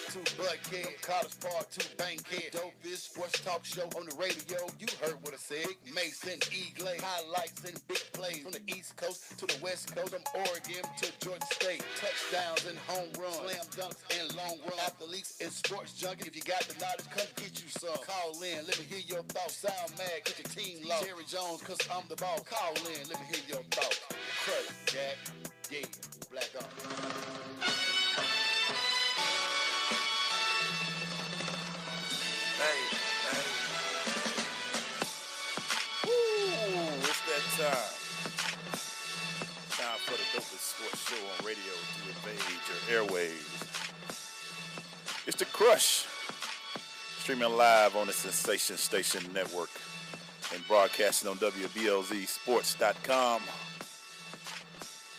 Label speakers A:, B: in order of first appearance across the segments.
A: too buckhead. College Park, too bankhead. Dopest sports talk show on the radio. You heard what I said. Mason, E-Glade, highlights and big plays. From the East Coast to the West Coast, from Oregon to Georgia State. Touchdowns and home runs, slam dunks and long runs. Athletes and sports junkie. If you got the knowledge, come get you some. Call in, let me hear your thoughts. Sound mad, get your team lost. Jerry Jones, cause I'm the ball. Call in, let me hear your thoughts. Crush, Jack. Yeah, black on.
B: Hey. Woo, it's that time. Time for the dopest sports show on radio to invade your airwaves. It's The Crush. Streaming live on the Sensation Station Network and broadcasting on WBLZSports.com.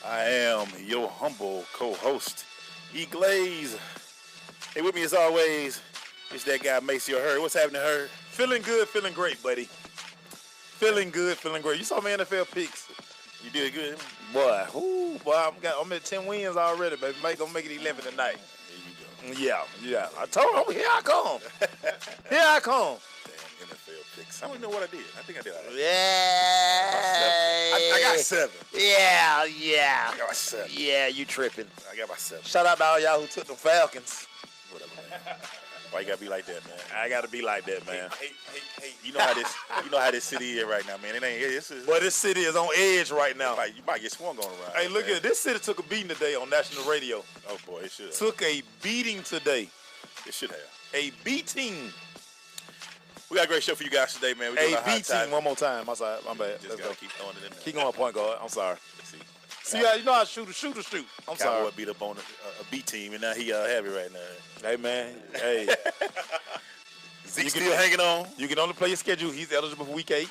B: I am your humble co-host, E. Glaze. Hey, with me as always, it's that guy, Macy or Her. What's happening, Her?
C: Feeling good, feeling great, buddy. Feeling good, feeling great. You saw my NFL picks.
B: You did good.
C: Boy, I'm at 10 wins already, baby. Gonna make it 11 tonight.
B: There you go.
C: Yeah. I told him, here I come. Here I come.
B: Damn NFL picks. I don't even know what I did. I think I did.
C: Yeah.
B: I got 7.
C: Yeah.
B: I got my 7.
C: Yeah, you tripping.
B: I got my 7.
C: Shout out to all y'all who took the Falcons.
B: Whatever, man. Why you gotta be like that, man?
C: I gotta be like that, man.
B: Hey. You know how this city is right now, man. It ain't.
C: Boy, this city is on edge right now.
B: You might get swung on around.
C: Hey, look at this city took a beating today on national radio.
B: Oh boy, it should have.
C: Took a beating today.
B: It should have.
C: A beating.
B: We got a great show for you guys today, man.
C: A beating. One more time. I'm sorry. My bad.
B: Just gotta keep throwing it in there.
C: Keep going, point guard. I'm sorry.
B: Let's see.
C: See, you know how to shoot. I'm sorry.
B: Cowboy beat up on a B team, and now he happy right now.
C: Hey, man. Hey.
B: Zeke still hanging on.
C: You can only play your schedule. He's eligible for week 8.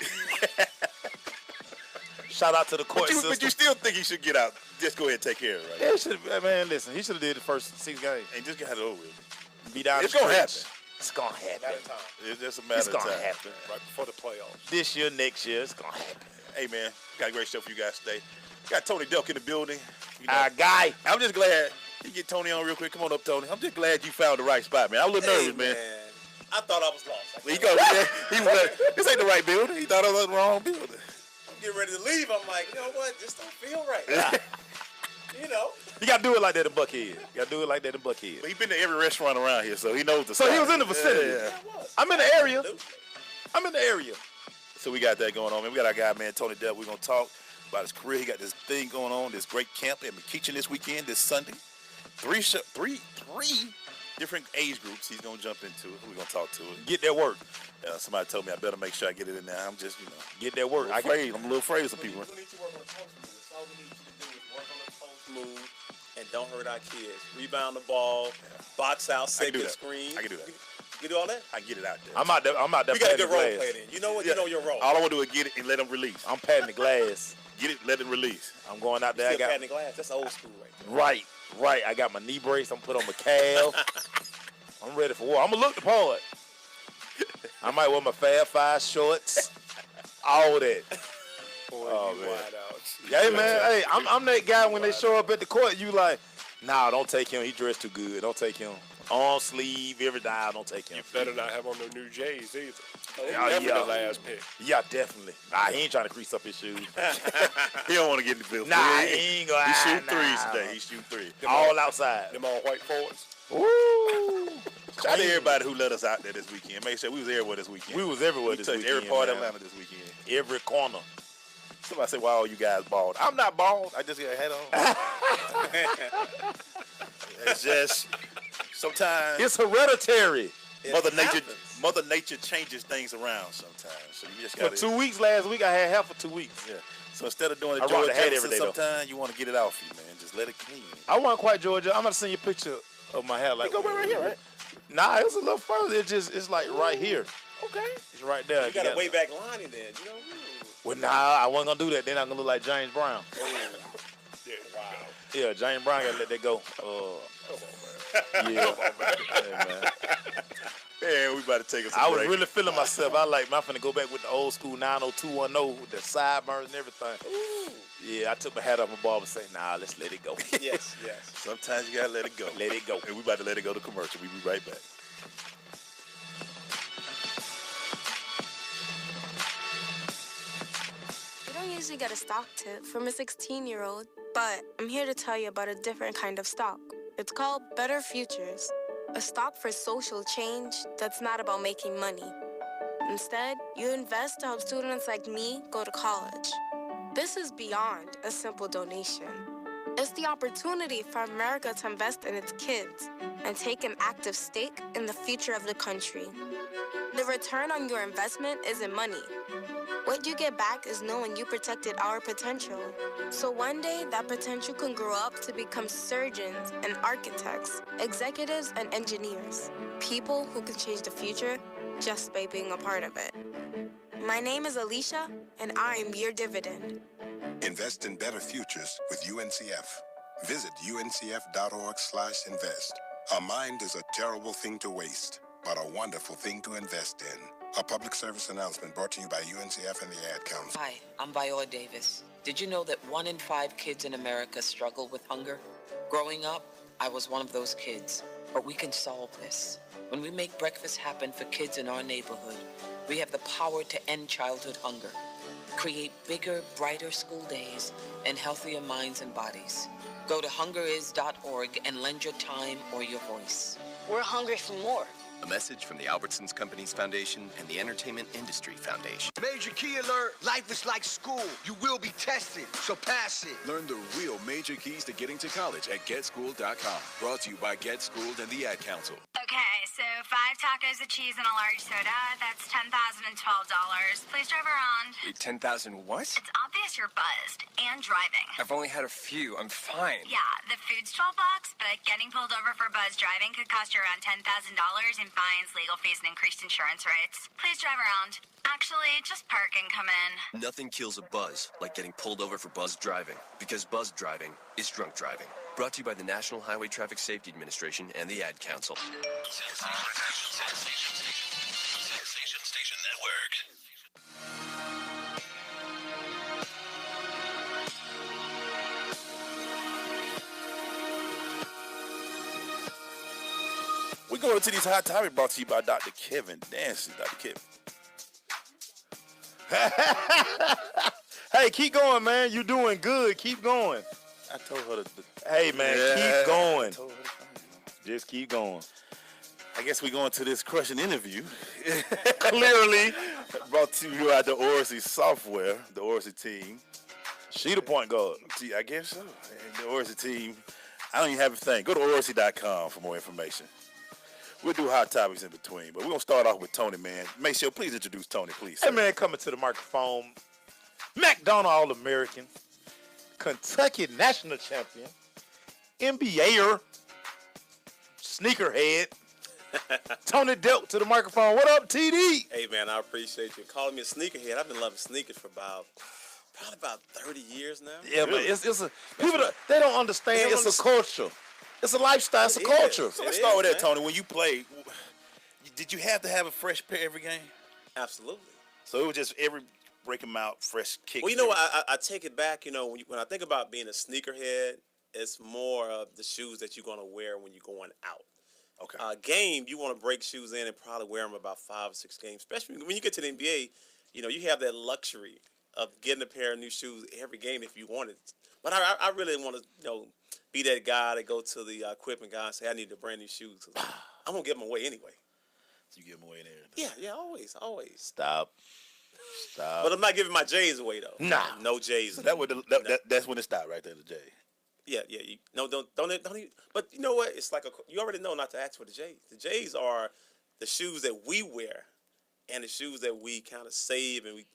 C: Shout out to the court system.
B: But you still think he should get out. Just go ahead and take care of it, right?
C: Yeah, he should. Man, listen. He should have did the first 6 games.
B: And just got it over with.
C: Be down.
B: It's gonna happen.
C: It's gonna happen.
B: It's just a matter of time.
C: It's gonna happen.
B: Right before the playoffs.
C: This year, next year, it's gonna happen.
B: Hey, man. Got a great show for you guys today. Got Tony Delk in the building.
C: Our guy.
B: I'm just glad. You get Tony on real quick. Come on up, Tony. I'm just glad you found the right spot, man. I was a little nervous, man.
D: I thought I was lost.
B: He was this ain't the right building. He thought I was in the wrong building.
D: I'm getting ready to leave. I'm like, you know what? This don't feel right. You know.
C: You gotta do it like that in Buckhead.
B: But he been to every restaurant around here, so he knows the
C: So
B: spot.
C: he was in the vicinity.
B: Yeah.
C: I'm in the area.
B: So we got that going on, man. We got our guy, man, Tony Delk. We're gonna talk about his career. He got this thing going on, this great camp at McKeachin this weekend, this Sunday. Three different age groups he's gonna jump into it. We're gonna talk to it.
C: Get that work.
B: Somebody told me I better make sure I get it in there. I'm just,
C: Get that work.
B: I'm a little afraid of some people.
D: We need to work on the post move. That's all we need you to do is work on the post move and don't hurt our kids. Rebound the ball, box out, second screen.
B: I can do that.
D: You do all that?
B: I can get it out there.
C: I'm out there.
D: We got a good role play then. You know what?
B: Yeah.
D: You know your role.
B: All I want to do is get it and let them release.
C: I'm patting the glass.
B: Get it, let it release.
C: I'm going out there.
D: Still patting the glass. That's old school right there.
C: Right. I got my knee brace. I'm put on my calf. I'm ready for war. I'm gonna look the part. I might wear my Fab 5 shorts. All that.
D: Oh, man.
C: Yeah, man. Hey, I'm that guy when they show up at the court. You like, nah, don't take him. He dressed too good. Don't take him. On sleeve, every dial. Don't take him.
E: You better not have on no new J's either.
C: Yeah.
E: The last pick.
C: Yeah, definitely. Nah, he ain't trying to crease up his shoes.
B: He don't want to get in the field.
C: Nah, he ain't gonna.
B: He shoot threes today. He shoot threes.
C: All outside.
E: Them all white forwards.
C: Woo!
B: Shout out to everybody who let us out there this weekend. Make sure we was everywhere this weekend.
C: We was everywhere this
B: touched
C: weekend.
B: every part of
C: man.
B: Atlanta this weekend.
C: Every corner.
B: Somebody say, "Why all you guys bald?" I'm not bald. I just got a hat on. It's just sometimes
C: It's hereditary.
B: Mother Nature changes things around sometimes. So you just
C: For
B: got
C: 2 weeks last week, I had hair for 2 weeks.
B: Yeah. So instead of doing
C: I
B: a
C: rock
B: George
C: the hat
B: Jefferson,
C: every day, though.
B: sometimes you want to get it off you, man. Just let it clean.
C: I wasn't quite Georgia. I'm gonna send you a picture of my hair. Like,
B: Go right here, right?
C: Nah, it's a little further. It's like right here.
B: Okay.
C: It's right there.
D: You got a way back line in there. You know.
C: Well, nah, I wasn't gonna do that. Then I'm gonna look like James Brown.
E: Yeah, wow.
C: Yeah, James Brown gotta let that go. Yeah. Hey, man.
B: Man, we about to take us a
C: I was
B: break.
C: really feeling myself. I'm finna go back with the old school 90210 with the sideburns and everything. Yeah, I took my hat off my barber and say, nah, let's let it go.
D: Yes.
B: Sometimes you gotta let it go.
C: Let it go.
B: And we about to let it go to commercial. We be right back.
F: You don't usually get a stock tip from a 16-year-old, but I'm here to tell you about a different kind of stock. It's called Better Futures, a stock for social change that's not about making money. Instead, you invest to help students like me go to college. This is beyond a simple donation. It's the opportunity for America to invest in its kids and take an active stake in the future of the country. The return on your investment isn't money. What you get back is knowing you protected our potential. So one day, that potential can grow up to become surgeons and architects, executives and engineers, people who can change the future just by being a part of it. My name is Alicia, and I'm your dividend.
G: Invest in better futures with UNCF. Visit uncf.org/invest. A mind is a terrible thing to waste, but a wonderful thing to invest in. A public service announcement brought to you by UNCF and the Ad Council.
H: Hi, I'm Viola Davis. Did you know that 1 in 5 kids in America struggle with hunger? Growing up, I was one of those kids, but we can solve this. When we make breakfast happen for kids in our neighborhood, we have the power to end childhood hunger, create bigger, brighter school days, and healthier minds and bodies. Go to hungeris.org and lend your time or your voice.
I: We're hungry for more.
J: A message from the Albertsons Companies Foundation and the Entertainment Industry Foundation.
K: Major key alert. Life is like school. You will be tested, so pass it.
L: Learn the real major keys to getting to college at GetSchooled.com. Brought to you by GetSchooled and the Ad Council.
M: Okay, so 5 tacos of cheese and a large soda. That's $10,012. Please drive around.
N: Wait, 10,000 what?
M: It's obvious you're buzzed and driving.
N: I've only had a few. I'm fine.
M: Yeah, the food's $12, but getting pulled over for buzz driving could cost you around $10,000 in fines, legal fees, and increased insurance rates. Please drive around. Actually, just park and come in.
J: Nothing kills a buzz like getting pulled over for buzz driving, because buzz driving is drunk driving. Brought to you by the National Highway Traffic Safety Administration and the Ad Council.
B: Station Network. We're going to these hot topics brought to you by Dr. Kevin Dancy. Dr. Kevin.
C: Hey, keep going, man. You're doing good. Keep going.
B: I told her to.
C: Hey, man, keep going.
B: I told her to find you.
C: Just keep going.
B: I guess we're going to this crushing interview.
C: Clearly.
B: Brought to you by the Orsi software, the Orsi team.
C: She the point guard.
B: See, I guess so. And the Orsi team. I don't even have a thing. Go to Orsi.com for more information. We'll do hot topics in between, but we're going to start off with Tony, man. Maceo, please introduce Tony, please.
C: Hey, man, coming to the microphone. McDonald All-American, Kentucky National Champion, NBAer, sneakerhead, Tony Delk to the microphone. What up, TD?
D: Hey, man, I appreciate you calling me a sneakerhead. I've been loving sneakers for probably about 30 years now.
C: Yeah, really? But it's a people they don't understand. It's a culture. It's a lifestyle. It's a culture.
B: So let's start with that, Tony. When you played, did you have to have a fresh pair every game?
D: Absolutely.
B: So it was just break them out, fresh kicks.
D: Well, you know what? I take it back. You know, when I think about being a sneakerhead, it's more of the shoes that you're going to wear when you're going out.
B: Okay.
D: Game, you want to break shoes in and probably wear them about 5 or 6 games. Especially when you get to the NBA, you know, you have that luxury of getting a pair of new shoes every game if you wanted. But I really want to, you know, be that guy that go to the equipment guy and say, I need the brand new shoes. I'm going to give them away anyway.
B: So you give them away there?
D: Yeah, always.
C: Stop.
D: But I'm not giving my J's away, though.
C: Nah.
D: No J's.
B: So that's when it stopped right there, the J.
D: Yeah. Don't even. But you know what? It's like you already know not to ask for the J's. The J's are the shoes that we wear and the shoes that we kind of save and we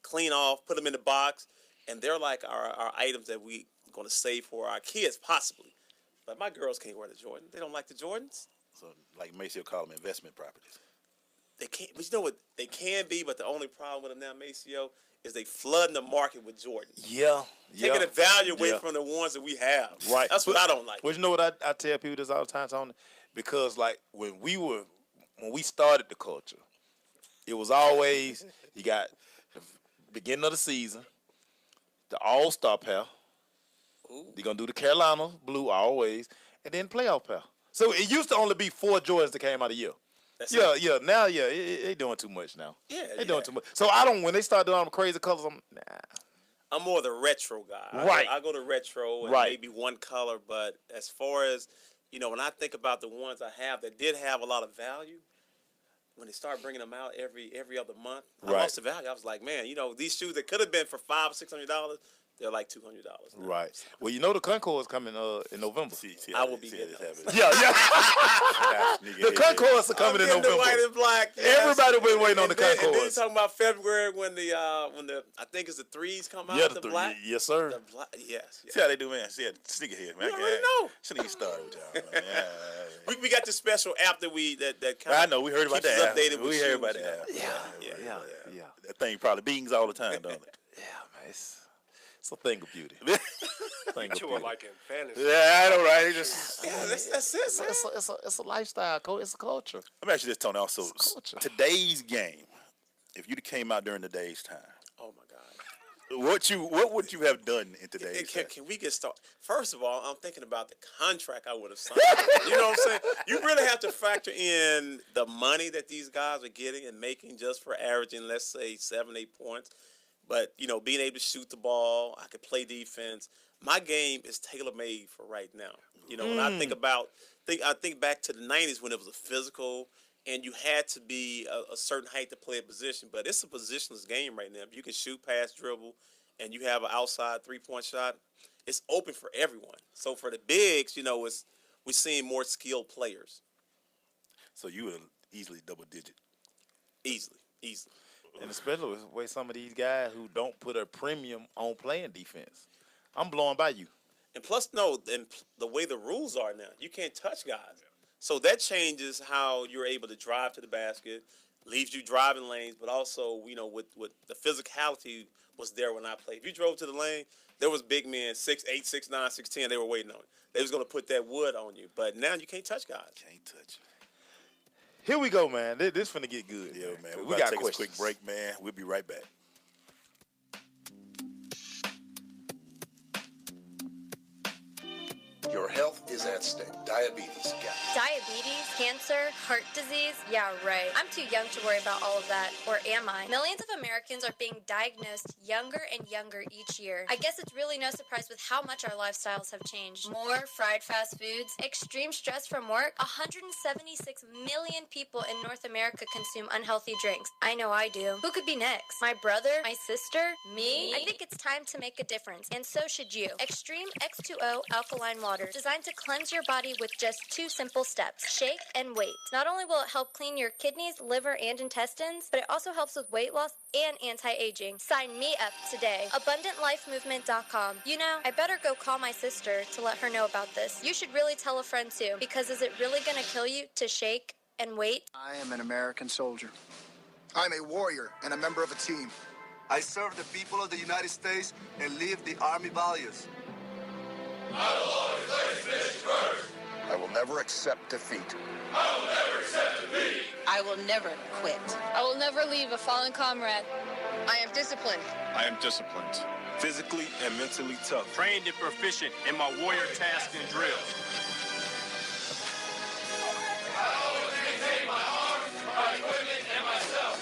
D: clean off, put them in the box, and they're like our items that we going to save for our kids, possibly. But my girls can't wear the Jordan. They don't like the Jordans.
B: So, like Maceo call them investment properties.
D: They can't. But you know what? They can be, but the only problem with them now, Maceo, is they flooding the market with Jordan.
C: Yeah.
D: Taking the value away from the ones that we have.
C: Right.
D: That's what I don't like.
C: Well, you know what I tell people this all the time, Tony? Because, like, when we started the culture, it was always, you got the beginning of the season, the All-Star pair.
D: Ooh.
C: They're going to do the Carolina blue always, and then playoff pair. So it used to only be 4 Jordans that came out a year.
D: That's
C: Yeah,
D: it.
C: yeah. Now, they doing too much now.
D: Yeah,
C: They doing too much. So I don't. When they start doing all the crazy colors,
D: I'm more the retro guy.
C: Right.
D: I go to retro and
C: Right.
D: maybe one color, but as far as, when I think about the ones I have that did have a lot of value, when they start bringing them out every other month, I
C: Right.
D: lost the value. I was like, man, these shoes that could have been for $500-$600, they're like $200 now.
C: right. Well, the Concord's coming in November.
D: I will be getting those.
C: Yeah. The Concords are coming in
D: I'm getting
C: November.
D: the white and black. Yes.
C: Everybody been waiting on the
D: And then
C: Concords.
D: you're talking about February when the I think it's the threes come out.
C: Yeah,
D: the black.
C: yes, sir.
D: The black. Yes.
B: See how they do, man. See how sneakerhead, man.
D: You already know.
B: Shouldn't even start with y'all. Man. Yeah.
D: We got the special app that kind
B: I
D: of
B: know. We heard about
D: keeps
B: that.
D: us updated with
B: We heard
D: shoes,
B: about that.
C: Yeah.
B: That thing probably beans all the time, don't it?
C: Yeah, man. It's a thing of beauty. Thing of
E: You were
C: beauty.
E: like in fantasy.
B: Yeah, I know, right? It's just
D: that's it. Man.
C: It's a lifestyle. It's a culture.
B: let me ask you this, Tony. Also,
C: culture.
B: today's game. If you'd came out during today's time,
D: Oh my God.
B: what would you have done in today's time?
D: Can we get started? First of all, I'm thinking about the contract I would have signed. You know what I'm saying? You really have to factor in the money that these guys are getting and making just for averaging, let's say, 7-8 points. But, being able to shoot the ball, I could play defense. My game is tailor-made for right now. When I think back to the 90s when it was a physical and you had to be a certain height to play a position. But it's a positionless game right now. If you can shoot, pass, dribble, and you have an outside three-point shot, it's open for everyone. So for the bigs, we're seeing more skilled players.
B: So you would easily double digit.
D: Easily.
C: And especially with the way some of these guys who don't put a premium on playing defense. I'm blowing by you.
D: And plus, the way the rules are now, you can't touch guys. So that changes how you're able to drive to the basket, leaves you driving lanes, but also, with the physicality was there when I played. If you drove to the lane, there was big men, 6'8", 6'9", 6'10", they were waiting on it. They was going to put that wood on you. But now you can't touch guys.
B: Can't touch.
C: Here we go, man. This finna get good.
B: Yeah, man.
C: We
B: We're
C: got
B: take
C: questions.
B: a quick break, man. We'll be right back.
I: Your health is at stake. Diabetes.
O: Diabetes, cancer, heart disease? Yeah, right. I'm too young to worry about all of that. Or am I? Millions of Americans are being diagnosed younger and younger each year. I guess it's really no surprise with how much our lifestyles have changed. More fried fast foods, extreme stress from work. 176 million people in North America consume unhealthy drinks. I know I do. Who could be next? My brother? My sister? Me? I think it's time to make a difference, and so should you. Extreme X2O alkaline water, designed to cleanse your body with just 2 simple steps. Shake and wait. Not only will it help clean your kidneys, liver, and intestines, but it also helps with weight loss and anti-aging. Sign me up today. AbundantLifeMovement.com. I better go call my sister to let her know about this. You should really tell a friend too, because is it really gonna kill you to shake and wait?
P: I am an American soldier. I'm a warrior and a member of a team.
Q: I serve the people of the United States and live the Army values.
G: I will never accept defeat.
R: I will never quit.
S: I will never leave a fallen comrade.
R: I am disciplined.
T: I am disciplined.
U: Physically and mentally tough.
V: Trained and proficient in my warrior task and drill.
W: I always maintain my arms, my equipment, and myself.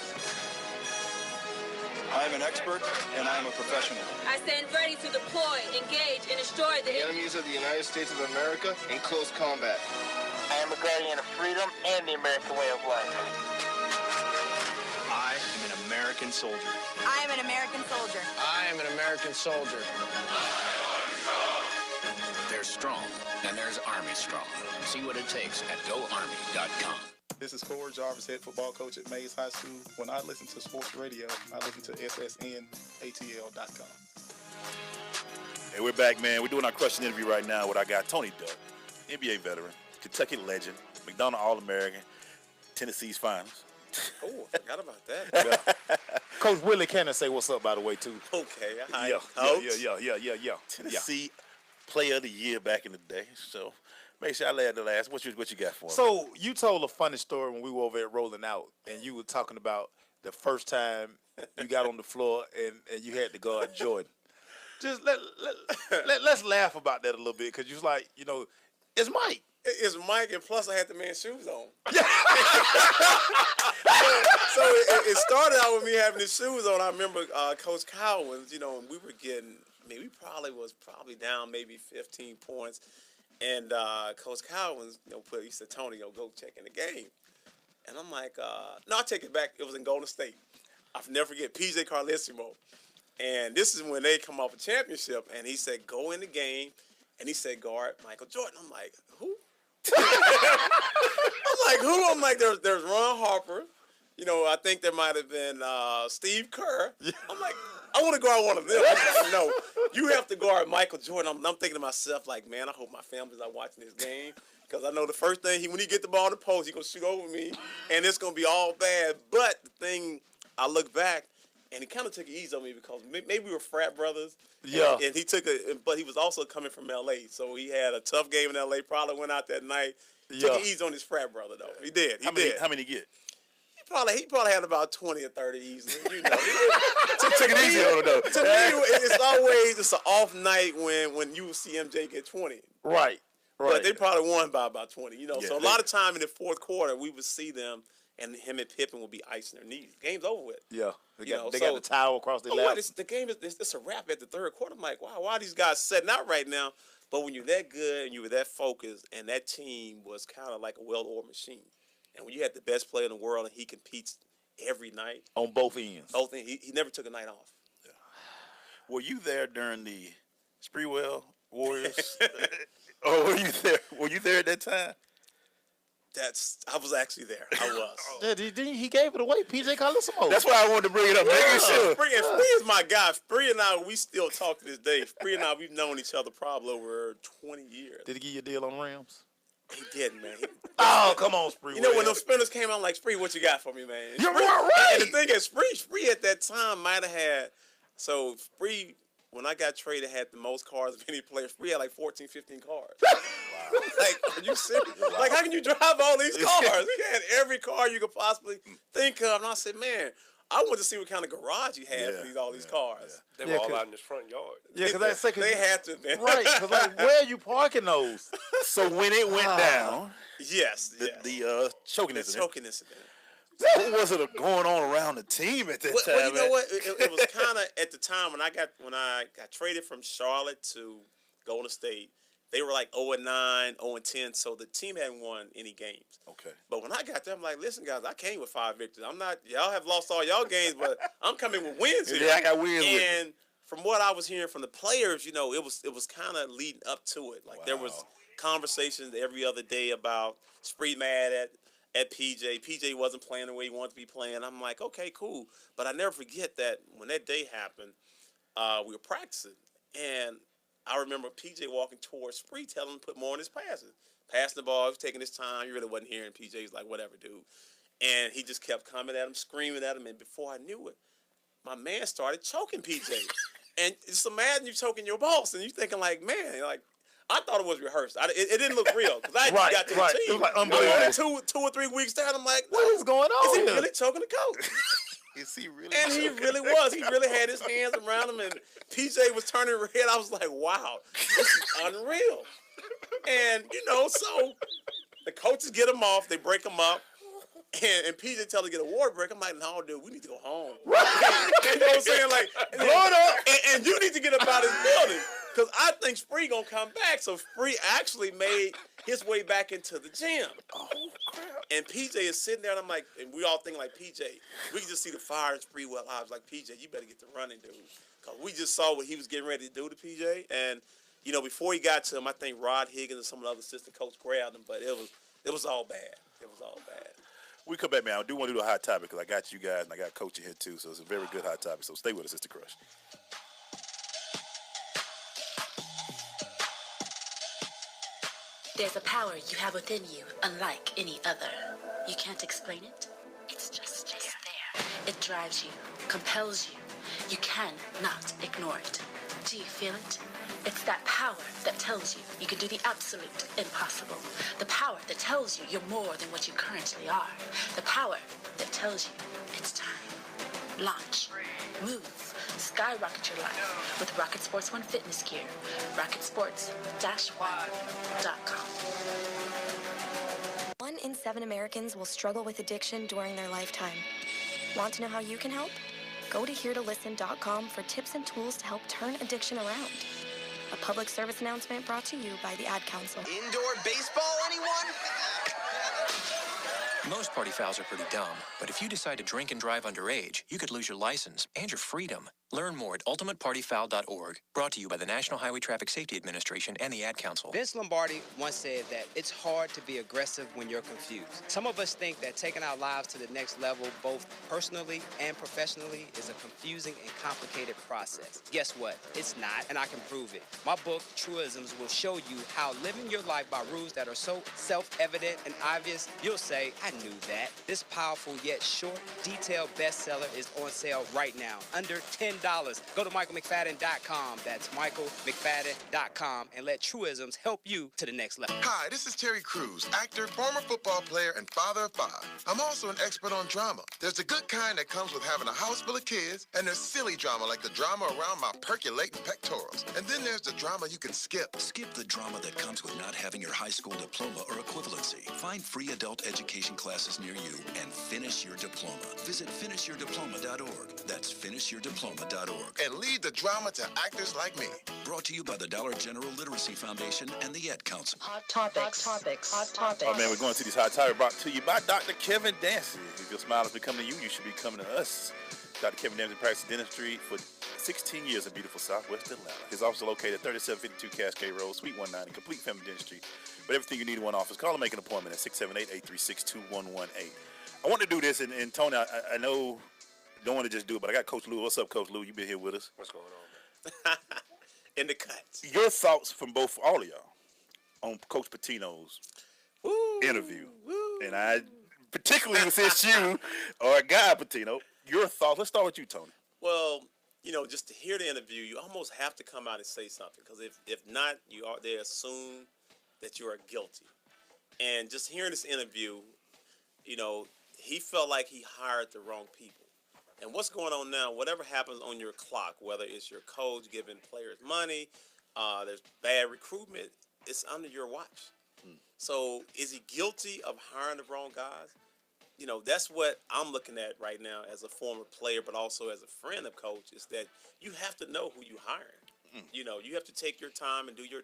U: I am an expert and I am a professional.
S: I stand ready to deploy, engage, and destroy the
X: enemies of the United States of America in close combat.
Y: I am a guardian of freedom and the American way of life.
U: I am an American soldier.
R: I am an American soldier.
P: I am an American soldier.
L: There's strong, and there's Army strong. See what it takes at GoArmy.com.
Z: This is Corey Jarvis, head football coach at Mays High School. When I listen to sports radio, I listen to SSNATL.com.
B: Hey, we're back, man. We're doing our question interview right now with our guy, Tony Delk, NBA veteran, Kentucky legend, McDonald All-American, Tennessee's finals.
D: Oh, I forgot about that.
C: Coach Willie Cannon say what's up, by the way, too.
D: Okay.
C: Yeah.
B: Tennessee Player of the Year back in the day. So make sure I lay at the last. What you got for me?
C: So you told a funny story when we were over at Rolling Out, and you were talking about the first time you got on the floor and you had to guard Jordan. Just let's laugh about that a little bit, because you was like, it's Mike.
D: It's Mike, and plus I had the man's shoes on. so it started out with me having his shoes on. I remember Coach Cowens, and we were getting, we was down maybe 15 points. And Coach Cowens, he said, Tony, go check in the game. And I'm like, no, I take it back. It was in Golden State. I'll never forget PJ Carlesimo. And this is when they come off a championship. And he said, go in the game. And he said, guard Michael Jordan. I'm like, who? I'm like, there's Ron Harper. I think there might have been Steve Kerr. I'm like, I want to guard one of them. Like, no, you have to guard Michael Jordan. I'm thinking to myself, like, man, I hope my family's not watching this game, because I know the first thing, when he get the ball in the post, he's going to shoot over me, and it's going to be all bad. But the thing, I look back, and he kind of took it easy on me, because maybe we were frat brothers.
C: Yeah.
D: And he took but he was also coming from L.A., so he had a tough game in L.A., probably went out that night. Took it easy on his frat brother, though. He did.
B: How many get?
D: He probably had about 20 or 30 easily.
B: Take it easy on him, though.
D: To me, it's an off night when you see MJ get 20.
C: Right.
D: But they probably won by about 20.
B: Yeah,
D: so a lot of time in the fourth quarter, we would see them, and him and Pippen would be icing their knees. Game's over with.
C: Yeah. They got the towel across their lap.
D: The game it's a wrap at the third quarter. I'm like, wow, why are these guys setting out right now? But when you're that good and you were that focused, and that team was kind of like a well-oiled machine. And when you had the best player in the world and he competes every night.
C: On both ends.
D: He never took a night off.
B: Yeah. Were you there during the Spreewell Warriors? Or were you there? Were you there at that time?
D: I was actually there. I was.
C: Yeah, he gave it away, PJ Carlesimo.
B: That's why I wanted to bring it up. Making sure.
D: Spree is my guy. Spree and I, we still talk to this day. Spree and I, we've known each other probably over 20 years.
C: Did he give you a deal on rims?
D: He didn't, man.
C: Oh, come on, Spree.
D: When those spinners came out, I'm like, Spree, what you got for me, man?
C: You're right.
D: And the thing is, Spree at that time might have had, so Spree, when I got traded, had the most cars of any player. Spree had like 14, 15 cars. Wow. Like, are you serious? Wow. Like, how can you drive all these cars? He had every car you could possibly think of. And I said, man, I wanted to see what kind of garage he had for all these cars.
E: They were all out in his front yard.
C: Yeah, because
D: they had to, man.
C: Right, because where are you parking those?
B: So when it went down,
D: the
B: choking incident. What was it going on around the team at that time?
D: Well, you know what? It was kind of at the time when I got traded from Charlotte to Golden State. They were like 0-9, 0-10, so the team hadn't won any games.
B: Okay.
D: But when I got there, I'm like, listen, guys, I came with 5 victories. Y'all have lost all y'all games, but I'm coming with wins here.
B: Yeah, I got wins.
D: And from what I was hearing from the players, it was kind of leading up to it. Like there was conversations every other day about Spree mad at PJ. PJ wasn't playing the way he wanted to be playing. I'm like, okay, cool. But I never forget that when that day happened, we were practicing, and I remember PJ walking towards Spree, telling him to put more on his passes. Passing the ball, he was taking his time. He really wasn't hearing PJ. He was like, whatever, dude. And he just kept coming at him, screaming at him. And before I knew it, my man started choking PJ. And just imagine you choking your boss, and you thinking like, man, like, I thought it was rehearsed. It didn't look real, because I got to the team.
C: It was like unbelievable.
D: Only 2 or 3 weeks down, I'm like,
C: what is going on
D: here? Is he really choking the coach?
B: Is he really?
D: And he really was. He really had his hands around him, and PJ was turning red. I was like, wow, this is unreal. And, so the coaches get him off. They break him up. And PJ tell him to get a water break. I'm like, no, dude, we need to go home. You know what I'm saying? Like, blow it up. And you need to get up out of this building. Because I think Spree going to come back. So Spree actually made his way back into the gym. Oh, crap. And PJ is sitting there, and I'm like, and we all thinking like, PJ, we can just see the fire in Spree. Well, I was like, PJ, you better get to running, dude. Because we just saw what he was getting ready to do to PJ. And, before he got to him, I think Rod Higgins and some of the other assistant coach grabbed him. But it was all bad. It was all bad.
B: We come back, man. I do want to do a hot topic because I got you guys and I got Coach in here too. So it's a very good hot topic. So stay with us, Sister Crush.
A: There's a power you have within you, unlike any other. You can't explain it. It's just there. It drives you, compels you. You cannot ignore it. Do you feel it? It's that power that tells you you can do the absolute impossible. The power that tells you you're more than what you currently are. The power that tells you it's time. Launch, move, Skyrocket your life with Rocket Sports One fitness gear. RocketSports-One.com.
F: 1 in 7 Americans will struggle with addiction during their lifetime. Want to know how you can help? Go to heretolisten.com for tips and tools to help turn addiction around. A public service announcement brought to you by the Ad Council.
H: Indoor baseball, anyone?
K: Most party fouls are pretty dumb, but if you decide to drink and drive underage, you could lose your license and your freedom. Learn more at ultimatepartyfoul.org. Brought to you by the National Highway Traffic Safety Administration and the Ad Council.
M: Vince Lombardi once said that it's hard to be aggressive when you're confused. Some of us think that taking our lives to the next level, both personally and professionally, is a confusing and complicated process. Guess what? It's not, and I can prove it. My book, Truisms, will show you how living your life by rules that are so self-evident and obvious, you'll say, I knew that. This powerful yet short, detailed bestseller is on sale right now, under $10. Go to michaelmcfadden.com. That's michaelmcfadden.com and let Truisms help you to the next level.
N: Hi, this is Terry Crews, actor, former football player, and father of 5. I'm also an expert on drama. There's the good kind that comes with having a house full of kids, and there's silly drama like the drama around my percolating pectorals. And then there's the drama you can skip.
L: Skip the drama that comes with not having your high school diploma or equivalency. Find free adult education classes near you and finish your diploma. Visit finishyourdiploma.org. That's finishyourdiploma.org.
N: And leave the drama to actors like me.
L: Brought to you by the Dollar General Literacy Foundation and the Ad Council.
A: Hot topics.
B: Oh, man, we're going to these hot topics brought to you by Dr. Kevin Dancy. If your smile is becoming to you, you should be coming to us. Dr. Kevin Dancy practiced dentistry for 16 years in beautiful Southwest Atlanta. His office is located at 3752 Cascade Road, Suite 190, complete family dentistry. But everything you need in one office, call and make an appointment at 678-836-2118. I want to do this, and Tony, I know don't want to just do it, but I got Coach Lou. What's up, Coach Lou? You been here with us.
D: What's going on, man? In the cuts.
B: Your thoughts from all of y'all on Coach Pitino's interview. And I particularly was this you or Guy Pitino. Your thoughts. Let's start with you, Tony.
D: Well, just to hear the interview, you almost have to come out and say something, because if not, they assume that you are guilty. And just hearing this interview, he felt like he hired the wrong people. And what's going on now, whatever happens on your clock, whether it's your coach giving players money, there's bad recruitment, it's under your watch. So is he guilty of hiring the wrong guys? That's what I'm looking at right now as a former player, but also as a friend of Coach, is that you have to know who you're hiring. You have to take your time and do your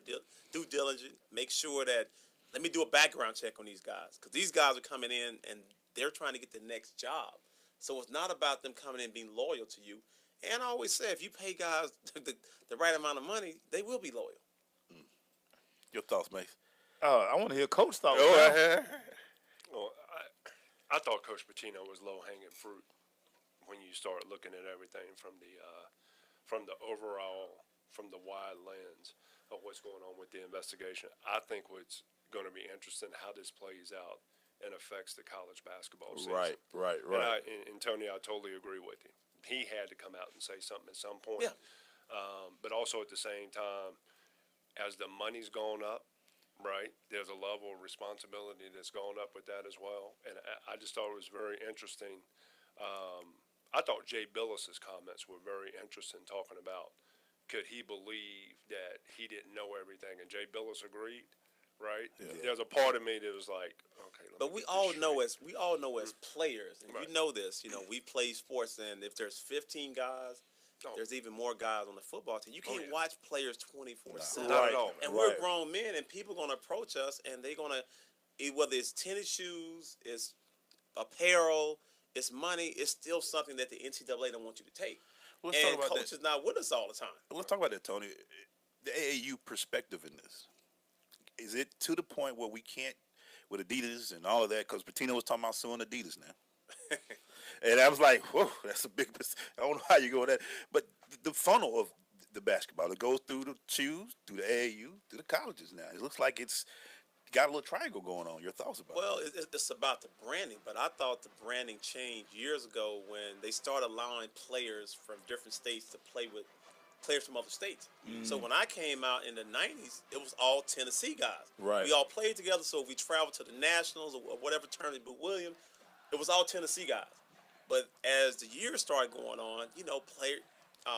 D: due diligence, make sure that, let me do a background check on these guys, because these guys are coming in and they're trying to get the next job. So it's not about them coming in and being loyal to you. And I always say, if you pay guys the right amount of money, they will be loyal.
B: Your thoughts, Mace?
C: I want to hear Coach thoughts.
E: Well, I thought Coach Pitino was low-hanging fruit when you start looking at everything from the wide lens of what's going on with the investigation. I think what's going to be interesting how this plays out and affects the college basketball season.
C: Right.
E: And Tony, I totally agree with you. He had to come out and say something at some point.
D: Yeah.
E: But also at the same time, as the money's gone up, right, there's a level of responsibility that's gone up with that as well. And I just thought it was very interesting. I thought Jay Billis's comments were very interesting, talking about could he believe that he didn't know everything, and Jay Billis agreed. Right. Yeah. There's a part of me that was like, okay.
D: But we all know as players, and you know this. We play sports, and if there's 15 guys, there's even more guys on the football team. You can't watch players 24/7.
E: Not at all.
D: And we're grown men, and people are gonna approach us, and they're gonna, whether it's tennis shoes, it's apparel, it's money, it's still something that the NCAA don't want you to take.
B: Let's talk about
D: Coach is not with us all the time.
B: Let's talk about that, Tony. The AAU perspective in this. Is it to the point where we can't, with Adidas and all of that, because Pitino was talking about suing Adidas now. And I was like, whoa, that's a big, I don't know how you go with that. But the funnel of the basketball, it goes through the shoes, through the AAU, through the colleges now. It looks like it's got a little triangle going on. Your thoughts about it?
D: Well, it's about the branding, but I thought the branding changed years ago when they started allowing players from different states to play with players from other states. So when I came out in the 90s, it was all Tennessee guys.
B: Right.
D: We all played together, so if we traveled to the Nationals or whatever tournament, but William, it was all Tennessee guys. But as the years started going on,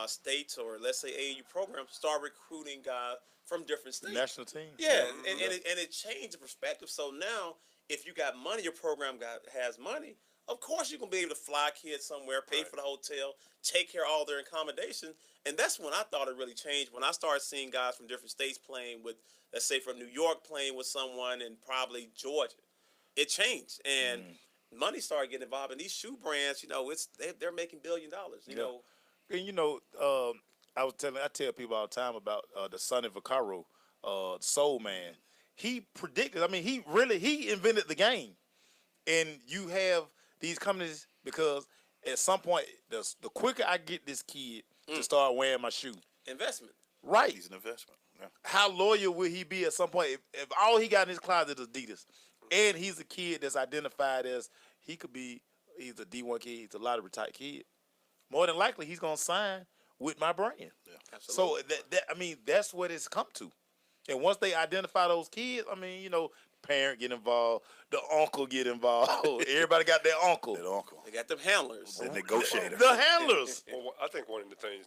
D: states or let's say AAU programs start recruiting guys from different states.
C: National team.
D: Yeah, and it changed the perspective. So now, if you got money, your program has money. Of course, you're gonna be able to fly kids somewhere, pay for the hotel, take care of all their accommodation, and that's when I thought it really changed. When I started seeing guys from different states playing with, let's say, from New York playing with someone, and probably Georgia, it changed and. Money started getting involved, and these shoe brands, they're making $1 billion. You know,
C: and I tell people all the time about the Sonny Vaccaro, Soul Man. He predicted. I mean, he invented the game, and you have these companies because at some point, the quicker I get this kid to start wearing my shoe,
D: investment.
C: Right,
B: he's an investment. Yeah.
C: How loyal will he be at some point if all he got in his closet is Adidas? And he's a kid that's identified as he's a D1 kid, he's a lottery type kid. More than likely, he's gonna sign with my brand. Yeah,
D: absolutely.
C: So that's what it's come to. And once they identify those kids, parent get involved, the uncle get involved. Everybody got their uncle.
D: They got them handlers,
B: the negotiator,
C: the handlers.
E: Well, I think one of the things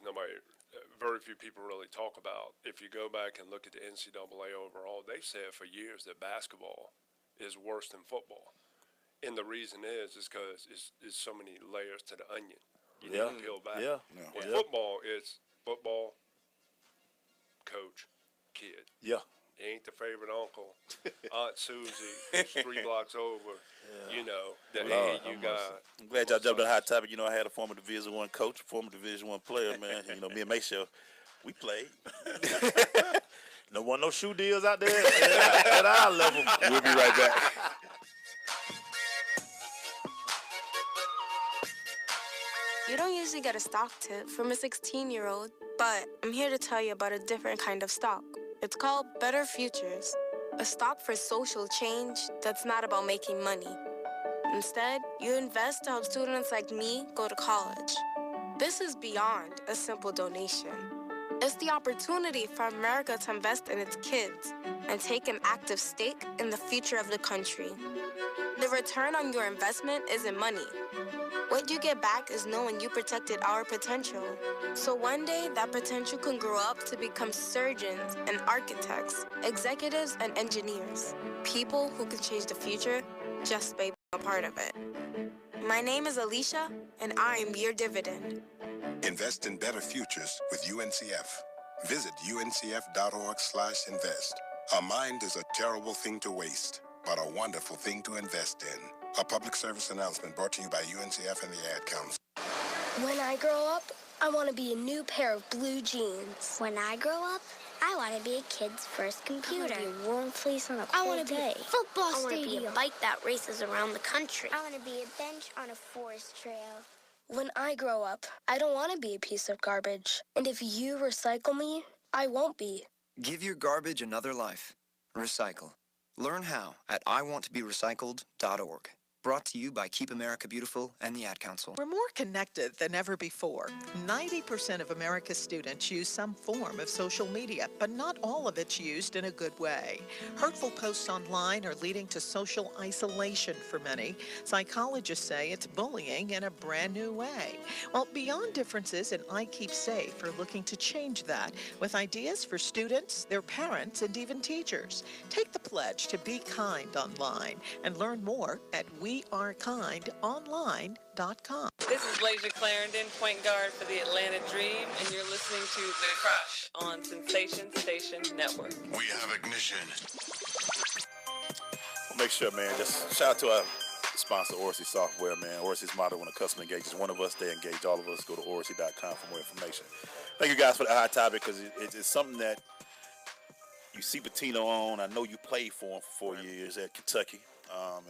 E: very few people really talk about. If you go back and look at the NCAA overall, they've said for years that basketball is worse than football, and the reason is because it's so many layers to the onion. You need to peel back. Football is football, coach, kid.
C: Yeah.
E: He ain't the favorite uncle, Aunt Susie, who's 3 blocks over. The AAU guy.
B: I'm glad y'all jumped on the hot topic. I had a former Division I coach, former Division I player, man. Me and Maysha, we played.
C: No shoe deals out there at our level.
B: We'll be right back.
F: You don't usually get a stock tip from a 16-year-old, but I'm here to tell you about a different kind of stock. It's called Better Futures, a stock for social change that's not about making money. Instead, you invest to help students like me go to college. This is beyond a simple donation. It's the opportunity for America to invest in its kids and take an active stake in the future of the country. The return on your investment isn't money. What you get back is knowing you protected our potential. So one day, that potential can grow up to become surgeons and architects, executives and engineers, people who can change the future just by being a part of it. My name is Alicia, and I'm your dividend.
N: Invest in better futures with UNCF. Visit uncf.org/invest. A mind is a terrible thing to waste, but a wonderful thing to invest in. A public service announcement brought to you by UNCF and the Ad Council.
G: When I grow up, I want to be a new pair of blue jeans.
I: When I grow up, I want to be a kid's first computer.
G: I want to be a warm fleece on a
I: I
G: cold
I: want to be
G: day.
I: a football I want to stadium. be a bike that races around the country. I want to be a bench on a forest trail.
G: When I grow up, I don't want to be a piece of garbage. And if you recycle me, I won't be.
J: Give your garbage another life. Recycle. Learn how at iwanttoberecycled.org. Brought to you by Keep America Beautiful and the Ad Council.
O: We're more connected than ever before. 90% of America's students use some form of social media, but not all of it's used in a good way. Hurtful posts online are leading to social isolation for many. Psychologists say it's bullying in a brand new way. Well, Beyond Differences and I Keep Safe are looking to change that with ideas for students, their parents, and even teachers. Take the pledge to be kind online and learn more at wearekindonline.com.
Q: This is Lasia Clarendon, point guard for the Atlanta Dream, and you're listening to The Crush on Sensation Station Network.
N: We have ignition.
B: We'll make sure, man, just shout out to our sponsor, Orsi Software, man. Orsi's motto, when a customer engages one of us, they engage all of us. Go to orsi.com for more information. Thank you guys for the hot topic, because it's something that you see Patino on. I know you played for him for 4 years at Kentucky.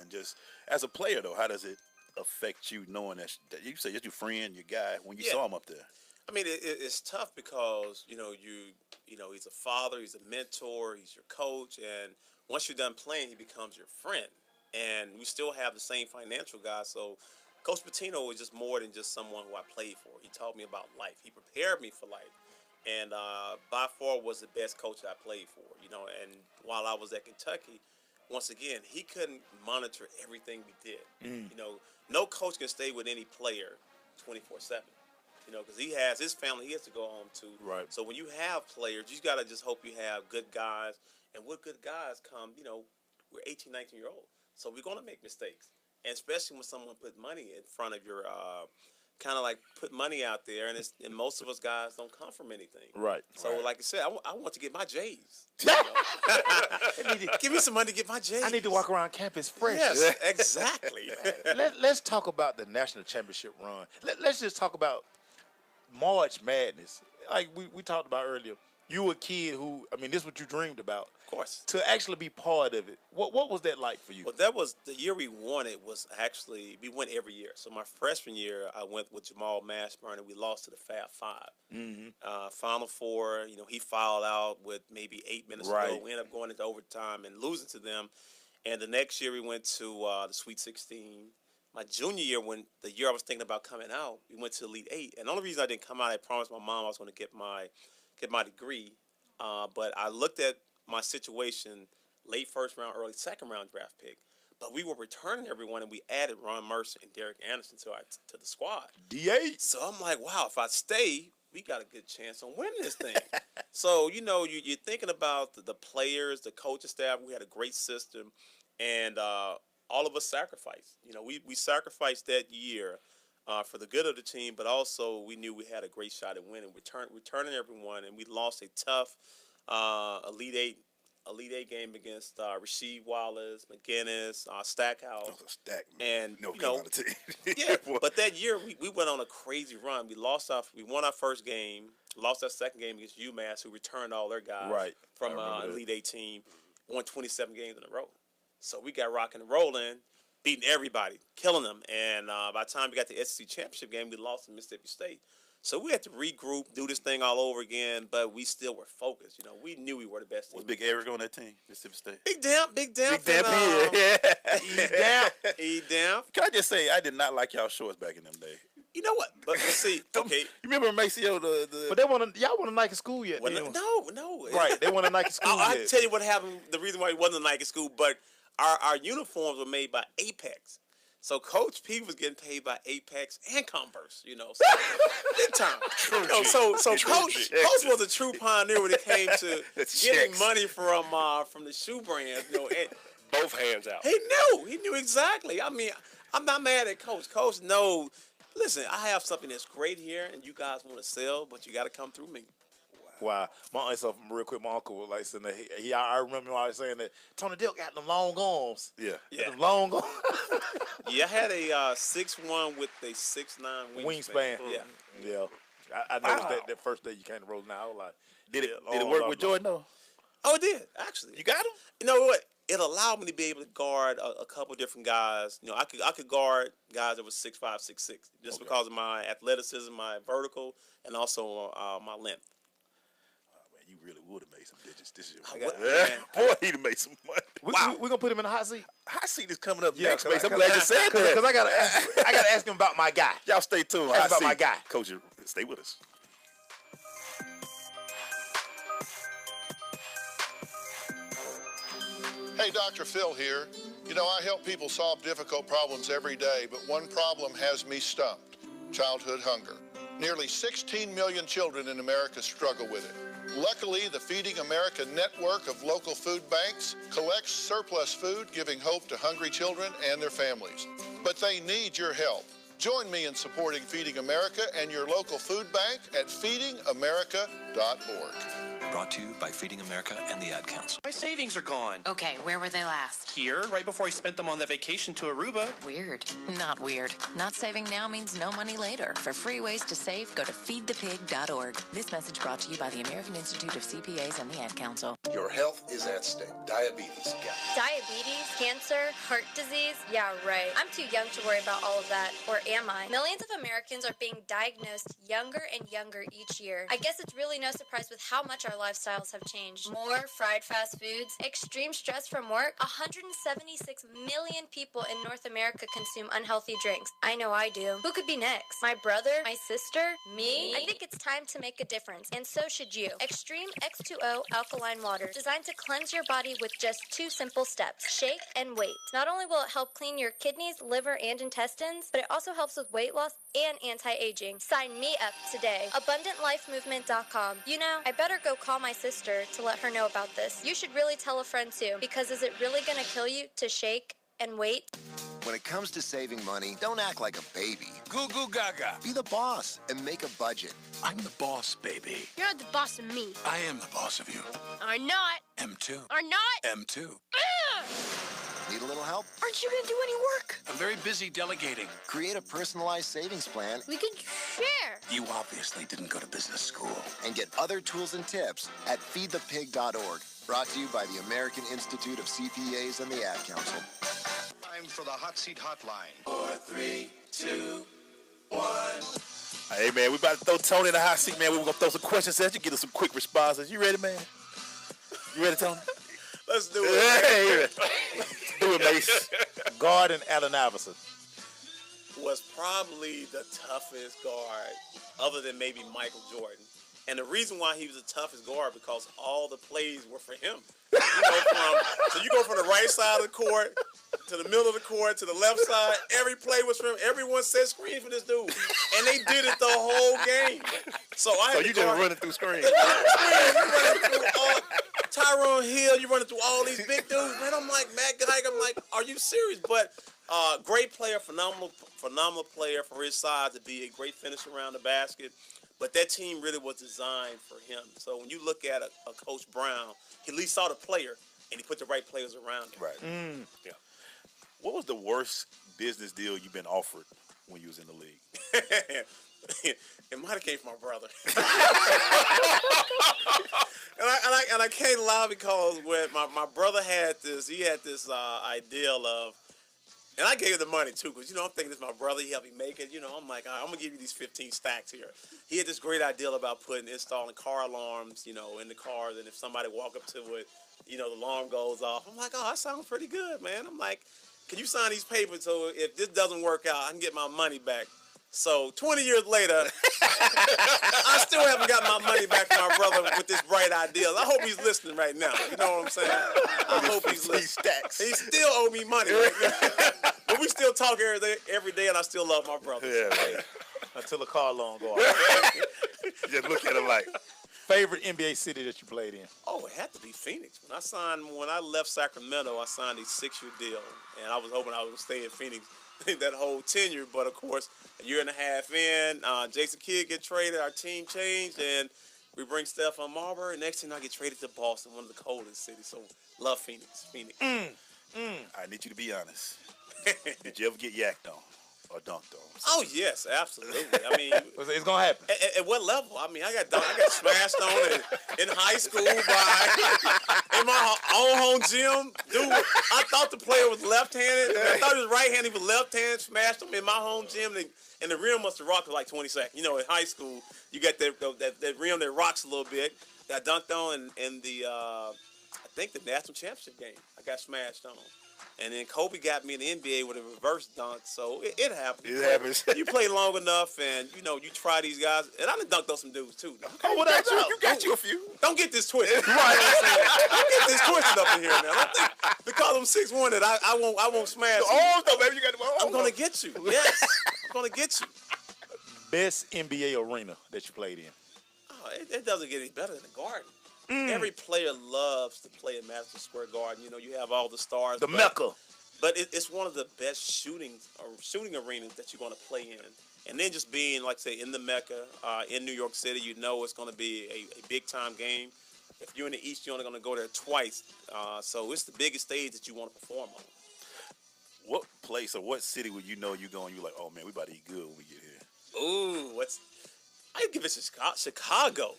B: And just as a player, though, how does it affect you knowing that you say it's your friend, your guy, when you saw him up there?
D: I mean, it's tough because, he's a father, he's a mentor, he's your coach. And once you're done playing, he becomes your friend. And we still have the same financial guy. So Coach Patino was just more than just someone who I played for. He taught me about life. He prepared me for life. And by far was the best coach I played for, And while I was at Kentucky, once again, he couldn't monitor everything we did. No coach can stay with any player 24/7. You know, because he has his family he has to go home to.
C: Right.
D: So when you have players, you got to just hope you have good guys. And with good guys come, you know, we're 18, 19-year-old. So we're going to make mistakes. And especially when someone put money in front of your kind of like put money out there, and most of us guys don't come from anything.
C: Right.
D: So
C: right.
D: like I said, I want to get my J's. You know? Give me some money to get my J's.
C: I need to walk around campus fresh.
D: Yes, exactly.
C: Let's talk about the national championship run. Let's just talk about March Madness. Like we talked about earlier. You were a kid who, I mean, this is what you dreamed about.
D: Of course.
C: To actually be part of it. What was that like for you?
D: Well, that was the year we won it was actually, we went every year. So my freshman year, I went with Jamal Mashburn, and we lost to the Fab Five.
C: Mm-hmm.
D: Final Four, you know, he fouled out with maybe 8 minutes to go. We ended up going into overtime and losing to them. And the next year we went to the Sweet 16. My junior year, when the year I was thinking about coming out, we went to Elite Eight. And the only reason I didn't come out, I promised my mom I was going to get my degree. But I looked at my situation, late first round, early second round draft pick. But we were returning everyone, and we added Ron Mercer and Derek Anderson to the squad.
C: D8.
D: So I'm like, wow, if I stay, we got a good chance on winning this thing. So, you know, you're thinking about the players, the coaching staff. We had a great system, and all of us sacrificed. You know, we sacrificed that year for the good of the team, but also we knew we had a great shot at winning. Returning everyone, and we lost a tough Elite Eight game against Rasheed Wallace, McGinnis, Stackhouse.
B: Stack,
D: and
B: no,
D: you know,
B: yeah.
D: But that year we went on a crazy run. We won our first game, lost our second game against UMass, who returned all their guys from Elite Eight team, won 27 games in a row. So we got rocking and rolling, beating everybody, killing them. And by the time we got to the SEC championship game, we lost to Mississippi State. So we had to regroup, do this thing all over again, but we still were focused. You know, we knew we were the best team.
B: Was Big Eric on that team, Mississippi State?
D: Big Damp.
B: Big Damp, yeah.
D: E Damp.
B: Can I just say, I did not like y'all shorts back in them days.
D: You know what? But see, okay.
B: You remember Maceo,
C: But y'all wasn't Nike school yet.
D: Well, no.
C: Right, they weren't Nike school
D: I'll
C: yet.
D: tell you what happened, the reason why it wasn't Nike school, but our uniforms were made by Apex. So Coach P was getting paid by Apex and Converse, you know, so big time. You know, so Coach was a true pioneer when it came to getting money from the shoe brands. You know, and
E: both hands out.
D: He knew exactly. I mean, I'm not mad at Coach. Coach knows. Listen, I have something that's great here, and you guys want to sell, but you got to come through me.
C: Wow. Real quick, my uncle was like saying that I remember always saying that Tony Delk got them long arms.
D: Yeah.
C: Them long arms.
D: Yeah, I had a 6'1" with a 6'9" wingspan.
C: Yeah. I noticed that first day you came to Rolling Out. I was like,
B: did it work with Jordan though?
D: Oh, it did, actually.
B: You got him?
D: You know what? It allowed me to be able to guard a couple different guys. You know, I could guard guys that was 6'5", 6'6", just because of my athleticism, my vertical, and also my length.
B: You really would have made some digits this year.
D: Boy,
B: he'd have made some money.
C: We're gonna put him in the hot seat.
B: Hot seat is coming up next. I'm glad you said that.
C: Because I gotta ask him about my guy.
B: Y'all stay tuned.
C: Ask about my guy.
B: Coach, stay with us.
S: Hey, Dr. Phil here. You know, I help people solve difficult problems every day, but one problem has me stumped: childhood hunger. Nearly 16 million children in America struggle with it. Luckily, the Feeding America network of local food banks collects surplus food, giving hope to hungry children and their families. But they need your help. Join me in supporting Feeding America and your local food bank at feedingamerica.org.
K: Brought to you by Feeding America and the Ad Council.
T: My savings are gone.
R: Okay, where were they last?
T: Here, right before I spent them on that vacation to Aruba.
R: Weird. Not weird. Not saving now means no money later. For free ways to save, go to feedthepig.org. This message brought to you by the American Institute of CPAs and the Ad Council.
N: Your health is at stake. Diabetes.
V: Diabetes, cancer, heart disease. Yeah, right. I'm too young to worry about all of that. Or am I? Millions of Americans are being diagnosed younger and younger each year. I guess it's really no surprise with how much our lifestyles have changed. More fried fast foods, extreme stress from work. 176 million people in North America consume unhealthy drinks. I know I do. Who could be next? My brother? My sister? Me? I think it's time to make a difference, and so should you. Extreme X2O alkaline water, designed to cleanse your body with just 2 simple steps. Shake and wait. Not only will it help clean your kidneys, liver, and intestines, but it also helps with weight loss and anti-aging. Sign me up today. AbundantLifeMovement.com. You know, I better go call my sister to let her know about this. You should really tell a friend too, because is it really gonna kill you to shake and wait?
P: When it comes to saving money, don't act like a baby. Goo goo gaga. Be the boss and make a budget.
L: I'm the boss, baby.
I: You're not the boss of me.
L: I am the boss of you.
I: Are not.
L: M2.
I: Are not.
L: M2.
P: Need a little help?
I: Aren't you gonna do any work?
L: I'm very busy delegating.
P: Create a personalized savings plan.
I: We can share.
L: You obviously didn't go to business school.
P: And get other tools and tips at feedthepig.org. Brought to you by the American Institute of CPAs and the Ad Council.
L: Time for the hot seat hotline.
B: 4, 3, 2, 1. Hey, man, we about to throw Tony in the hot seat, man. We're going to throw some questions at you, get us some quick responses. You ready, man? You ready, Tony?
D: Let's do it.
B: Hey, do it, Mace.
C: Guard and Allen Iverson.
D: Was probably the toughest guard, other than maybe Michael Jordan. And the reason why he was the toughest guard because all the plays were for him. So you go from the right side of the court to the middle of the court to the left side. Every play was for him. Everyone set screen for this dude, and they did it the whole game. So
B: you just running through screens.
D: Tyrone Hill, you running through all these big dudes, man. I'm like, Matt Geiger, I'm like, are you serious? But great player, phenomenal player for his size to be a great finisher around the basket. But that team really was designed for him. So when you look at a Coach Brown, he at least saw the player, and he put the right players around him.
B: Right. Yeah. What was the worst business deal you've been offered when you was in the league?
D: It might have came from my brother. and I can't lie because when my brother had this ideal of, and I gave him the money too, because I'm thinking this is my brother. He helped me make it. I'm like, all right, I'm gonna give you these 15 stacks here. He had this great idea about installing car alarms, in the cars, and if somebody walk up to it, the alarm goes off. I'm like, oh, that sounds pretty good, man. I'm like, can you sign these papers so if this doesn't work out, I can get my money back? So 20 years later, I still haven't got my money back from my brother with this bright idea. I hope he's listening right now. You know what I'm saying? I hope he's listening.
B: Stacks.
D: He still owe me money right now. But we still talk every day, and I still love my brother.
B: Yeah, man.
C: Until the car alarm go off.
B: Just look at him like.
C: Favorite NBA city that you played in?
D: Oh, it had to be Phoenix. When I left Sacramento, I signed a 6-year deal, and I was hoping I would stay in Phoenix that whole tenure. But of course, a year and a half in, Jason Kidd get traded, our team changed, and we bring Stephon Marbury. Next thing I get traded to Boston, one of the coldest cities. So love Phoenix.
B: I need you to be honest. Did you ever get yacked on or dunked on?
D: Oh yes, absolutely. I mean,
C: it's gonna happen.
D: At what level? I mean, I got smashed on in high school in my own home gym. Dude, I thought the player was left-handed. I thought he was right-handed. He was left-handed. Smashed him in my home gym, and the rim must have rocked for like 20 seconds. In high school, you got that rim that rocks a little bit. Got dunked on in the I think the national championship game. I got smashed on. And then Kobe got me in the NBA with a reverse dunk, so it happens. It happens. You play long enough, and you try these guys. And I done dunked on some dudes too.
B: Oh, what I you got you a few.
D: Don't get this twisted. Right. Don't get this twisted up in here now. Don't think because I'm 6'1" that I won't smash.
B: Oh no, baby, you got the
D: I'm gonna get you. Yes, I'm gonna get you.
C: Best NBA arena that you played in?
D: Oh, it doesn't get any better than the Garden. Every player loves to play at Madison Square Garden. You have all the stars.
C: The Mecca.
D: But it's one of the best shooting arenas that you're going to play in. And then just being, like say, in the Mecca, in New York City, it's going to be a big-time game. If you're in the East, you're only going to go there twice. So it's the biggest stage that you want to perform on.
B: What place or what city would you're going, you're like, oh, man, we about to eat good when we get here?
D: Ooh, I'd give it Chicago.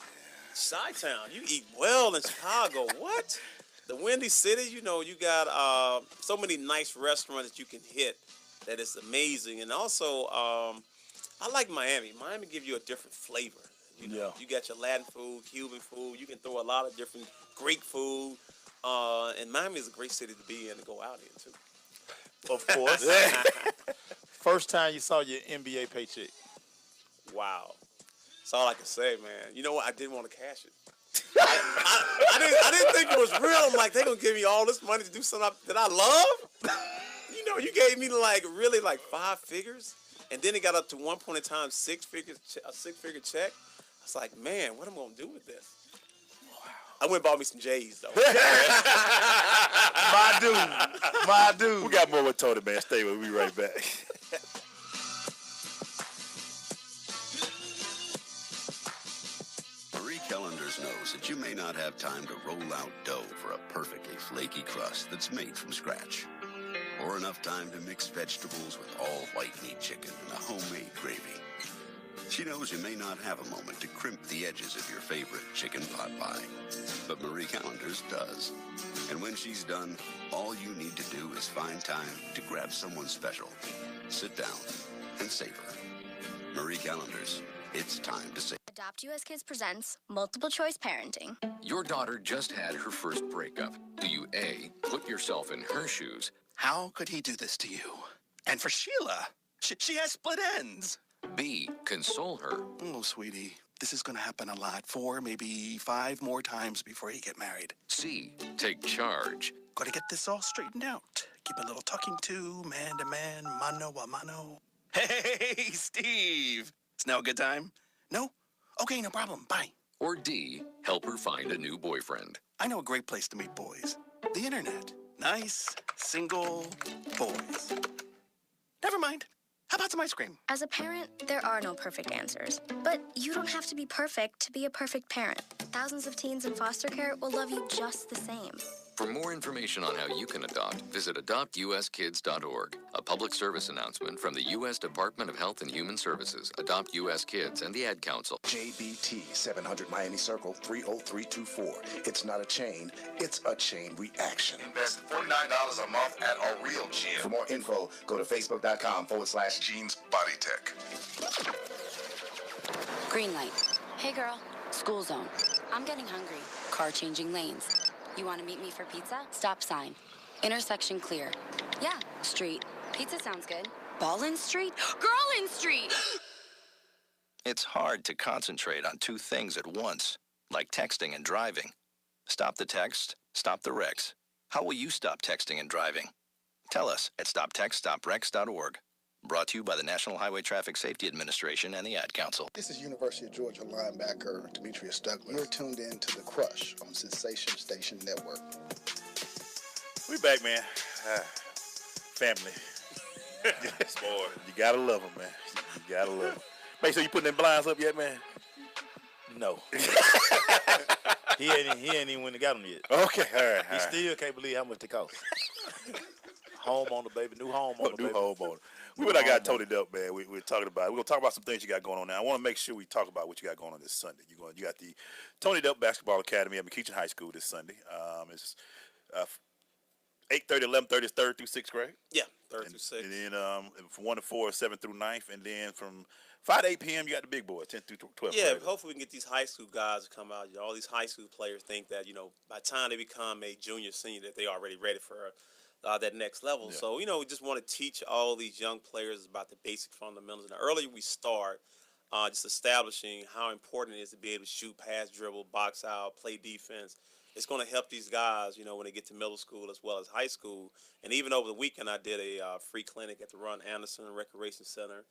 D: Chi-Town, you eat well in Chicago. What? The Windy City, you got so many nice restaurants that you can hit that is amazing. And also, I like Miami. Miami gives you a different flavor. You know, you got your Latin food, Cuban food. You can throw a lot of different Greek food. And Miami is a great city to be in to go out in too.
C: Of course. First time you saw your NBA paycheck.
D: Wow. That's all I can say, man. You know what? I didn't want to cash it. I didn't think it was real. I'm like, they're going to give me all this money to do something that I love? You know, you gave me really 5 figures. And then it got up to one point in time, a six-figure check. I was like, man, what am I going to do with this? Wow. I went and bought me some J's, though.
C: My dude.
B: We got more with Tony, man. Stay with me. We'll be right back.
L: Marie Callender's knows that you may not have time to roll out dough for a perfectly flaky crust that's made from scratch, or enough time to mix vegetables with all white meat chicken and a homemade gravy. She knows you may not have a moment to crimp the edges of your favorite chicken pot pie, but Marie Callender's does. And when she's done, all you need to do is find time to grab someone special, sit down, and savor. Marie Callender's, it's time to savor.
H: Adopt US Kids presents Multiple Choice Parenting.
U: Your daughter just had her first breakup. Do you A, put yourself in her shoes?
W: How could he do this to you? And for Sheila, she has split ends.
U: B, console her?
W: Oh, sweetie, this is going to happen a lot. 4, maybe 5 more times before you get married.
U: C, take charge.
W: Got to get this all straightened out. Keep a little talking to, man to man, mano a mano. Hey, Steve. It's now a good time? No? Okay, no problem. Bye.
U: Or D, help her find a new boyfriend.
W: I know a great place to meet boys. The internet. Nice, single boys. Never mind. How about some ice cream?
H: As a parent, there are no perfect answers. But you don't have to be perfect to be a perfect parent. Thousands of teens in foster care will love you just the same.
U: For more information on how you can adopt, visit adoptuskids.org. A public service announcement from the U.S. Department of Health and Human Services, Adopt U.S. Kids, and the Ad Council.
X: JBT 700 Miami Circle 30324. It's not a chain, it's a chain reaction.
N: Invest $49 a month at a real gym.
X: For more info, go to facebook.com/Jeans Body Tech.
Y: Green light. Hey girl, school zone. I'm getting hungry. Car changing lanes. You want to meet me for pizza? Stop sign. Intersection clear. Yeah, street. Pizza sounds good. Ballin Street? Girlin Street!
J: It's hard to concentrate on 2 things at once, like texting and driving. Stop the text, stop the wrecks. How will you stop texting and driving? Tell us at stoptextstopwrecks.org. Brought to you by the National Highway Traffic Safety Administration and the Ad Council.
Z: This is University of Georgia linebacker Demetrius Douglas. You're tuned in to The Crush on Sensation Station Network.
B: We back, man. Family.
D: Yes, boy.
B: You gotta love them, man. You gotta love them. Make sure you putting them blinds up yet, man?
C: No. He ain't even when they got them yet.
B: Okay, all right.
C: He still can't believe how much they cost. Homeowner, baby. New homeowner,
B: New
C: baby.
B: homeowner. When I got Tony Delk, man, we're talking about. We're gonna talk about some things you got going on now. I want to make sure we talk about what you got going on this Sunday. You got the Tony Delk Basketball Academy at McKeachern High School this Sunday. It's 8:30, 11:30 is 3rd through 6th grade.
D: Yeah, 3rd through 6th.
B: And then from 1 to 4, 7th through 9th, and then from 5 to 8 p.m. you got the big boys, 10 through 12.
D: Yeah, hopefully we can get these high school guys to come out. You know, all these high school players think that, you know, by the time they become a junior, senior, that they already ready for that next level.
B: Yeah.
D: So, you know, we just want to teach all these young players about the basic fundamentals. And the earlier we start, just establishing how important it is to be able to shoot, pass, dribble, box out, play defense, it's going to help these guys, you know, when they get to middle school as well as high school. And even over the weekend, I did a free clinic at the Ron Anderson Recreation Center.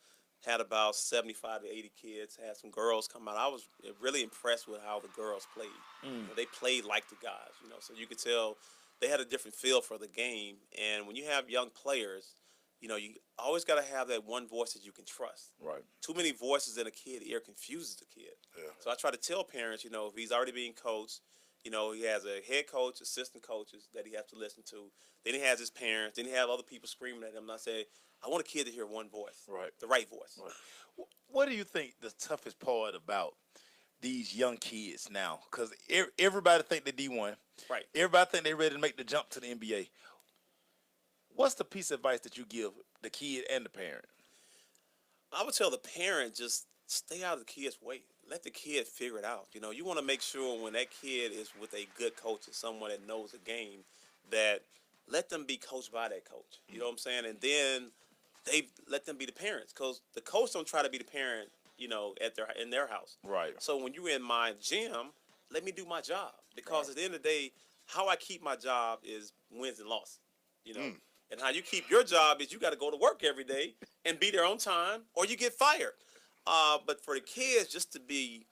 D: Had about 75 to 80 kids, had some girls come out. I was really impressed with how the girls played. You know, they played like the guys, you know, so you could tell they had a different feel for the game. And when you have young players, you know, you always got to have that one voice that you can trust.
B: Right.
D: Too many voices in a kid's ear confuses the kid.
B: Yeah.
D: So I try to tell parents, you know, if he's already being coached, you know, he has a head coach, assistant coaches that he has to listen to. Then he has his parents. Then he have other people screaming at him. And I say, I want a kid to hear one voice,
B: right?
D: The right voice.
C: Right. What do you think the toughest part about these young kids now? Because everybody think they're D1.
D: Right.
C: Everybody think they're ready to make the jump to the NBA. What's the piece of advice that you give the kid and the parent?
D: I would tell the parent, just stay out of the kid's way. let the kid figure it out. You know, you want to make sure when that kid is with a good coach and someone that knows the game, that let them be coached by that coach. You know what I'm saying? And then they let them be the parents, because the coach don't try to be the parent, you know, in their house.
C: Right.
D: So when you're in my gym, let me do my job, because at the end of the day, how I keep my job is wins and losses. You know, and how you keep your job is you got to go to work every day and be there on time, or you get fired. But for the kids, just to be,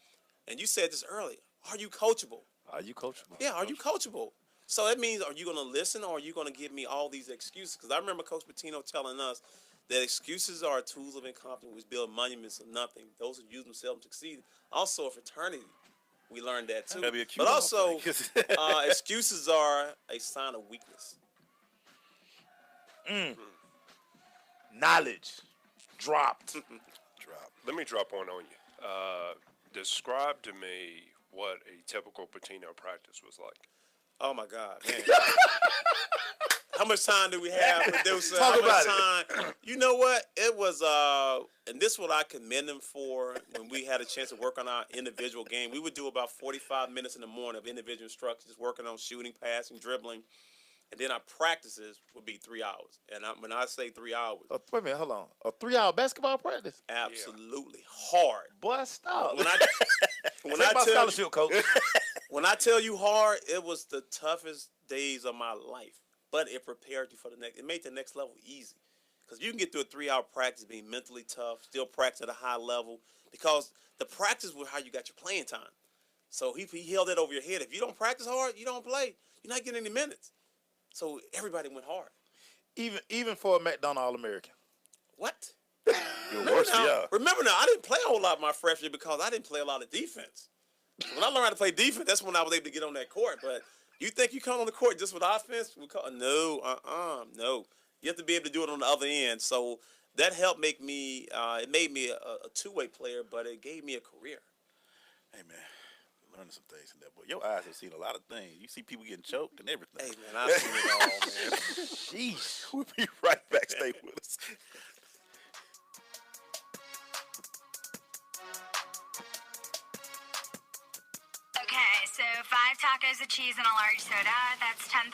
D: and you said this earlier, are you coachable?
C: Are you coachable?
D: Yeah, are you coachable? So that means, are you going to listen, or are you going to give me all these excuses? Because I remember Coach Pitino telling us that excuses are tools of incompetence which build monuments of nothing. Those who use themselves to succeed. Also, a fraternity, we learned that too. But also, excuses are a sign of weakness.
C: Knowledge dropped.
E: Let me drop one on you. Describe to me what a typical Patino practice was like.
D: Oh my God, man. How much time do we have, producer?
C: Talk
D: How
C: about
D: much time? You know what? It was, and this is what I commend them for when we had a chance to work on our individual game. We would do about 45 minutes in the morning of individual instructions, working on shooting, passing, dribbling. And then our practices would be 3 hours. And when I say 3 hours.
C: Wait a minute, hold on. A 3-hour basketball practice?
D: Absolutely hard.
C: Boy, stop.
D: When I
C: Take my scholarship, coach.
D: When I tell you hard, it was the toughest days of my life. But it prepared you for the next. It made the next level easy. Because you can get through a 3-hour practice being mentally tough, still practice at a high level. Because the practice was how you got your playing time. So he held that over your head. If you don't practice hard, you don't play. You're not getting any minutes. So everybody went hard.
C: Even for a McDonald All-American.
D: What?
B: Remember
D: now, I didn't play a whole lot my freshman because I didn't play a lot of defense. So when I learned how to play defense, that's when I was able to get on that court. But you think you come on the court just with offense? No. You have to be able to do it on the other end. So that helped make me, it made me a two-way player, but it gave me a career.
B: Hey, man. Learning some things in there, boy. Your eyes have seen a lot of things. You see people getting choked and everything.
D: Hey, man, I've seen it all, man.
B: Sheesh. We'll be right back. Stay with us.
A: Okay, so 5 tacos of cheese and a large soda. That's $10,012.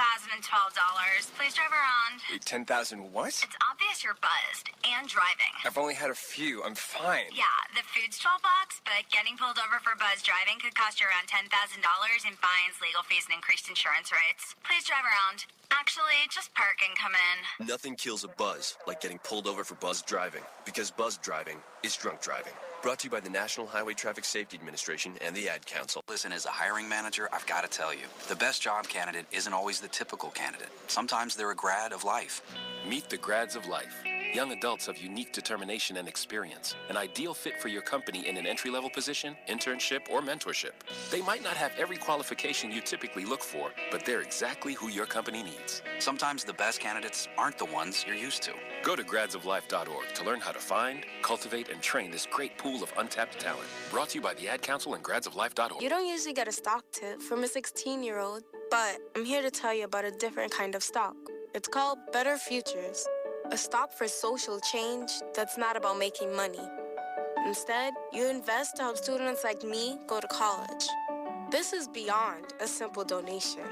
A: Please drive around.
F: Wait, 10,000 what?
A: It's obvious you're buzzed and driving.
F: I've only had a few. I'm fine.
A: Yeah, the food's $12, but getting pulled over for buzz driving could cost you around $10,000 in fines, legal fees, and increased insurance rates. Please drive around. Actually, just park and come in.
G: Nothing kills a buzz like getting pulled over for buzz driving, because buzz driving is drunk driving. Brought to you by the National Highway Traffic Safety Administration and the Ad Council.
M: Listen, as a hiring manager, I've got to tell you, the best job candidate isn't always the typical candidate. Sometimes they're a grad of life.
U: Meet the grads of life. Young adults of unique determination and experience. An ideal fit for your company in an entry-level position, internship, or mentorship. They might not have every qualification you typically look for, but they're exactly who your company needs.
M: Sometimes the best candidates aren't the ones you're used to.
U: Go to gradsoflife.org to learn how to find, cultivate, and train this great pool of untapped talent. Brought to you by the Ad Council and gradsoflife.org.
O: You don't usually get a stock tip from a 16-year-old, but I'm here to tell you about a different kind of stock. It's called Better Futures. A stock for social change that's not about making money. Instead, you invest to help students like me go to college. This is beyond a simple donation.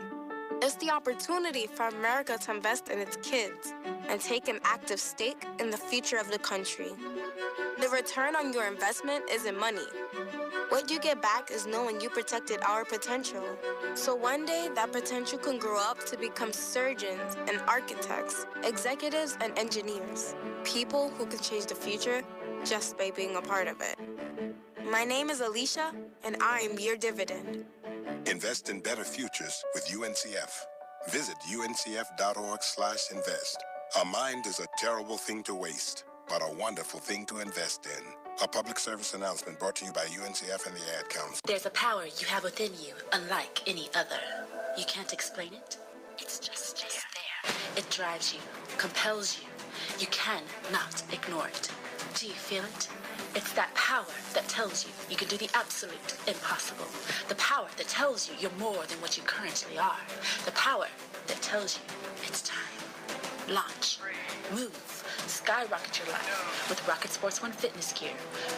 O: It's the opportunity for America to invest in its kids and take an active stake in the future of the country. The return on your investment isn't money. What you get back is knowing you protected our potential. So one day, that potential can grow up to become surgeons and architects, executives and engineers. People who can change the future just by being a part of it. My name is Alicia, and I'm your dividend.
N: Invest in better futures with UNCF. Visit uncf.org/invest. A mind is a terrible thing to waste, but a wonderful thing to invest in. A public service announcement brought to you by UNCF and the Ad Council.
Q: There's a power you have within you, unlike any other. You can't explain it. It's just there. It drives you, compels you. You cannot ignore it. Do you feel it? It's that power that tells you you can do the absolute impossible. The power that tells you you're more than what you currently are. The power that tells you it's time. Launch. Move. Skyrocket your life with Rocket Sports One fitness gear.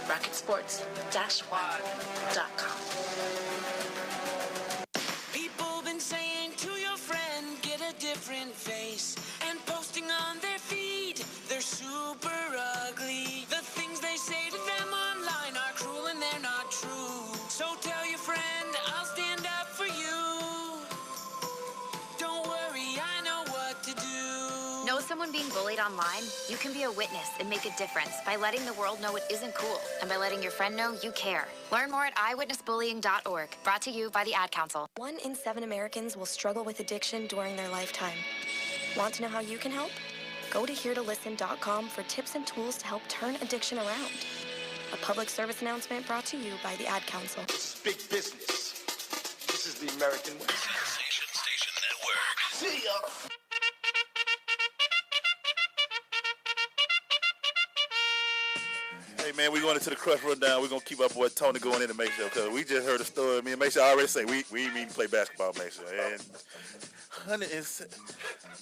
Q: RocketSports-One.com.
I: People been saying to your friend, get a different face, and posting on their feed, they're super ugly. The things they say to them online are cruel and they're not true. So tell your friend, I'll stand up for you. Don't worry, I know what to do.
A: Know someone being bullied online? You can be a witness and make a difference by letting the world know it isn't cool and by letting your friend know you care. Learn more at eyewitnessbullying.org. Brought to you by the Ad Council.
H: 1 in 7 Americans will struggle with addiction during their lifetime. Want to know how you can help? Go to heretolisten.com for tips and tools to help turn addiction around. A public service announcement brought to you by the Ad Council.
X: This is big business. This is the American way.
J: Station Network.
X: See ya.
B: Hey, man, we going into the Crush Rundown. We're going to keep our boy Tony going in to make sure, because we just heard a story. Me and Make Sure I already say we ain't mean to play basketball, Make Sure. And 107.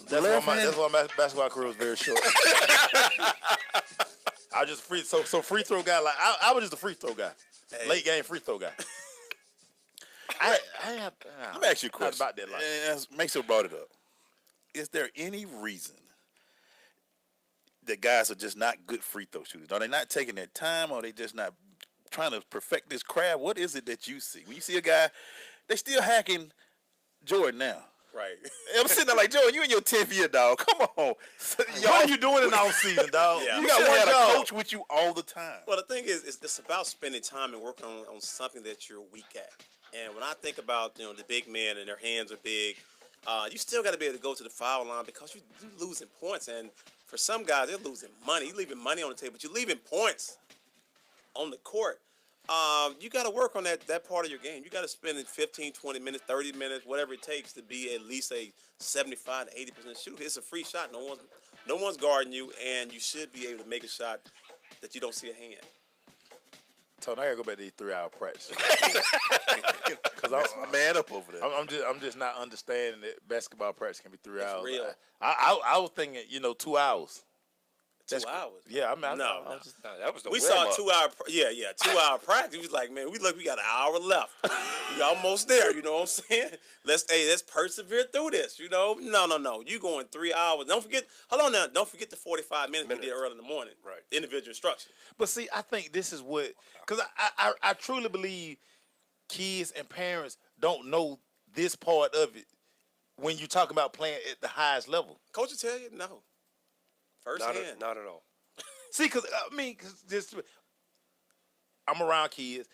C: That's why my basketball career was very short. I just free free throw guy. Like I was just a free throw guy, late game free throw guy.
B: Let me ask you a question.
C: About that life.
B: And Make Sure brought it up. Is there any reason that guys are just not good free throw shooters? Are they not taking their time? Or are they just not trying to perfect this craft? What is it that you see? When you see a guy, they still hacking Jordan now.
D: Right.
B: I'm sitting there like, Jordan, you in your 10th year, dog. Come on.
C: What are you doing in the off season, dog?
D: Yeah.
B: You got one a coach with you all the time.
D: Well, the thing is, it's about spending time and working on something that you're weak at. And when I think about, the big men and their hands are big, you still got to be able to go to the foul line because you're losing points. And for some guys, they're losing money. You're leaving money on the table, but you're leaving points on the court. You got to work on that part of your game. You got to spend 15, 20 minutes, 30 minutes, whatever it takes to be at least a 75 to 80% shooter. It's a free shot. No one's guarding you, and you should be able to make a shot that you don't see a hand.
C: Tony, I gotta go back to these 3-hour practice.
B: Because I'm man up over there.
C: I'm just not understanding that basketball practice can be 3 hours.
D: Real.
C: I was thinking, 2 hours.
D: 2 hours.
C: Yeah, I mean,
D: No,
E: that was the
D: we
E: warm-up.
D: saw 2 hour. 2 hour practice. We was like, man, we got an hour left. We almost there. You know what I'm saying? Let's persevere through this. No. You going 3 hours? Don't forget. Hold on now. Don't forget the 45 minutes we did early in the morning.
E: Right.
D: Individual instruction.
C: But see, I think this is what, because I truly believe kids and parents don't know this part of it when you talk about playing at the highest level.
D: Coach will tell you no. First hand.
E: Not at all.
C: See, because I'm around kids.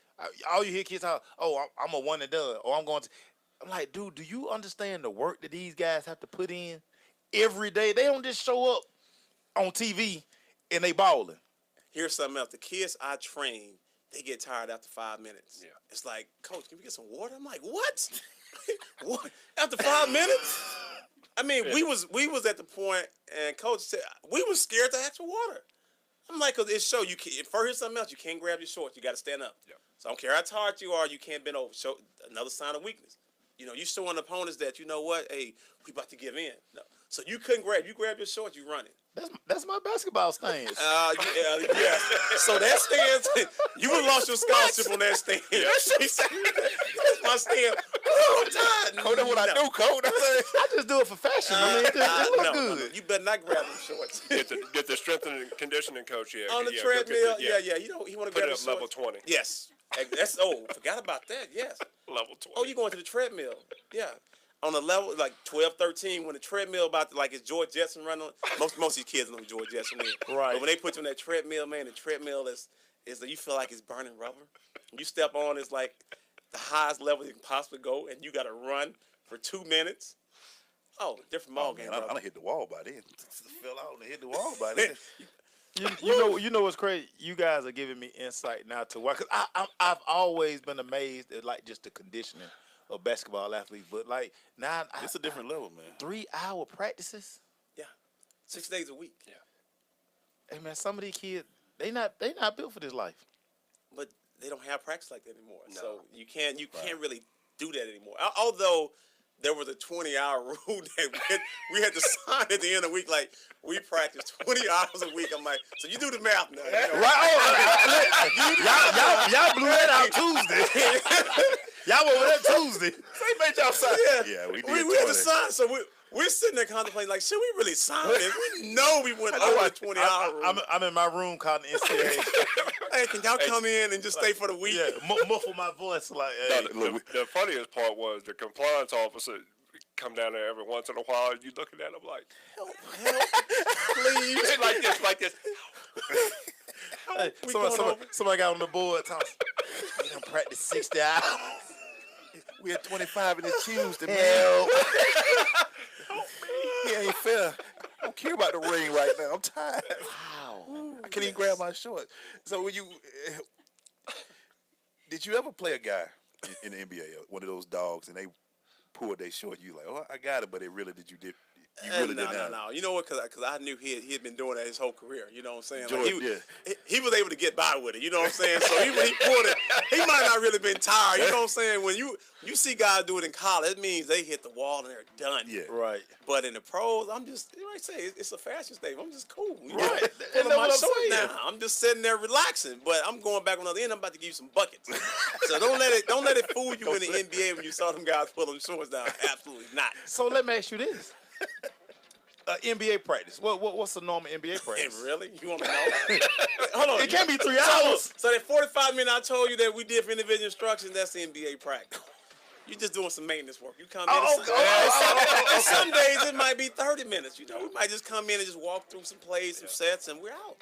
C: All you hear kids talk, I'm a one and done, or I'm going to. I'm like, dude, do you understand the work that these guys have to put in every day? They don't just show up on TV and they balling.
D: Here's something else. The kids I train, they get tired after 5 minutes.
E: Yeah.
D: It's like, Coach, can we get some water? I'm like, what? What? After 5 minutes? I mean, we was at the point, and Coach said we was scared to ask for water. I'm like, cause it show you can. Here's something else. You can't grab your shorts. You got to stand up.
E: Yeah.
D: So I don't care how tired you are. You can't bend over. Show another sign of weakness. You showing opponents that hey, we about to give in. No. So you couldn't grab. You grab your shorts. You running.
C: That's my basketball stance.
D: Yeah. So that stance, you would lost your scholarship on that stance. That's my stance. Oh, I'm tired.
B: Coach, that's what I do, Coach.
C: I just do it for fashion. It look good.
D: No. You better not grab them shorts.
E: Get the strength and conditioning coach here.
D: On the treadmill, he want to grab
E: Put it
D: the
E: up level 20.
D: Yes. Forgot about that. Yes.
E: Level 20.
D: Oh, you going to the treadmill. Yeah. On a level like 12, 13, when the treadmill it's George Jetson running on. Most of these kids know George Jetson is.
C: Right.
D: But when they put you on that treadmill, man, the treadmill is you feel like it's burning rubber. You step on, it's like the highest level you can possibly go, and you got to run for 2 minutes. Oh, different ball game.
B: I done hit the wall by then. Fell out and hit the wall by then.
C: You know what's crazy? You guys are giving me insight now to why. Cause I've always been amazed at just the conditioning of basketball athletes, but now
B: it's a different level, man.
C: 3-hour practices.
D: Yeah, 6 days a week.
E: Yeah.
C: Hey man, some of these kids they not built for this life.
D: But they don't have practice like that anymore.
E: No.
D: So you can't really do that anymore. Although there was a 20-hour rule that we had to sign at the end of the week. Like, we practiced 20 hours a week. I'm like, so you do the math now. You know?
C: Right. Y'all blew that out Tuesday. Y'all were over there Tuesday.
B: They made y'all sign.
D: Yeah,
B: we did.
D: We had to sign. So we're sitting there contemplating, like, should we really sign this? We know we went over the 20-hour rule.
C: I'm in my room calling the NCAA.
D: Hey, can y'all come in and just stay for the week?
C: Yeah, muffle my voice like, hey.
E: The funniest part was the compliance officer come down there every once in a while, and you looking at him like, help, please. like this.
C: Hey, somebody got on the board. We done practice 60 hours.
B: We had 25 in the Tuesday, man.
C: Help.
B: It ain't fair. I don't care about the ring right now. I'm tired. Wow. I can't even grab my shorts. So when did you ever play a guy in the NBA, one of those dogs, and they pulled their short? You like, oh, I got it, but it really did. You really didn't have it.
D: No. You know what? Because I knew he had been doing that his whole career. You know what I'm saying?
B: Jordan,
D: like he was able to get by with it. You know what I'm saying? So when he pulled it, he might not really been tired. You know what I'm saying? When you see guys do it in college, it means they hit the wall and they're done.
B: Yeah,
C: right.
D: But in the pros, I'm just, like I say, it's a fashion statement. I'm just cool. You
C: right.
D: know, pulling my short now. I'm just sitting there relaxing. But I'm going back on the other end. I'm about to give you some buckets. So don't let it fool you in the NBA when you saw them guys pulling shorts down. Absolutely not.
C: So let me ask you this. NBA practice. What's the normal NBA practice?
D: Really? You want to know? Hold on.
C: It can't be 3 hours.
D: So that 45 minutes I told you that we did for individual instruction, that's the NBA practice. You're just doing some maintenance work. You come in. And some days it might be 30 minutes. You know, we might just come in and just walk through some plays, some sets, and we're out.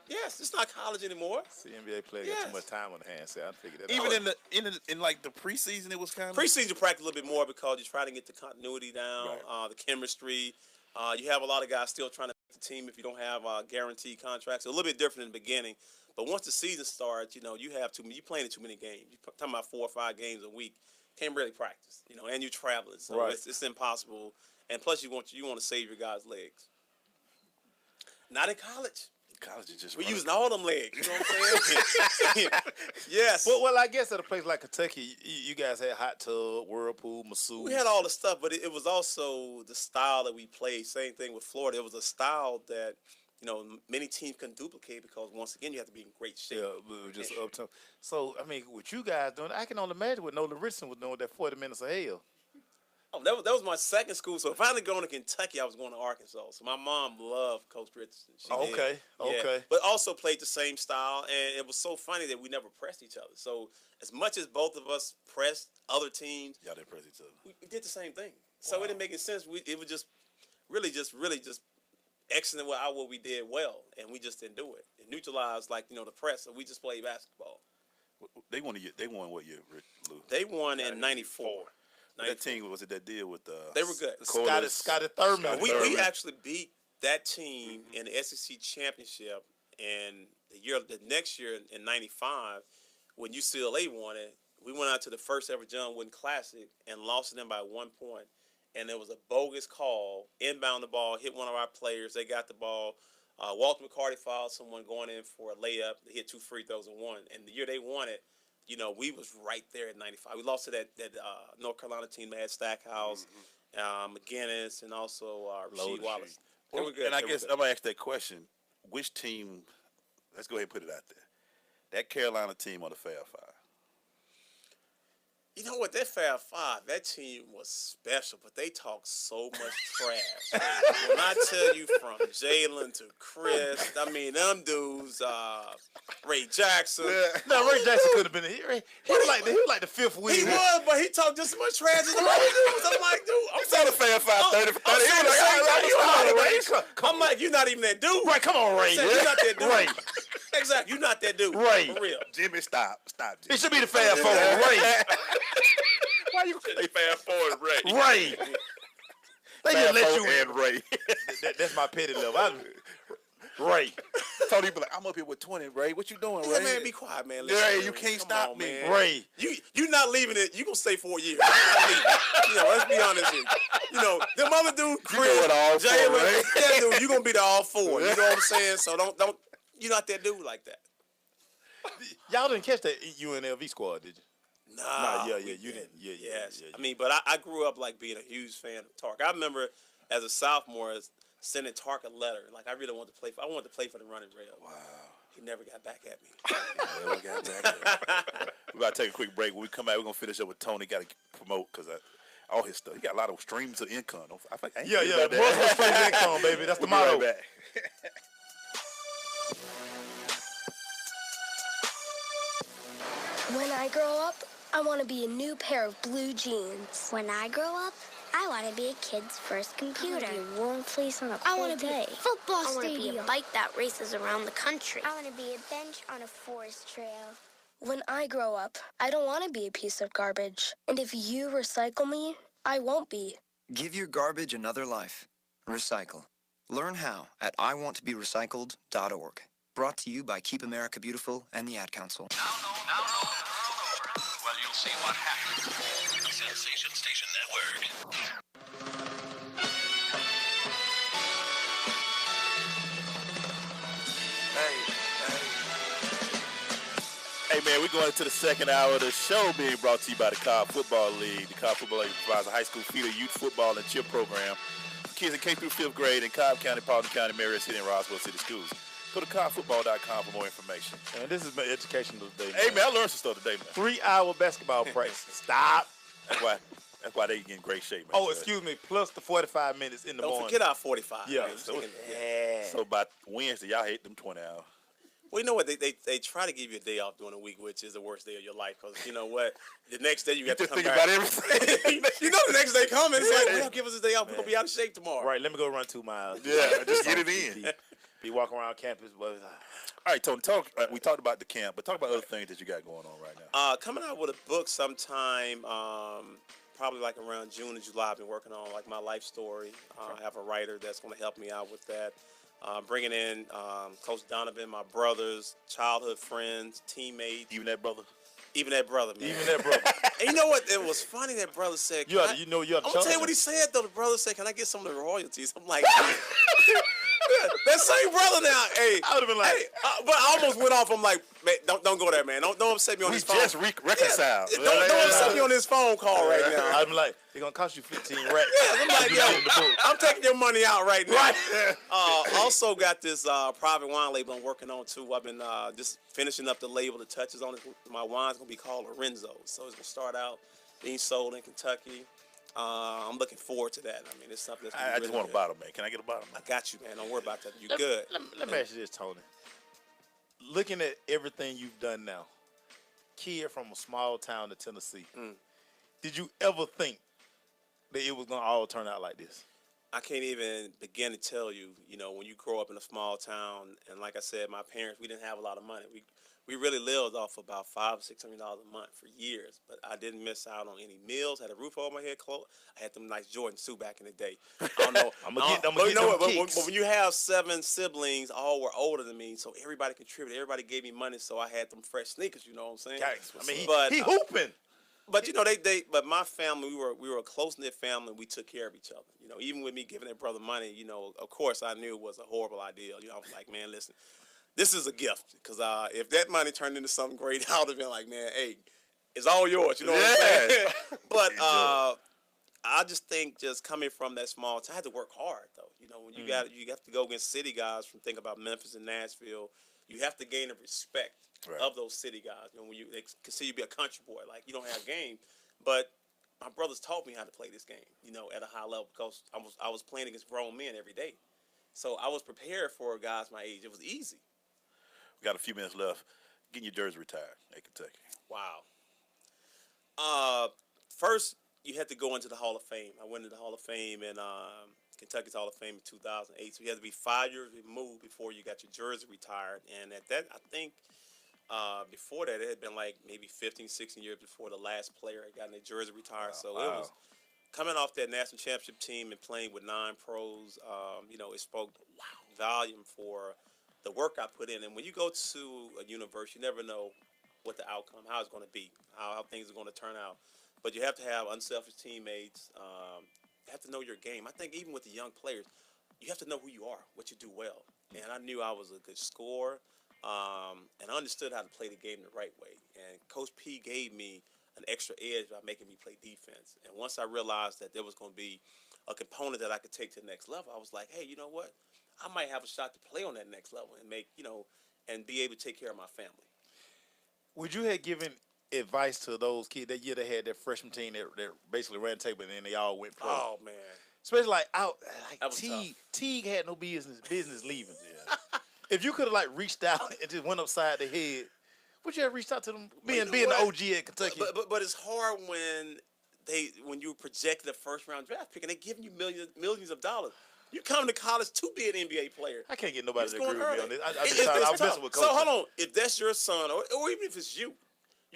D: Yes, it's not college anymore.
C: See, NBA players got too much time on their hands. So I figured that
B: even out. in like the preseason, it was kind of
D: preseason practice a little bit more because you're trying to get the continuity down, the chemistry. You have a lot of guys still trying to make the team if you don't have guaranteed contracts. A little bit different in the beginning, but once the season starts, you know, you playing in too many games. You're talking about 4 or 5 games a week. Can't really practice, you know, and you're traveling, so it's impossible. And plus, you want to save your guys' legs. Not in college.
B: College is just
D: we're using all them legs. You know what I'm saying? Yes.
C: Well, I guess at a place like Kentucky, you guys had hot tub, whirlpool, masseuse.
D: We had all the stuff, but it was also the style that we played. Same thing with Florida. It was a style that, you know, many teams couldn't duplicate because once again you have to be in great shape.
C: Yeah, just up to. So I mean, what you guys doing? I can only imagine what Nolan Richardson was doing with that 40 minutes of hell.
D: Oh, that was my second school. So finally going to Kentucky, I was going to Arkansas. So my mom loved Coach Richardson.
C: Okay.
D: But also played the same style, and it was so funny that we never pressed each other. So as much as both of us pressed other teams,
B: y'all didn't press each other.
D: We did the same thing. So it didn't make any sense. It was just really excellent what we did well, and we just didn't do it. It neutralized the press, so we just played basketball.
B: They won what year, Lou?
D: They won in '94.
B: That team, was it that deal with
D: they were good.
C: Scotty Thurman.
D: We actually beat that team in the SEC championship, and the next year in '95, when UCLA won it, we went out to the first ever John Wooden Classic and lost to them by 1 point. And there was a bogus call, inbound the ball, hit one of our players. They got the ball. Walter McCarty fouled someone going in for a layup. They hit 2 free throws and won. And the year they won it, you know, we was right there at '95. We lost to that North Carolina team that had Stackhouse, McGinnis, and also Rasheed Wallace.
B: Well, and I guess I'm going to ask that question. Which team, let's go ahead and put it out there, that Carolina team or the Fab Five?
D: You know what? That Fab Five, that team was special, but they talk so much trash. When I tell you from Jalen to Chris, I mean, them dudes, Ray Jackson.
C: No, Ray Jackson could have been here. He was like the fifth wheel.
D: He was, but he talked just as much trash as the other dudes. I'm like, dude, I'm
B: saying the Fab Five 30 for 30.
D: I'm like, you're not even that dude.
C: Right, come on, Ray.
D: You're not that dude.
C: Ray.
D: Exactly, you're not that dude.
C: Ray.
D: For real.
B: Jimmy, stop, Jimmy.
C: It should be the Fab Four, Ray.
B: Why you say Fab Four and Ray?
C: Ray. They just let you
B: and Ray.
C: That's my petty level. Ray.
B: Tony be like, I'm up here with 20, Ray. What you doing, Ray?
D: Yeah, man, be quiet, man.
B: Ray, you can't stop me.
D: Man.
C: Ray.
D: You not leaving it. You gonna stay 4 years. You know, let's be honest here. You know, them other dude, Chris, Jalen, that dude, you gonna be the all four. You know what I'm saying? So don't you're not that dude like that.
C: Y'all didn't catch that UNLV squad, did you?
D: Nah,
C: yeah,
D: we
C: you didn't. Yeah.
D: Yes. I mean, but I grew up like being a huge fan of Tark. I remember as a sophomore sending Tark a letter. Like I really wanted to play. I wanted to play for the Running Red. Wow. He never got back at me.
B: We about to take a quick break. When we come back, we're gonna finish up with Tony. Got to promote because all his stuff. He got a lot of streams of income. I think.
C: Multiple streams of income, baby. That's the motto.
B: Right back.
K: When I grow up, I want to be a new pair of blue jeans.
P: When I grow up, I want to be a kid's first computer.
K: I want to be a warm place on a
P: I
K: cold
P: want to be
K: day.
P: a football
K: I want to be
P: stadium.
K: a bike that races around the country.
P: I want to be a bench on a forest trail.
K: When I grow up, I don't want to be a piece of garbage. And if you recycle me, I won't be.
F: Give your garbage another life. Recycle. Learn how at iwanttoberecycled.org. Brought to you by Keep America Beautiful and the Ad Council.
R: Well, you'll see what happens. Sensation Station Network.
B: Hey, man, we're going into the second hour of the show being brought to you by the Cobb Football League. The Cobb Football League provides a high school feeder youth football and cheer program for kids in K through 5th grade in Cobb County, Paulding County, Marion City, and Roswell City schools. Go to cobbfootball.com for more information.
C: And this is my education today.
B: Hey, man, I learned some stuff today, man.
C: 3-hour basketball practice. Stop.
B: That's why they get in great shape, man.
C: Oh, excuse me. Plus the 45 minutes in the morning.
D: Don't forget our 45.
C: Yeah.
B: So by Wednesday, y'all hate them 20 hours.
D: Well, you know what? They try to give you a day off during the week, which is the worst day of your life. Because you know what? The next day you got to come
B: think
D: back.
B: about everything.
D: You know the next day coming. It's like, well, give us a day off. We're going to be out of shape tomorrow.
C: Right. Let me go run 2 miles.
B: Yeah, just get it in.
C: Be walking around campus. But,
B: all right, Tony, we talked about the camp, but talk about other things that you got going on right now.
D: Coming out with a book sometime, probably like around June and July. I've been working on like my life story. I have a writer that's going to help me out with that. Bringing in Coach Donovan, my brothers, childhood friends, teammates.
B: Even that brother?
D: Even that brother, man.
C: Even that brother.
D: And you know what? It was funny that brother said.
C: You
D: I'm
C: know you're
D: going to tell you what he said, though. The brother said, can I get some of the royalties? I'm like, that same brother now. Hey,
C: I would have been like,
D: hey, but I almost went off. I'm like, man, don't go there, man. Don't upset me on this phone.
B: We just reconciled.
D: Yeah, don't upset me on this phone call right now.
C: I'm like, it's going to cost you 15 racks.
D: Yeah, I'm like, yo, I'm taking your money out right now.
C: Right.
D: Also got this private wine label I'm working on, too. I've been just finishing up the label. The touches on it. My wine's going to be called Lorenzo. So it's going to start out being sold in Kentucky. I'm looking forward to that. I mean, it's something that's
B: I
D: really
B: just want a bottle, man. Can I get a bottle, man?
D: I got you, man. Don't worry about that. You good.
C: Let me ask you this, Tony. Looking at everything you've done now, kid from a small town in Tennessee, did you ever think that it was going to all turn out like this?
D: I can't even begin to tell you, when you grow up in a small town, and like I said, my parents, we didn't have a lot of money. We really lived off about $500 or $600 a month for years, but I didn't miss out on any meals. Had a roof over my head, clothes. I had them nice Jordan suits back in the day. I don't know.
C: I'm gonna get them kicks.
D: But when you have 7 siblings, all were older than me, so everybody contributed. Everybody gave me money, so I had them fresh sneakers. You know what I'm saying?
C: I mean, he hooping.
D: But but my family, we were a close knit family. We took care of each other. Even with me giving that brother money, of course I knew it was a horrible idea. I was like, man, listen. This is a gift, because if that money turned into something great, I would have been like, man, hey, it's all yours. You know what I'm saying? But I just think just coming from that small town, I had to work hard, though. When you have to go against city guys from think about Memphis and Nashville, you have to gain the respect of those city guys. When they consider you to be a country boy, like you don't have game. But my brothers taught me how to play this game, at a high level, because I was playing against grown men every day. So I was prepared for guys my age. It was easy.
B: We got a few minutes left. Getting your jersey retired at Kentucky.
D: Wow. First, you had to go into the Hall of Fame. I went into the Hall of Fame in Kentucky's Hall of Fame in 2008. So you had to be 5 years removed before you got your jersey retired. And at that, I think before that, it had been like maybe 15, 16 years before the last player had gotten their jersey retired. It was coming off that national championship team and playing with 9 pros. It spoke volume for the work I put in. And when you go to a university, you never know what the outcome, how it's going to be, how things are going to turn out. But you have to have unselfish teammates. You have to know your game. I think even with the young players, you have to know who you are, what you do well. And I knew I was a good scorer, and I understood how to play the game the right way. And Coach P gave me an extra edge by making me play defense. And once I realized that there was going to be a component that I could take to the next level, I was like, hey, you know what? I might have a shot to play on that next level and make, and be able to take care of my family.
C: Would you have given advice to those kids that year they had that freshman team that basically ran the table and then they all went pro?
D: Oh, man.
C: Especially like
D: That was
C: Teague had no business leaving. Yeah. If you could have like reached out and just went upside the head, would you have reached out to them being the OG at Kentucky?
D: But it's hard when you projected a first round draft pick and they're giving you millions of dollars. You come to college to be an NBA player.
C: I can't get nobody to agree with me on this.
D: I was
C: messing with
D: so hold on. If that's your son, or even if it's you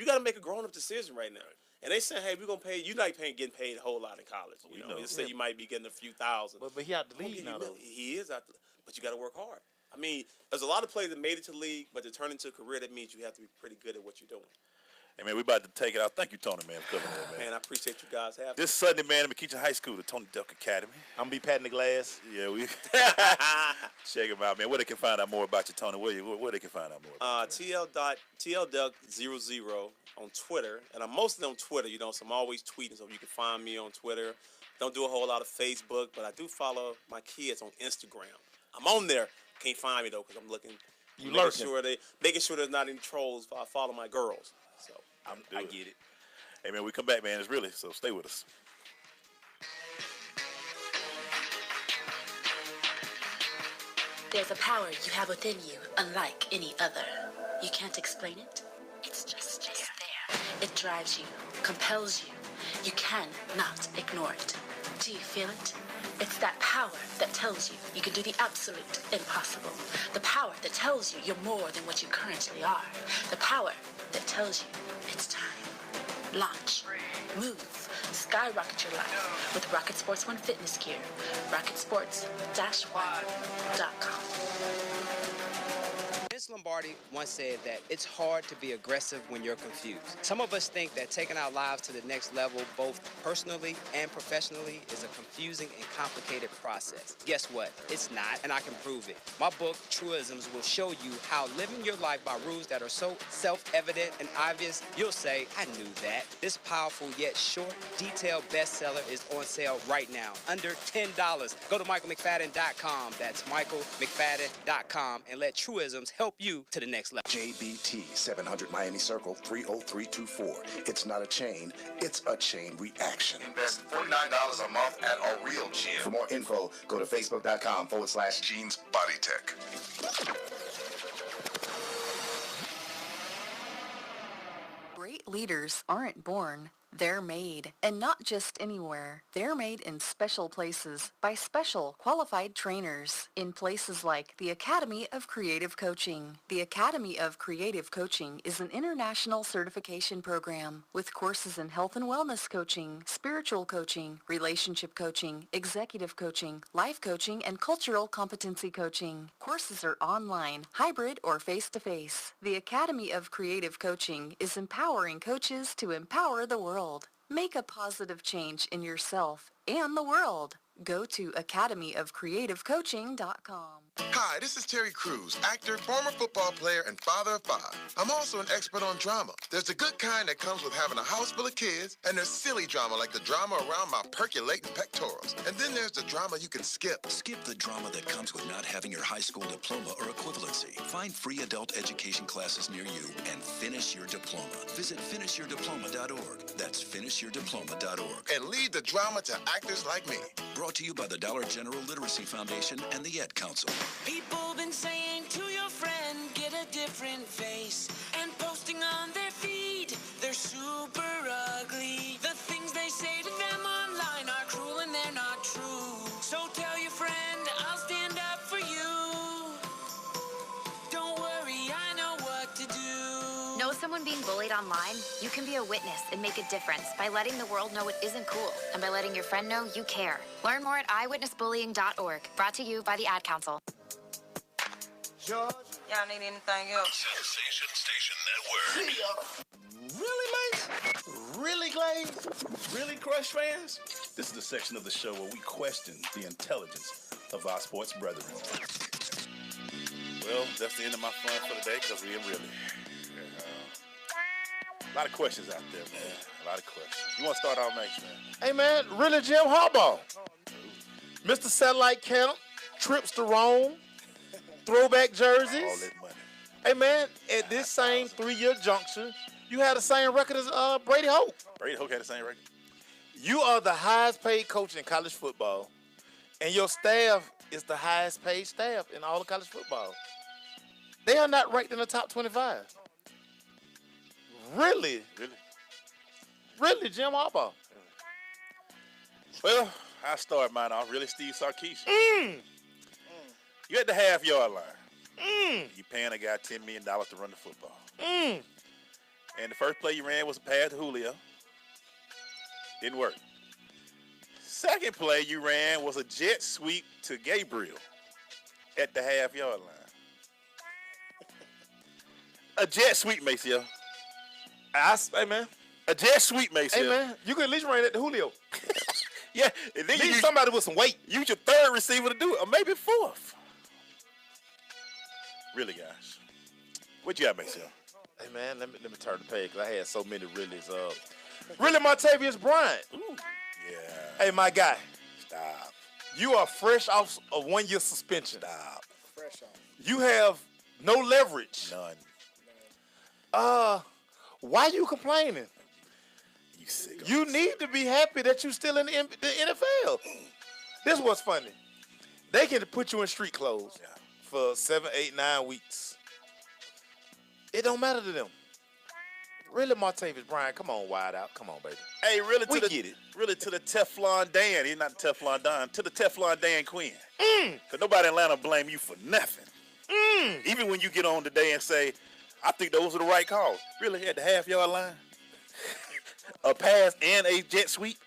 D: got to make a grown-up decision right now. And they saying, hey, we're going to pay you. You're not getting paid a whole lot in college. You know, say you might be getting a few thousand.
C: But he out the league now, though.
D: He is out the but you got to work hard. I mean, there's a lot of players that made it to the league, but to turn into a career, that means you have to be pretty good at what you're doing.
B: Hey, man, we about to take it out. Thank you, Tony, man, for coming here, man.
D: Man, I appreciate you guys having me.
B: This Sunday, man, at McKeachie High School, the Tony Delk Academy.
C: I'm going to be patting the glass.
B: Yeah, we check him out, man. Where they can find out more about you, Tony? Where they can find out more about you?
D: TL.Delk00 on Twitter. And I'm mostly on Twitter, so I'm always tweeting, so you can find me on Twitter. Don't do a whole lot of Facebook, but I do follow my kids on Instagram. I'm on there. Can't find me, though, because I'm looking. Making sure there's not any trolls if I follow my girls. So
B: I get it. Hey, man, we come back, man. It's really, so stay with us.
Q: There's a power you have within you, unlike any other. You can't explain it. It's just there. It drives you, compels you. You cannot ignore it. Do you feel it? It's that power that tells you you can do the absolute impossible. The power that tells you you're more than what you currently are. The power that tells you it's time. Launch. Move. Skyrocket your life with Rocket Sports One fitness gear. RocketSports-One.com.
L: Vince Lombardi once said that it's hard to be aggressive when you're confused. Some of us think that taking our lives to the next level, both personally and professionally, is a confusing and complicated process. Guess what? It's not, and I can prove it. My book, Truisms, will show you how living your life by rules that are so self-evident and obvious, you'll say, I knew that. This powerful yet short, detailed bestseller is on sale right now, under $10. Go to michaelmcfadden.com. That's michaelmcfadden.com, and let Truisms help you to the next level.
X: JBT 700 Miami Circle 30324. It's not a chain, it's a chain reaction. Invest $49 a month at a real gym. For more info, go to facebook.com/Jeans Body Tech.
S: Great leaders aren't born. They're made, and not just anywhere. They're made in special places by special qualified trainers in places like the Academy of Creative Coaching. The Academy of Creative Coaching is an international certification program with courses in health and wellness coaching, spiritual coaching, relationship coaching, executive coaching, life coaching, and cultural competency coaching. Courses are online, hybrid, or face-to-face. The Academy of Creative Coaching is empowering coaches to empower the world. Make a positive change in yourself and the world. Go to academyofcreativecoaching.com.
N: Hi, this is Terry Crews, actor, former football player, and father of 5. I'm also an expert on drama. There's the good kind that comes with having a house full of kids, and there's silly drama like the drama around my percolating pectorals. And then there's the drama you can skip.
T: Skip the drama that comes with not having your high school diploma or equivalency. Find free adult education classes near you and finish your diploma. Visit finishyourdiploma.org. That's finishyourdiploma.org.
N: And leave the drama to actors like me.
T: Brought to you by the Dollar General Literacy Foundation and the Ed Council.
I: People been saying to your friend, get a different face, and posting on their feed, they're super ugly. The things they say to them online are cruel and they're not true. So tell your friend, I'll stand up for you. Don't worry, I know what to do.
A: Know someone being bullied online? You can be a witness and make a difference by letting the world know it isn't cool and by letting your friend know you care. Learn more at eyewitnessbullying.org. Brought to you by the Ad Council.
V: George, y'all need anything else?
R: Sensation Station Network.
C: Really, Mace? Really, Glaze? Really, Crush fans?
B: This is the section of the show where we question the intelligence of our sports brethren. Well, that's the end of my fun for today because we ain't really. A lot of questions out there, man. A lot of questions. You want to start off, Max, man?
C: Hey, man, really, Jim Harbaugh. Mr. Satellite Camp, trips to Rome, throwback jerseys.
B: All that money.
C: Hey, man, at this same 3-year juncture, you had the same record as Brady Hoke.
B: Brady Hoke had the same record.
C: You are the highest paid coach in college football, and your staff is the highest paid staff in all of college football. They are not ranked in the top 25. Really? Really, Jim Harbaugh?
B: Well, I start mine off. Really, Steve Sarkisian. You at the half-yard line. You paying a guy $10 million to run the football. And the first play you ran was a pass to Julio. Didn't work. Second play you ran was a jet sweep to Gabriel at the half-yard line. A jet sweep, Maceo.
C: Hey, man.
B: A jet sweep, Maceo.
C: Hey, man, you could at least run that to Julio.
B: Yeah, and then
C: Need somebody with some weight.
B: Use your third receiver to do it, or maybe fourth. Really, guys. What you got, Maceo?
C: Hey, man, let me turn the page, because I had so many reallys. Really, Martavius Bryant.
B: Ooh. Yeah.
C: Hey, my guy.
B: Stop.
C: You are fresh off a 1-year suspension.
B: Stop.
G: Fresh off.
C: You have no leverage.
B: None.
C: Why you complaining?
B: You sick.
C: You need to be happy that you still in the NFL. This is what's funny. They can put you in street clothes for 7, 8, 9 weeks. It don't matter to them. Really, Martavius Bryant, come on, wide out. Come on, baby.
B: Hey, really
C: We
B: to the
C: get it.
B: Really to the Teflon Dan. He's not the Teflon Don. To the Teflon Dan Quinn. Because nobody in Atlanta blame you for nothing. Even when you get on today and say, I think those are the right calls. Really, at the half-yard line? A pass and a jet sweep?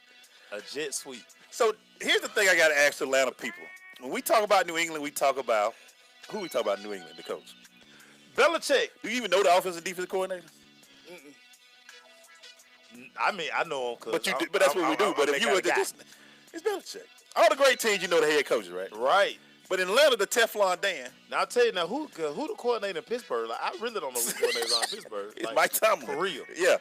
C: A jet sweep.
B: So here's the thing I got to ask the Atlanta people. When we talk about New England, we talk about, who we talk about in New England, the coach?
C: Belichick.
B: Do you even know the offensive and defensive coordinator?
C: I mean, I know him.
B: But that's what we do. But if you were to just, it's Belichick. All the great teams, you know the head coaches, right?
C: Right.
B: But in Atlanta, the Teflon Dan.
C: Now, I'll tell you now, who the coordinator in Pittsburgh? Like, I really don't know who the coordinator in Pittsburgh.
B: It's
C: like,
B: Mike Tomlin.
C: For real.
B: Yeah.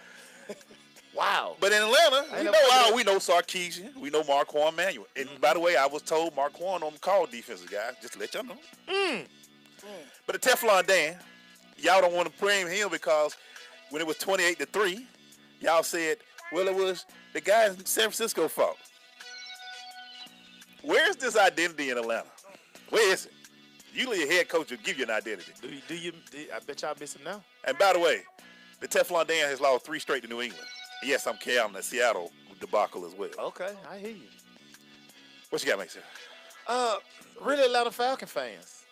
C: Wow.
B: But in Atlanta,
C: I ain't
B: we know Sarkisian. We know Marquand Manuel. And by the way, I was told Marquand don't call defensive guys, just to let y'all know. But the Teflon Dan, y'all don't want to blame him because when it was 28-3, y'all said, well, it was the guys in San Francisco fault. Where's this identity in Atlanta? Where is it? Usually your head coach will give you an identity.
C: Do you? I bet y'all miss him now.
B: And by the way, the Teflon Dan has lost 3 straight to New England. Yes, I'm counting the Seattle debacle as well.
C: Okay, I hear you.
B: What you got, Mason?
C: Really, Atlanta Falcon fans.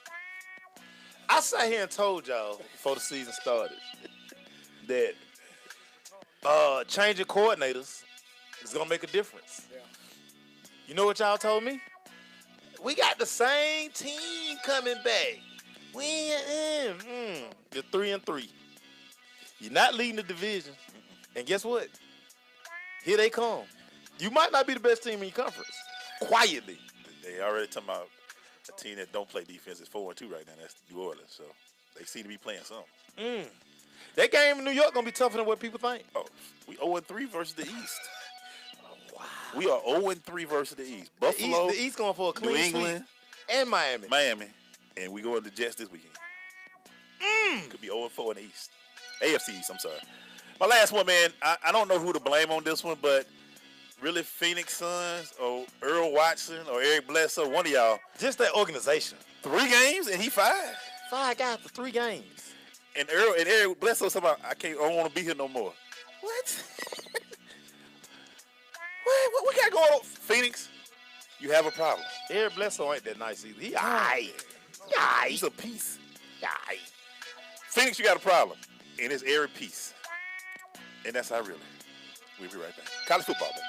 C: I sat here and told y'all before the season started that changing coordinators is gonna make a difference.
G: Yeah.
C: You know what y'all told me? We got the same team coming back. You're 3-3. You're not leading the division. And guess what? Here they come. You might not be the best team in your conference. Quietly.
B: They already talking about a team that don't play defense is 4-2 right now. That's New Orleans. So they seem to be playing something.
C: That game in New York gonna be tougher than what people think.
B: Oh, we 0-3 versus the East. Wow. We are 0-3 versus the East. Buffalo,
C: the East going for a clean
B: New England,
C: sweep. And Miami.
B: And we going to Jets this weekend. Could be 0-4 in the East. AFC East, I'm sorry. My last one, man, I don't know who to blame on this one, but really Phoenix Suns or Earl Watson or Eric Bledsoe, one of y'all.
C: Just that organization.
B: 3 games and he 5.
C: 5 guys for 3 games.
B: And Eric Bledsoe talking about, I don't want to be here no more. What? What we got going on? Phoenix, you have a problem.
C: Eric Bledsoe ain't that nice either. He
B: He's a piece. Phoenix, you got a problem. And it's Eric Peace. And that's how really. We'll be right back. College football, baby.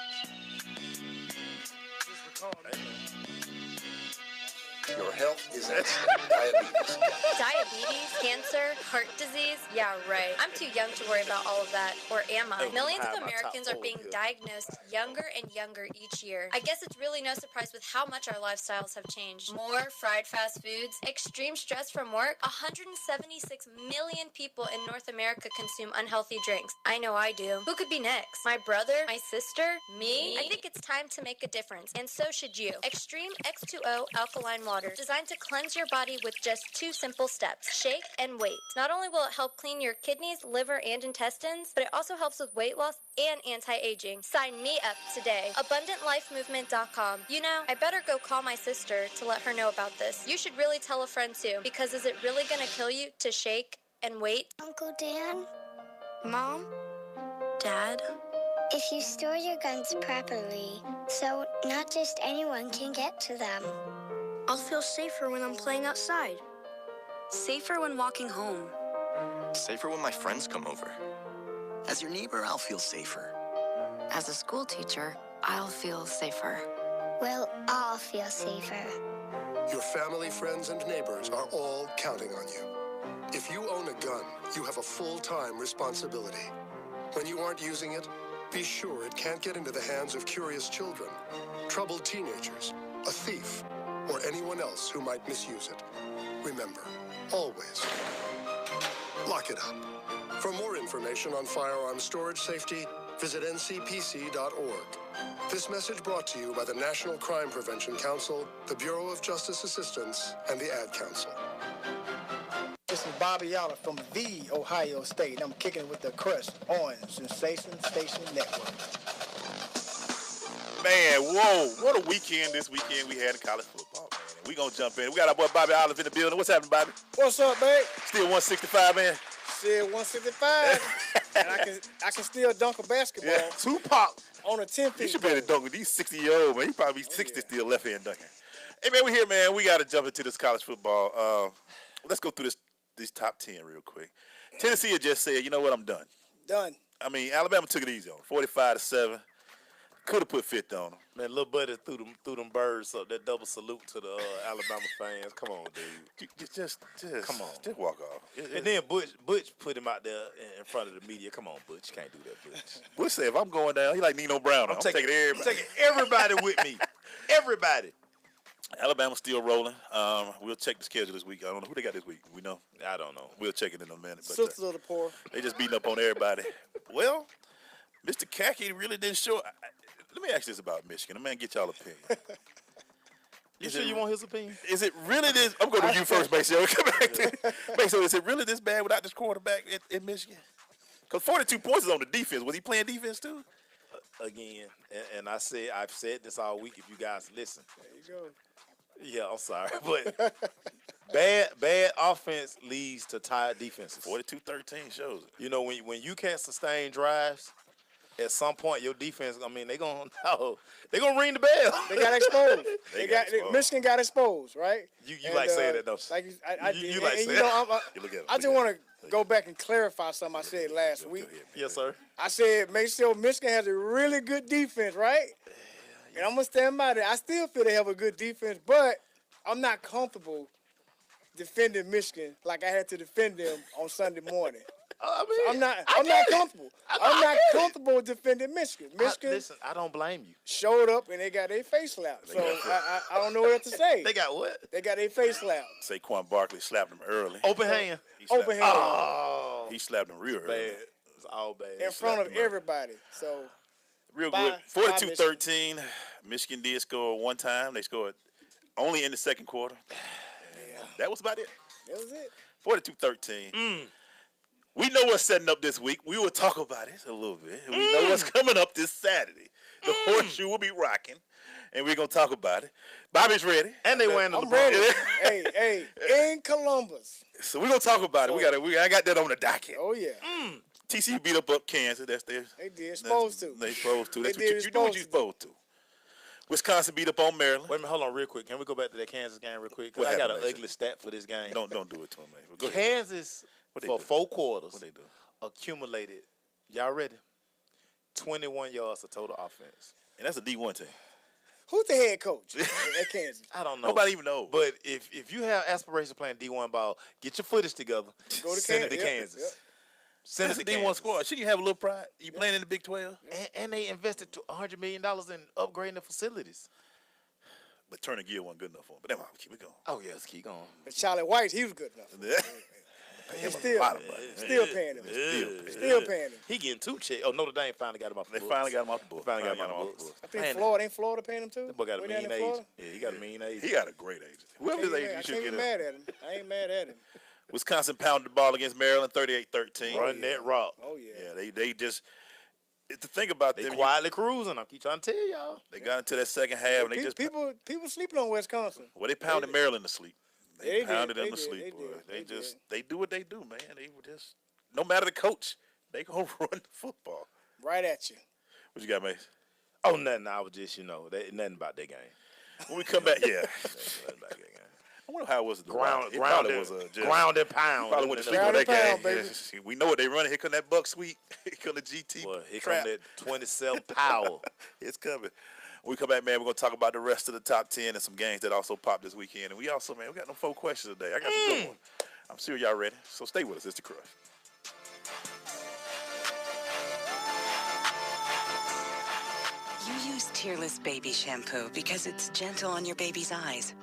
X: Your health is at stake. Diabetes.
H: Diabetes, cancer, heart disease? Yeah, right. I'm too young to worry about all of that. Or am I? Millions of Americans are being diagnosed younger and younger each year. I guess it's really no surprise with how much our lifestyles have changed. More fried fast foods, extreme stress from work. 176 million people in North America consume unhealthy drinks. I know I do. Who could be next? My brother? My sister? Me? I think it's time to make a difference, and so should you. Extreme X2O alkaline water, designed to cleanse your body with just 2 simple steps. Shake and wait. Not only will it help clean your kidneys, liver, and intestines, but it also helps with weight loss and anti-aging. Sign me up today. AbundantLifeMovement.com. You know, I better go call my sister to let her know about this. You should really tell a friend too, because is it really gonna kill you to shake and wait?
P: Uncle Dan?
H: Mom? Dad?
P: If you store your guns properly, so not just anyone can get to them.
H: I'll feel safer when I'm playing outside. Safer when walking home.
F: Safer when my friends come over. As your neighbor, I'll feel safer.
S: As a school teacher, I'll feel safer.
P: We'll all feel safer.
G: Your family, friends, and neighbors are all counting on you. If you own a gun, you have a full-time responsibility. When you aren't using it, be sure it can't get into the hands of curious children, troubled teenagers, a thief, or anyone else who might misuse it. Remember, always, lock it up. For more information on firearm storage safety, visit ncpc.org. This message brought to you by the National Crime Prevention Council, the Bureau of Justice Assistance, and the Ad Council.
M: This is Bobby Yoller from the Ohio State. I'm kicking with the crush on Sensation Station Network.
B: Man, whoa, what a weekend this weekend we had in college football, man. We gonna jump in. We got our boy Bobby Olive in the building. What's happening, Bobby?
M: What's up, babe?
B: Still 165, man.
M: Still 165. And I can still dunk a basketball.
B: Yeah, Tupac.
M: On a 10 feet.
B: You should be able to dunk with these 60-year-old, man. He probably be 60 still left-hand dunking. Hey, man, we here, man. We got to jump into this college football. Let's go through these top 10 real quick. Tennessee had just said, you know what, I'm done.
M: Done.
B: I mean, Alabama took it easy on 45-7. Could have put 50 on them.
C: Man, little buddy threw them birds up. That double salute to the Alabama fans. Come on, dude.
B: Just
C: come on.
B: Just walk off.
C: And then Butch put him out there in front of the media. Come on, Butch. You can't do that, Butch.
B: Butch said, if I'm going down, he like Nino Brown. I'm taking everybody.
C: I'm taking everybody with me. Everybody.
B: Alabama's still rolling. We'll check the schedule this week. I don't know who they got this week. We know.
C: I don't know.
B: We'll check it in a minute. But
M: Sisters of the poor.
B: They just beating up on everybody. Well, Mr. Kaki really didn't show. Let me ask this about Michigan. I'm going to get y'all opinion.
C: You sure you want his opinion?
B: Is it really this? I'm going to you first, Maceo. Come back to Maceo, is it really this bad without this quarterback in Michigan? Because 42 points is on the defense. Was he playing defense too?
C: Again, and I've said this all week if you guys listen.
M: There you go.
C: Yeah, I'm sorry. But bad offense leads to tired defenses.
B: 42-13 shows it.
C: You know, when you can't sustain drives, at some point your defense, I mean, they're gonna ring the bell.
M: They got exposed.
B: exposed.
M: Michigan got exposed, right?
C: You like saying that though.
M: Like
C: you like saying
M: that.
B: You look at it,
M: I just want to go back and clarify something I said last week.
C: Yes, sir.
M: I said make sure Michigan has a really good defense, right? And I'm gonna stand by that. I still feel they have a good defense, but I'm not comfortable defending Michigan like I had to defend them on Sunday morning. I'm not comfortable. I'm not comfortable defending Michigan.
C: Listen, I don't blame you.
M: Showed up and they got their face slapped. So I don't know what else to say.
C: They got what?
M: They got their face slapped.
B: Saquon Barkley slapped him early.
C: Open hand.
M: Open hand.
C: Oh.
B: He slapped him real early.
C: Bad. It's all bad.
M: In front of everybody. So
B: real good. 42-13. Michigan did score one time. They scored only in the second quarter. Yeah. That was about it.
M: That was it.
B: 42-13. We know what's setting up this week. We will talk about it a little bit. We know what's coming up this Saturday. The horseshoe will be rocking, and we're going to talk about it. Bobby's ready.
C: And they wearing the
M: I'm ready. hey, in Columbus.
B: So we're going to talk about it. I got that on the docket.
M: Oh, yeah.
B: TCU beat up Kansas. That's theirs.
M: They did. Supposed to.
B: They supposed to. That's
M: what
B: you do what you're supposed to. Wisconsin beat up on Maryland.
C: Wait a minute, hold on real quick. Can we go back to that Kansas game real quick?
B: What
C: I got an
B: happened,
C: ugly stat for this game.
B: Don't do it to him, man. Go ahead.
C: Kansas, for 4 quarters,
B: What they do?
C: accumulated, y'all ready? 21 yards of total offense.
B: And that's a D1 team.
M: Who's the head coach at Kansas?
C: I don't know.
B: Nobody even knows.
C: But if you have aspirations of playing D1 ball, get your footage together.
M: Go to
C: send it to
M: Yep,
C: Kansas.
M: yep.
C: Send
B: That's
C: it
B: the
C: to
B: D1
C: Kansas.
B: squad. Shouldn't you have a little pride? You playing in the Big 12?
C: And they invested $100 million in upgrading the facilities.
B: But Turner Gill wasn't good enough for him. But never mind, keep it going.
C: Oh, yes, keep going.
M: But Charlie White, he was good enough.
B: He's
M: still paying him. Still paying him.
C: He getting 2 checks. Oh, Notre Dame finally got him off the books.
B: Finally got him off the books.
C: Finally got him off the books.
M: I think Florida, ain't Florida paying him too?
C: That boy got a
M: Way down
C: mean
M: in
C: age.
M: Florida?
C: Yeah, he got a mean age.
B: He got a great agent. Whoever his agent,
M: I
B: you should
M: can't
B: get
M: be
B: him.
M: mad at him. I ain't mad at him.
B: Wisconsin pounded the ball against Maryland 38-13.
C: Run that rock.
M: Oh, yeah.
B: Yeah, they just the thing about
C: They
B: them,
C: quietly cruising. I keep trying to tell y'all.
B: they got into that second half and they just
M: People sleeping on Wisconsin.
B: well they pounded Maryland to sleep. They
M: They
B: pounded
M: did.
B: them
M: They
B: to
M: did.
B: sleep.
M: They
B: Boy.
M: did.
B: They
M: They
B: just they do what they do, man. They were just no matter the coach, they gonna run the football.
M: Right at you.
B: What you got, Mace?
C: Oh, nothing. I was just, nothing about that game.
B: When we come back, yeah.
C: Nothing about that game.
B: I wonder how it was.
C: Ground
B: just
C: ground and pound.
B: Probably went to sleep on that game. We know what they running. Here come that buck sweep. Here come the GT.
C: Well, here
B: trap.
C: come that 27 power.
B: It's coming. When we come back, man, we're going to talk about the rest of the top 10 and some games that also popped this weekend. And we also, man, we got them 4 questions today. I got some good ones. I'm sure y'all ready. So stay with us. It's The Crush.
J: You use Tearless Baby Shampoo because it's gentle on your baby's eyes.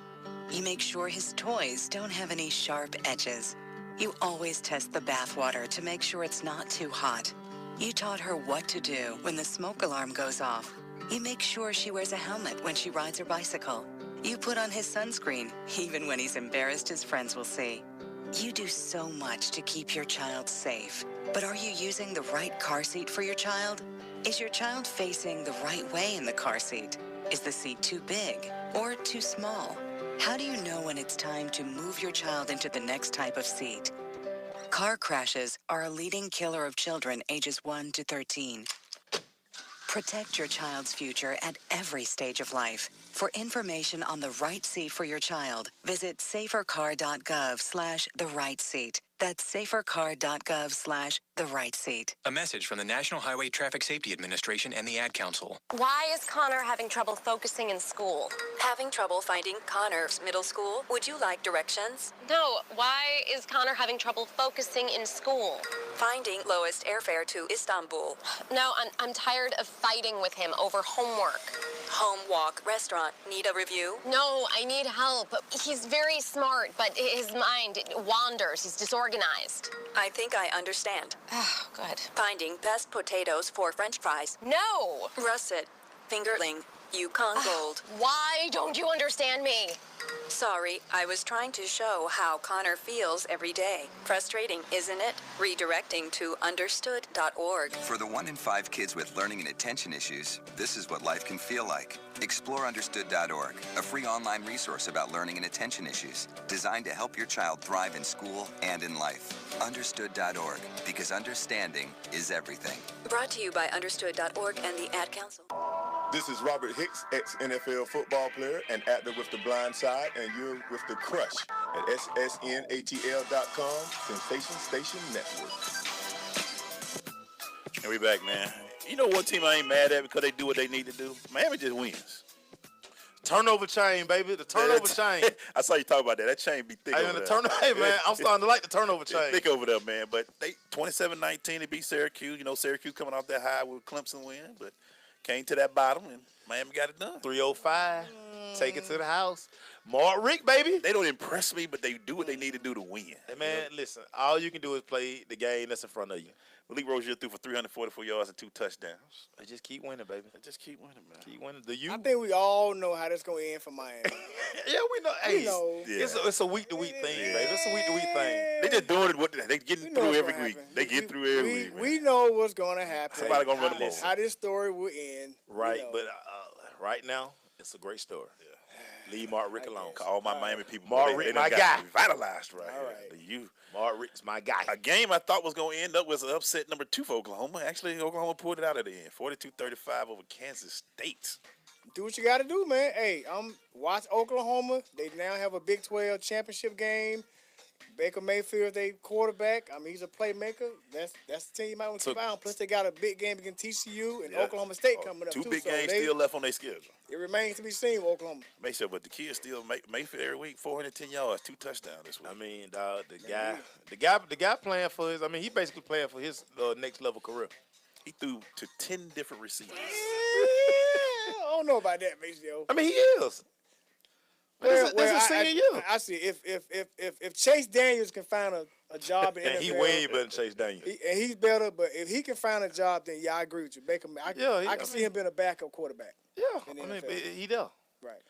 J: You make sure his toys don't have any sharp edges. You always test the bath water to make sure it's not too hot. You taught her what to do when the smoke alarm goes off. You make sure she wears a helmet when she rides her bicycle. You put on his sunscreen, even when he's embarrassed his friends will see. You do so much to keep your child safe. But are you using the right car seat for your child? Is your child facing the right way in the car seat? Is the seat too big or too small? How do you know when it's time to move your child into the next type of seat? Car crashes are a leading killer of children ages 1 to 13. Protect your child's future at every stage of life. For information on the right seat for your child, visit safercar.gov/the-right-seat. That's safercar.gov/the-right-seat.
O: A message from the National Highway Traffic Safety Administration and the Ad Council.
H: Why is Connor having trouble focusing in school?
U: Having trouble finding Connor's middle school? Would you like directions?
H: No, why is Connor having trouble focusing in school?
U: Finding lowest airfare to Istanbul.
H: No, I'm tired of fighting with him over homework.
U: Home, walk, restaurant. Need a review?
H: No, I need help. He's very smart, but his mind wanders. He's disorganized.
U: I think I understand.
H: Oh, good.
U: Finding best potatoes for French fries.
H: No!
U: Russet. Fingerling. Yukon Gold.
H: Why don't you understand me?
U: Sorry, I was trying to show how Connor feels every day. Frustrating, isn't it? Redirecting to understood.org.
W: For the 1 in 5 kids with learning and attention issues, this is what life can feel like. Explore understood.org, a free online resource about learning and attention issues, designed to help your child thrive in school and in life. Understood.org, because understanding is everything.
U: Brought to you by understood.org and the Ad Council.
Y: This is Robert Hicks, ex-NFL football player and actor with The Blind Side, and you're with The Crush at ssnatl.com, Sensation Station Network.
B: And we back, man. You know what team I ain't mad at because they do what they need to do? Miami just wins.
C: Turnover chain, baby. The turnover chain.
B: I saw you talk about that. That chain be thick over there.
C: Hey, man, I'm starting to like the turnover chain.
B: It's thick over there, man. But they 27-19, they beat Syracuse. You know, Syracuse coming off that high with Clemson win, but came to that bottom, and Miami got it done.
C: 305. Take it to the house. Mark Rick, baby.
B: They don't impress me, but they do what they need to do to win.
C: Hey, man, listen, all you can do is play the game that's in front of you.
B: Malik Rozier threw for 344 yards and 2 touchdowns.
C: They just keep winning, baby.
B: They just keep winning, man.
C: Keep winning.
M: I think we all know how that's going to end for Miami.
C: Yeah, we know. Hey,
B: Yeah.
C: it's a week-to-week thing, baby. It's a week-to-week thing.
B: They just doing it. They getting through every week. They get through every week, man.
M: We know what's going to happen.
B: Somebody going to run the ball.
M: How this story will end.
C: Right, but right now, it's a great story. Yeah. Leave Mark Rick alone.
B: All my Miami people.
C: Mark Rick, my guy.
B: Revitalized right
M: All
B: here.
C: Mark Rick's my guy.
B: A game I thought was going to end up was upset number 2 for Oklahoma. Actually, Oklahoma pulled it out at the end. 42-35 over Kansas State.
M: Do what you got to do, man. Hey, watch Oklahoma. They now have a Big 12 championship game. Baker Mayfield, they quarterback. I mean, he's a playmaker. That's the team you might want to keep an eye on. Plus, they got a big game against TCU and Oklahoma State coming up,
B: Two
M: too.
B: big
M: So
B: games still left on their schedule.
M: It remains to be seen with Oklahoma.
B: Make sure, but the kids still make Mayfield every week, 410 yards, 2 touchdowns this week.
C: I mean, the guy playing for his. I mean, he basically playing for his next level career.
B: He threw to 10 different receivers.
M: I don't know about that, Maceo.
C: I mean, he is. That's his senior year.
M: I see. If Chase Daniels can find a job in the NFL,
C: he way better than Chase Daniels.
M: And he's better, but if he can find a job, then I agree with you. Baker, I can see him being a backup quarterback.
C: Yeah, I mean, he there.
M: Right.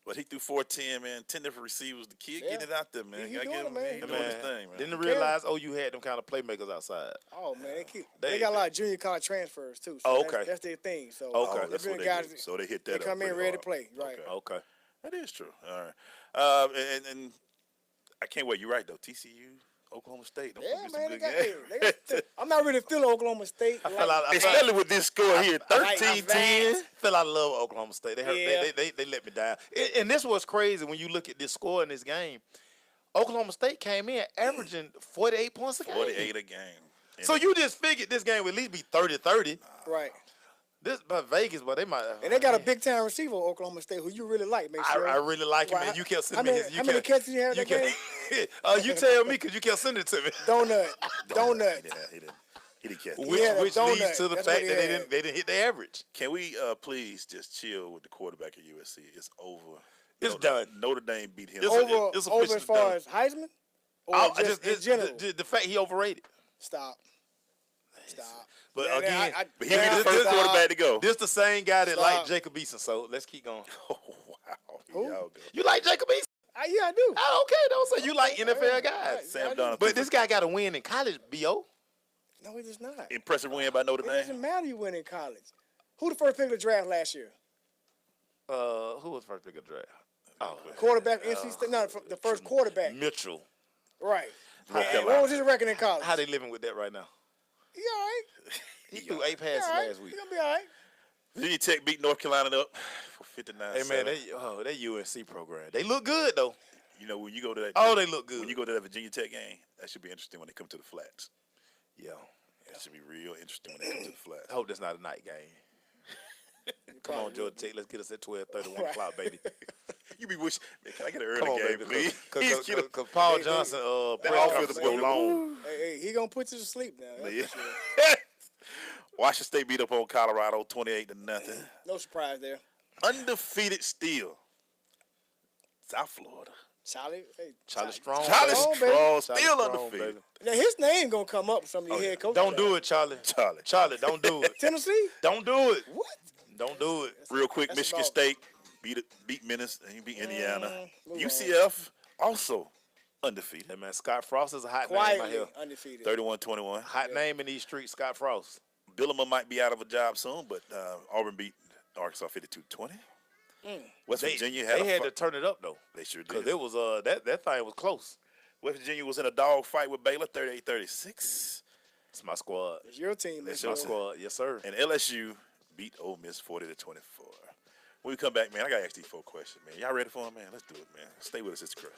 B: But he threw 410, man. 10 different receivers. The kid getting it out there, man.
M: He doing it, man.
B: He doing his thing, man.
C: Didn't realize you had them kind of playmakers outside.
M: Oh man, they got a lot of junior college transfers too. So
C: okay,
M: that's their thing. So
B: that's what they do. So they hit that.
M: They come in ready to play. Right.
C: Okay.
B: That is true. All right. And I can't wait. You're right though. TCU, Oklahoma State.
M: Man, I'm not really feeling Oklahoma State.
B: Especially with this score here, 13-10.
C: Fell out of love with Oklahoma State. They let me down. And this was crazy when you look at this score in this game. Oklahoma State came in averaging 48 points a game.
B: 48 a game.
C: So you just figured this game would at least be 30-30.
M: Right.
C: This but Vegas, but they might.
M: And they got a big time receiver, Oklahoma State, who you really like, make sure.
C: I really like him, and you kept sending me his.
M: How many catches you had that game?
C: You tell me, because you kept sending it to me.
M: Donut.
B: He didn't catch it.
C: Which leads to the fact that they didn't hit the average.
B: Can we please just chill with the quarterback at USC? It's over.
C: It's done.
B: Notre Dame beat him.
M: It's over as far as Heisman? Or just in general?
C: The fact he overrated.
M: Stop.
B: But again, he be the first quarterback to go.
C: This the same guy that liked Jacob Eason, so let's keep going.
B: Oh, wow.
C: You like Jacob Eason?
M: Yeah, I do.
C: Oh, okay, don't say you like NFL guys.
B: Sam Donald.
C: But this guy got to win in college, B.O.
M: No, he does not.
B: Impressive win by Notre Dame.
M: It doesn't matter you win in college. Who the first pick of the draft last year?
C: Who was first pick of the draft? Oh,
M: quarterback, NC State. No, the first quarterback.
C: Mitchell.
M: Right. What was his record in college?
C: How they living with that right now?
M: He all right.
C: He threw 8 passes last week.
M: He gonna be all right.
B: Virginia Tech beat North Carolina up for 59.
C: Hey man, that UNC program, they look good though.
B: You know when you go to that.
C: Oh, they look good.
B: When you go to that Virginia Tech game, that should be interesting when they come to the flats.
C: Yeah.
B: That should be real interesting when they come to the flats.
C: I hope that's not a night game. Come on, Georgia Tech, let's get us at 12:30, 1 o'clock, baby.
B: You be wishing, man, can I get an early game, please?
C: Because Paul Johnson,
B: that offense will go long.
M: Hey, he gonna put you to sleep now.
B: Yeah. Washington State beat up on Colorado 28-0.
M: No surprise there.
B: Undefeated still. South Florida.
M: Charlie
C: Strong.
B: Charlie Strong still
C: Strong,
B: undefeated.
M: Baby. Now his name gonna come up with some of your head coaches.
C: Don't do it, Charlie. Charlie, don't do it.
M: Tennessee?
C: Don't do it.
M: What?
C: Don't do it.
B: Real quick, Michigan State beat Menace and he beat Indiana. UCF also undefeated.
C: Hey man, Scott Frost is a hot
M: Quietly
C: name out here.
M: Undefeated.
B: 31-21.
C: Hot name in these streets, Scott Frost.
B: Billima might be out of a job soon, but Auburn beat Arkansas 52-20. West Virginia had
C: to turn it up though.
B: They sure did.
C: Because it was that thing was close.
B: West Virginia was in a dog fight with Baylor, 38-36.
C: It's my squad.
M: It's your team.
C: It's my squad. Yes, sir.
B: And LSU beat Ole Miss 40-24. When we come back, man, I gotta ask these 4 questions, man. Y'all ready for them, man? Let's do it, man. Stay with us. It's Chris.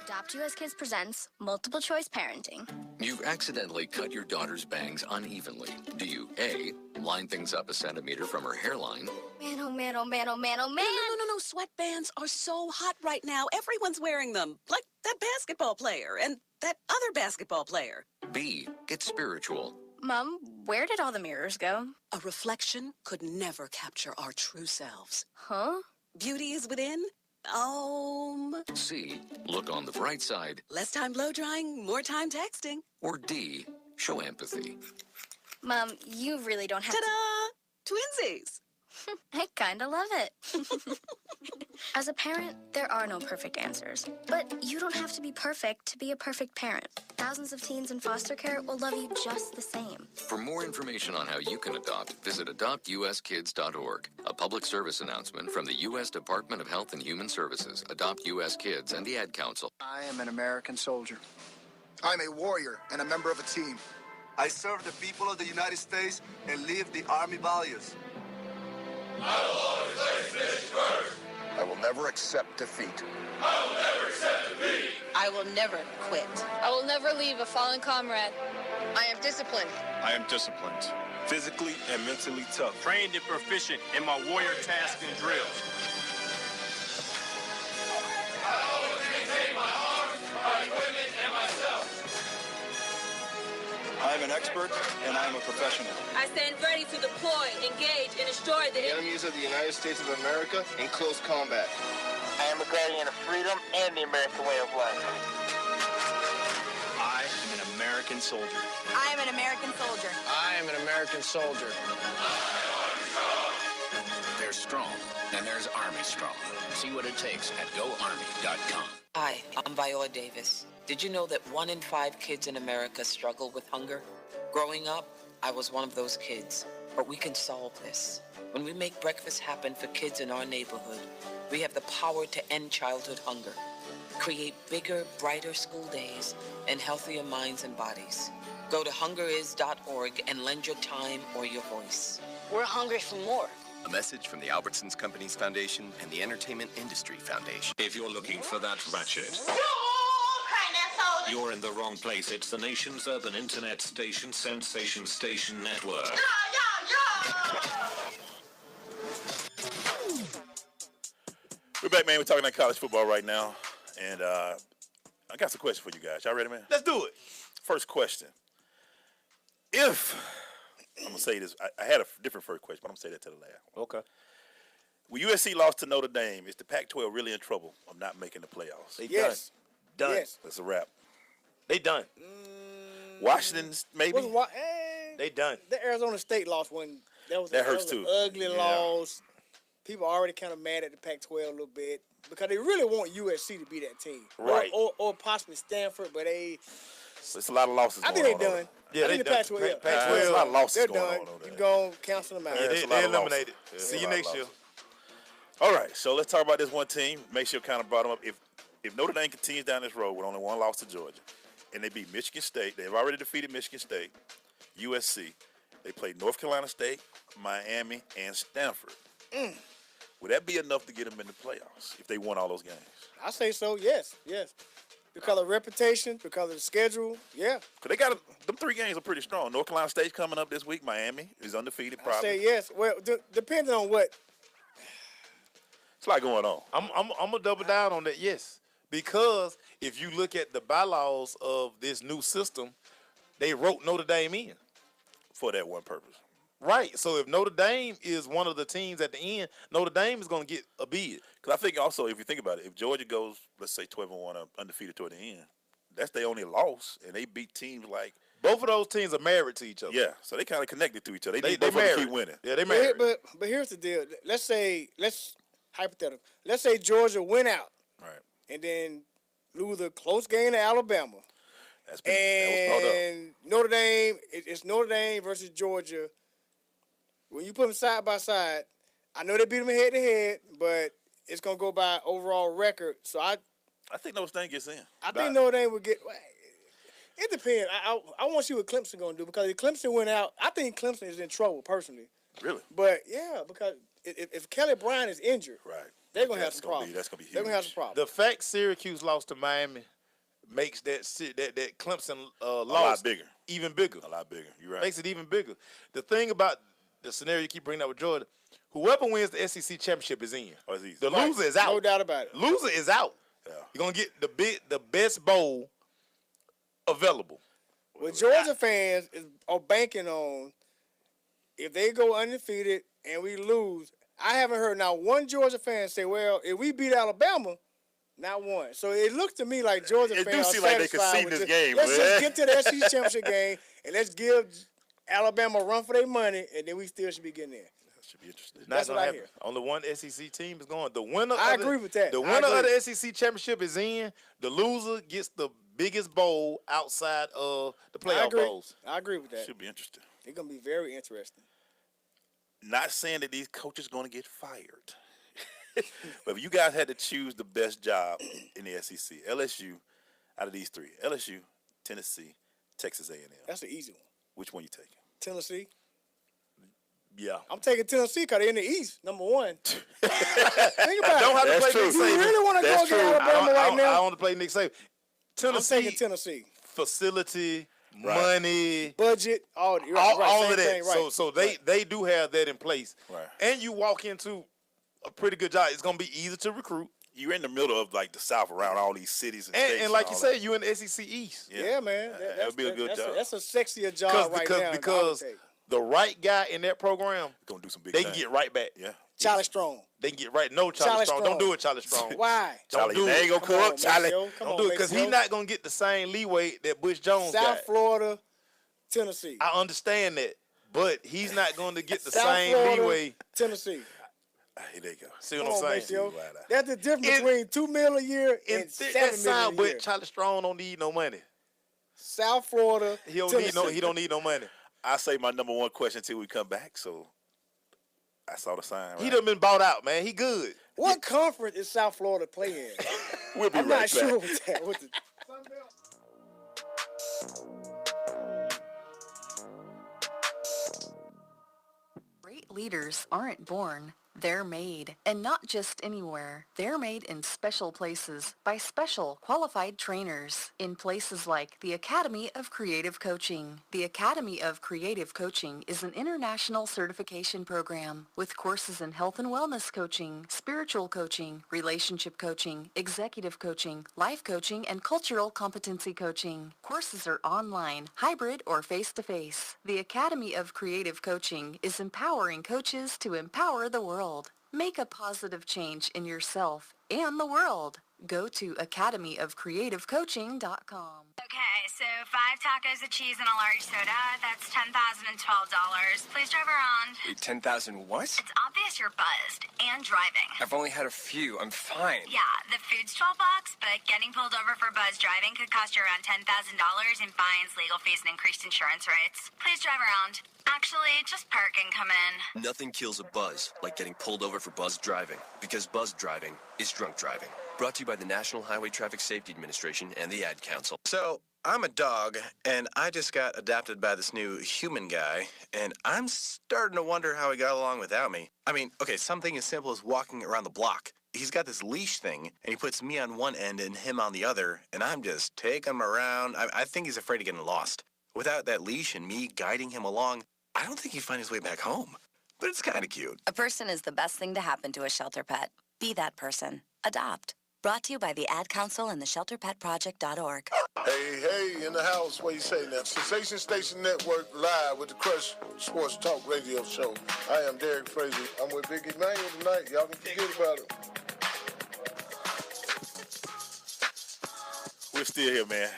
A: Adopt US Kids presents Multiple Choice Parenting.
D: You've accidentally cut your daughter's bangs unevenly. Do you A, line things up a centimeter from her hairline?
A: Man, oh man, oh man, oh man, oh man.
E: No. Sweatbands are so hot right now. Everyone's wearing them. Like that basketball player and that other basketball player.
D: B, get spiritual.
A: Mom, where did all the mirrors go?
E: A reflection could never capture our true selves.
A: Huh?
E: Beauty is within.
D: C, look on the bright side.
E: Less time blow drying, more time texting.
D: Or D, show empathy.
A: Mom, you really don't have
E: Ta-da! Twinsies!
A: I kinda love it. As a parent, there are no perfect answers. But you don't have to be perfect to be a perfect parent. Thousands of teens in foster care will love you just the same.
D: For more information on how you can adopt, visit adoptuskids.org. A public service announcement from the U.S. Department of Health and Human Services, Adopt U.S. Kids, and the Ad Council.
K: I am an American soldier. I'm a warrior and a member of a team.
L: I serve the people of the United States and live the Army values.
K: I will never accept defeat.
V: I will never quit.
I: I will never leave a fallen comrade. I am disciplined.
L: I am disciplined, physically and mentally tough, trained and proficient in my warrior tasks and drills. I always maintain my arms, my equipment, and myself. I am an expert and I am a professional.
I: I stand ready to deploy, engage, and destroy the
L: Enemies of the United States of America in close combat.
V: I am a guardian of freedom and the American way of life.
L: I am an American soldier.
I: I am an American soldier.
L: I am an American soldier.
N: There's strong, and there's Army strong. See what it takes at GoArmy.com.
J: Hi, I'm Viola Davis. Did you know that 1 in 5 kids in America struggle with hunger? Growing up, I was one of those kids. But we can solve this. When we make breakfast happen for kids in our neighborhood, we have the power to end childhood hunger, create bigger, brighter school days, and healthier minds and bodies. Go to hungeris.org and lend your time or your voice.
I: We're hungry for more.
Q: A message from the Albertsons Companies Foundation and the Entertainment Industry Foundation.
R: If you're looking for that ratchet, you're in the wrong place. It's the nation's urban internet station, Sensation Station Network.
B: We're back, man. We're talking about college football right now. And I got some questions for you guys. Y'all ready, man?
C: Let's do it.
B: First question. If, I'm going to say this. I had a different first question, but I'm going to say that to the last one.
C: Okay.
B: When USC lost to Notre Dame, is the Pac-12 really in trouble of not making the playoffs?
C: They
M: Yes.
C: done.
M: Yes.
B: That's a wrap.
C: They done.
B: Washington's maybe?
C: They done.
M: The Arizona State loss one.
B: That hurts
M: was
B: too.
M: An ugly loss. People are already kind of mad at the Pac-12 a little bit because they really want USC to be that team,
B: Right.
M: Or possibly Stanford, but they.
B: It's a lot of losses.
M: I think
B: going
M: they're
B: on
M: done.
C: Yeah,
M: I
C: they
M: think the
C: done.
M: Pac-12. Yeah.
C: Pac-12.
B: There's a lot of losses
M: They're
B: going
M: done.
B: on over
M: You
B: there.
M: go cancel them out.
C: Yeah,
B: it's a lot
C: they
B: of losses.
C: eliminated.
B: Yeah,
C: See
B: it's
C: you
B: a lot of
C: next year.
B: losses. All right, so let's talk about this one team. Make sure kind of brought them up. If Notre Dame continues down this road with only one loss to Georgia, and they beat Michigan State, they've already defeated Michigan State, USC. They played North Carolina State, Miami, and Stanford. Would that be enough to get them in the playoffs if they won all those games?
M: I say so. Yes. Because of reputation, because of the schedule. Yeah.
B: Because they got them 3 games are pretty strong. North Carolina State's coming up this week. Miami is undefeated.
M: I
B: Probably.
M: say yes. Well, depending on what.
B: It's a lot going on.
C: I'm gonna double down on that. Yes, because if you look at the bylaws of this new system, they wrote Notre Dame in
B: for that one purpose.
C: Right. So if Notre Dame is one of the teams at the end, Notre Dame is going to get a bid.
B: Because I think also, if you think about it, if Georgia goes, let's say 12-1 undefeated toward the end, that's their only loss, and they beat teams like.
C: Both of those teams are married to each other.
B: Yeah, so they kind of connected to each other. They
C: married.
B: both of them keep winning.
C: Yeah, they married.
M: But here's the deal. Let's hypothetical. Let's say Georgia win out.
B: Right.
M: And then lose a close game to Alabama.
B: That was brought up.
M: And Notre Dame, it's Notre Dame versus Georgia. When you put them side by side, I know they beat them head to head, but it's gonna go by overall record. So I
B: think Notre Dame gets in.
M: I think Notre Dame would get. It depends. I want to see what Clemson gonna do because if Clemson went out, I think Clemson is in trouble personally.
B: Really?
M: But yeah, because if Kelly Bryant is injured,
B: right,
M: they're gonna have some problems.
B: That's gonna be huge.
M: They're gonna have some problems.
C: The fact Syracuse lost to Miami makes that Clemson loss
B: a lot bigger,
C: even bigger.
B: A lot bigger. You're right.
C: Makes it even bigger. The thing about the scenario you keep bringing up with Georgia, whoever wins the SEC championship is in. The loser is out.
M: No doubt about it.
C: Loser is out.
B: Yeah.
C: You're gonna get the best bowl available.
M: What Georgia fans are banking on, if they go undefeated and we lose, I haven't heard not one Georgia fan say, "Well, if we beat Alabama." Not one. So it looks to me like Georgia fans
B: do
M: are
B: seem like they
M: satisfied
B: concede
M: with
B: this game,
M: Let's
B: man.
M: just get to the SEC championship game and let's give Alabama a run for their money, and then we still should be getting there.
B: That should be interesting.
M: That's what I hear.
C: Only one SEC team is going. The winner.
M: I agree with that.
C: The
M: I
C: winner of
M: agree.
C: the SEC championship is in. The loser gets the biggest bowl outside of the playoff bowls.
M: I agree with that.
B: Should be interesting.
M: It's gonna be very interesting.
B: Not saying that these coaches are going to get fired. But if you guys had to choose the best job in the SEC, LSU, out of these 3, LSU, Tennessee, Texas A&M.
M: That's an easy one.
B: Which one you taking?
M: Tennessee.
C: Yeah.
M: I'm taking Tennessee because they're in the East, number one. Think about
C: Don't
M: it.
C: have to play Nick Saban.
M: You really want to go get Alabama right now?
C: I don't want to play Nick Saban. Tennessee.
M: I'm taking Tennessee.
C: Facility, money,
M: budget, all
C: of that.
M: Thing, right.
C: So they do have that in place.
B: Right.
C: And you walk into a pretty good job. It's gonna be easy to recruit.
B: You're in the middle of like the South around all these cities and states.
C: And like you said,
B: that.
C: you in the SEC East.
M: Yeah, man.
B: That would be a good job.
M: That's a sexier job now.
C: Because the right guy in that program,
B: gonna do some big
C: they
B: things.
C: can get right back.
B: Yeah.
M: Charlie Strong.
C: They can get right. No, Charlie Strong. Don't do it, Charlie Strong.
M: Why?
C: Don't do
B: they
C: it.
B: ain't gonna come up, Charlie.
C: Don't do it because he's not gonna get the same leeway that Butch Jones got.
M: South Florida, Tennessee.
C: I understand that, but he's not going to get the
M: South
C: same
M: Florida,
C: leeway.
M: Tennessee.
B: Here they go.
C: See what I'm saying?
M: That's the difference between $2 million a year and $7 million a year.
C: But Charlie Strong don't need no money.
M: South Florida,
C: He don't need no money.
B: I say my number one question till we come back. So I saw the sign. Right?
C: He done been bought out, man. He good.
M: What conference is South Florida playing?
B: We'll be
M: I'm
B: right
M: not
B: back.
M: sure with that. With the...
U: Great leaders aren't born. They're made, and not just anywhere. They're made in special places by special qualified trainers in places like the Academy of Creative Coaching. The Academy of Creative Coaching is an international certification program with courses in health and wellness coaching, spiritual coaching, relationship coaching, executive coaching, life coaching, and cultural competency coaching. Courses are online, hybrid, or face-to-face. The Academy of Creative Coaching is empowering coaches to empower the world. Make a positive change in yourself and the world. Go to academyofcreativecoaching.com.
F: Okay, so 5 tacos of cheese and a large soda. That's $10,012. Please drive around.
Q: Wait, 10,000 what?
F: It's obvious you're buzzed and driving.
Q: I've only had a few. I'm fine.
F: Yeah, the food's $12, but getting pulled over for buzz driving could cost you around $10,000 in fines, legal fees, and increased insurance rates. Please drive around. Actually, just park and come in.
Q: Nothing kills a buzz like getting pulled over for buzz driving, because buzz driving is drunk driving. Brought to you by the National Highway Traffic Safety Administration and the Ad Council.
P: So, I'm a dog, and I just got adopted by this new human guy, and I'm starting to wonder how he got along without me. I mean, okay, something as simple as walking around the block. He's got this leash thing, and he puts me on one end and him on the other, and I'm just taking him around. I think he's afraid of getting lost. Without that leash and me guiding him along, I don't think he'd find his way back home. But it's kind of cute.
S: A person is the best thing to happen to a shelter pet. Be that person. Adopt. Brought to you by the Ad Council and the ShelterPetProject.org.
T: Hey, in the house, what you say now? Sensation Station Network live with the Crush Sports Talk Radio Show. I am Derek Frazier. I'm with Big Emmanuel tonight. Y'all can forget about it.
B: We're still here, man.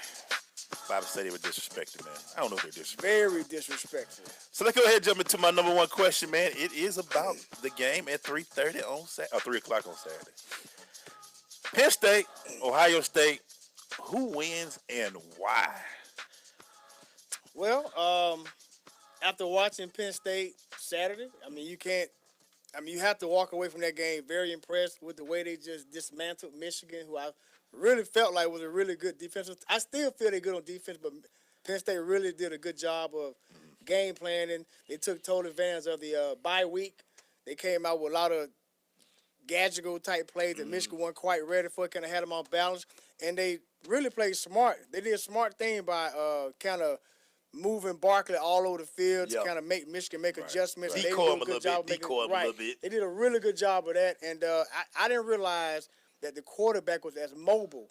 B: Bible said they were disrespected, man. I don't know if they're disrespected.
M: Very disrespectful.
B: So let's go ahead and jump into my number one question, man. It is about the game at 3:30 on Saturday, or 3 o'clock on Saturday. Penn State, Ohio State, who wins and why?
M: Well, after watching Penn State Saturday, you have to walk away from that game very impressed with the way they just dismantled Michigan, who I really felt like was a really good defensive. I still feel they're good on defense, but Penn State really did a good job of game planning. They took total advantage of the bye week. They came out with a lot of gadget type plays that Michigan wasn't quite ready for, kind of had them off balance, and they really played smart. They did a smart thing by kind of moving Barkley all over the field to kind of make Michigan make adjustments.
B: Decoy him a little bit.
M: They did a really good job of that, and I didn't realize that the quarterback was as mobile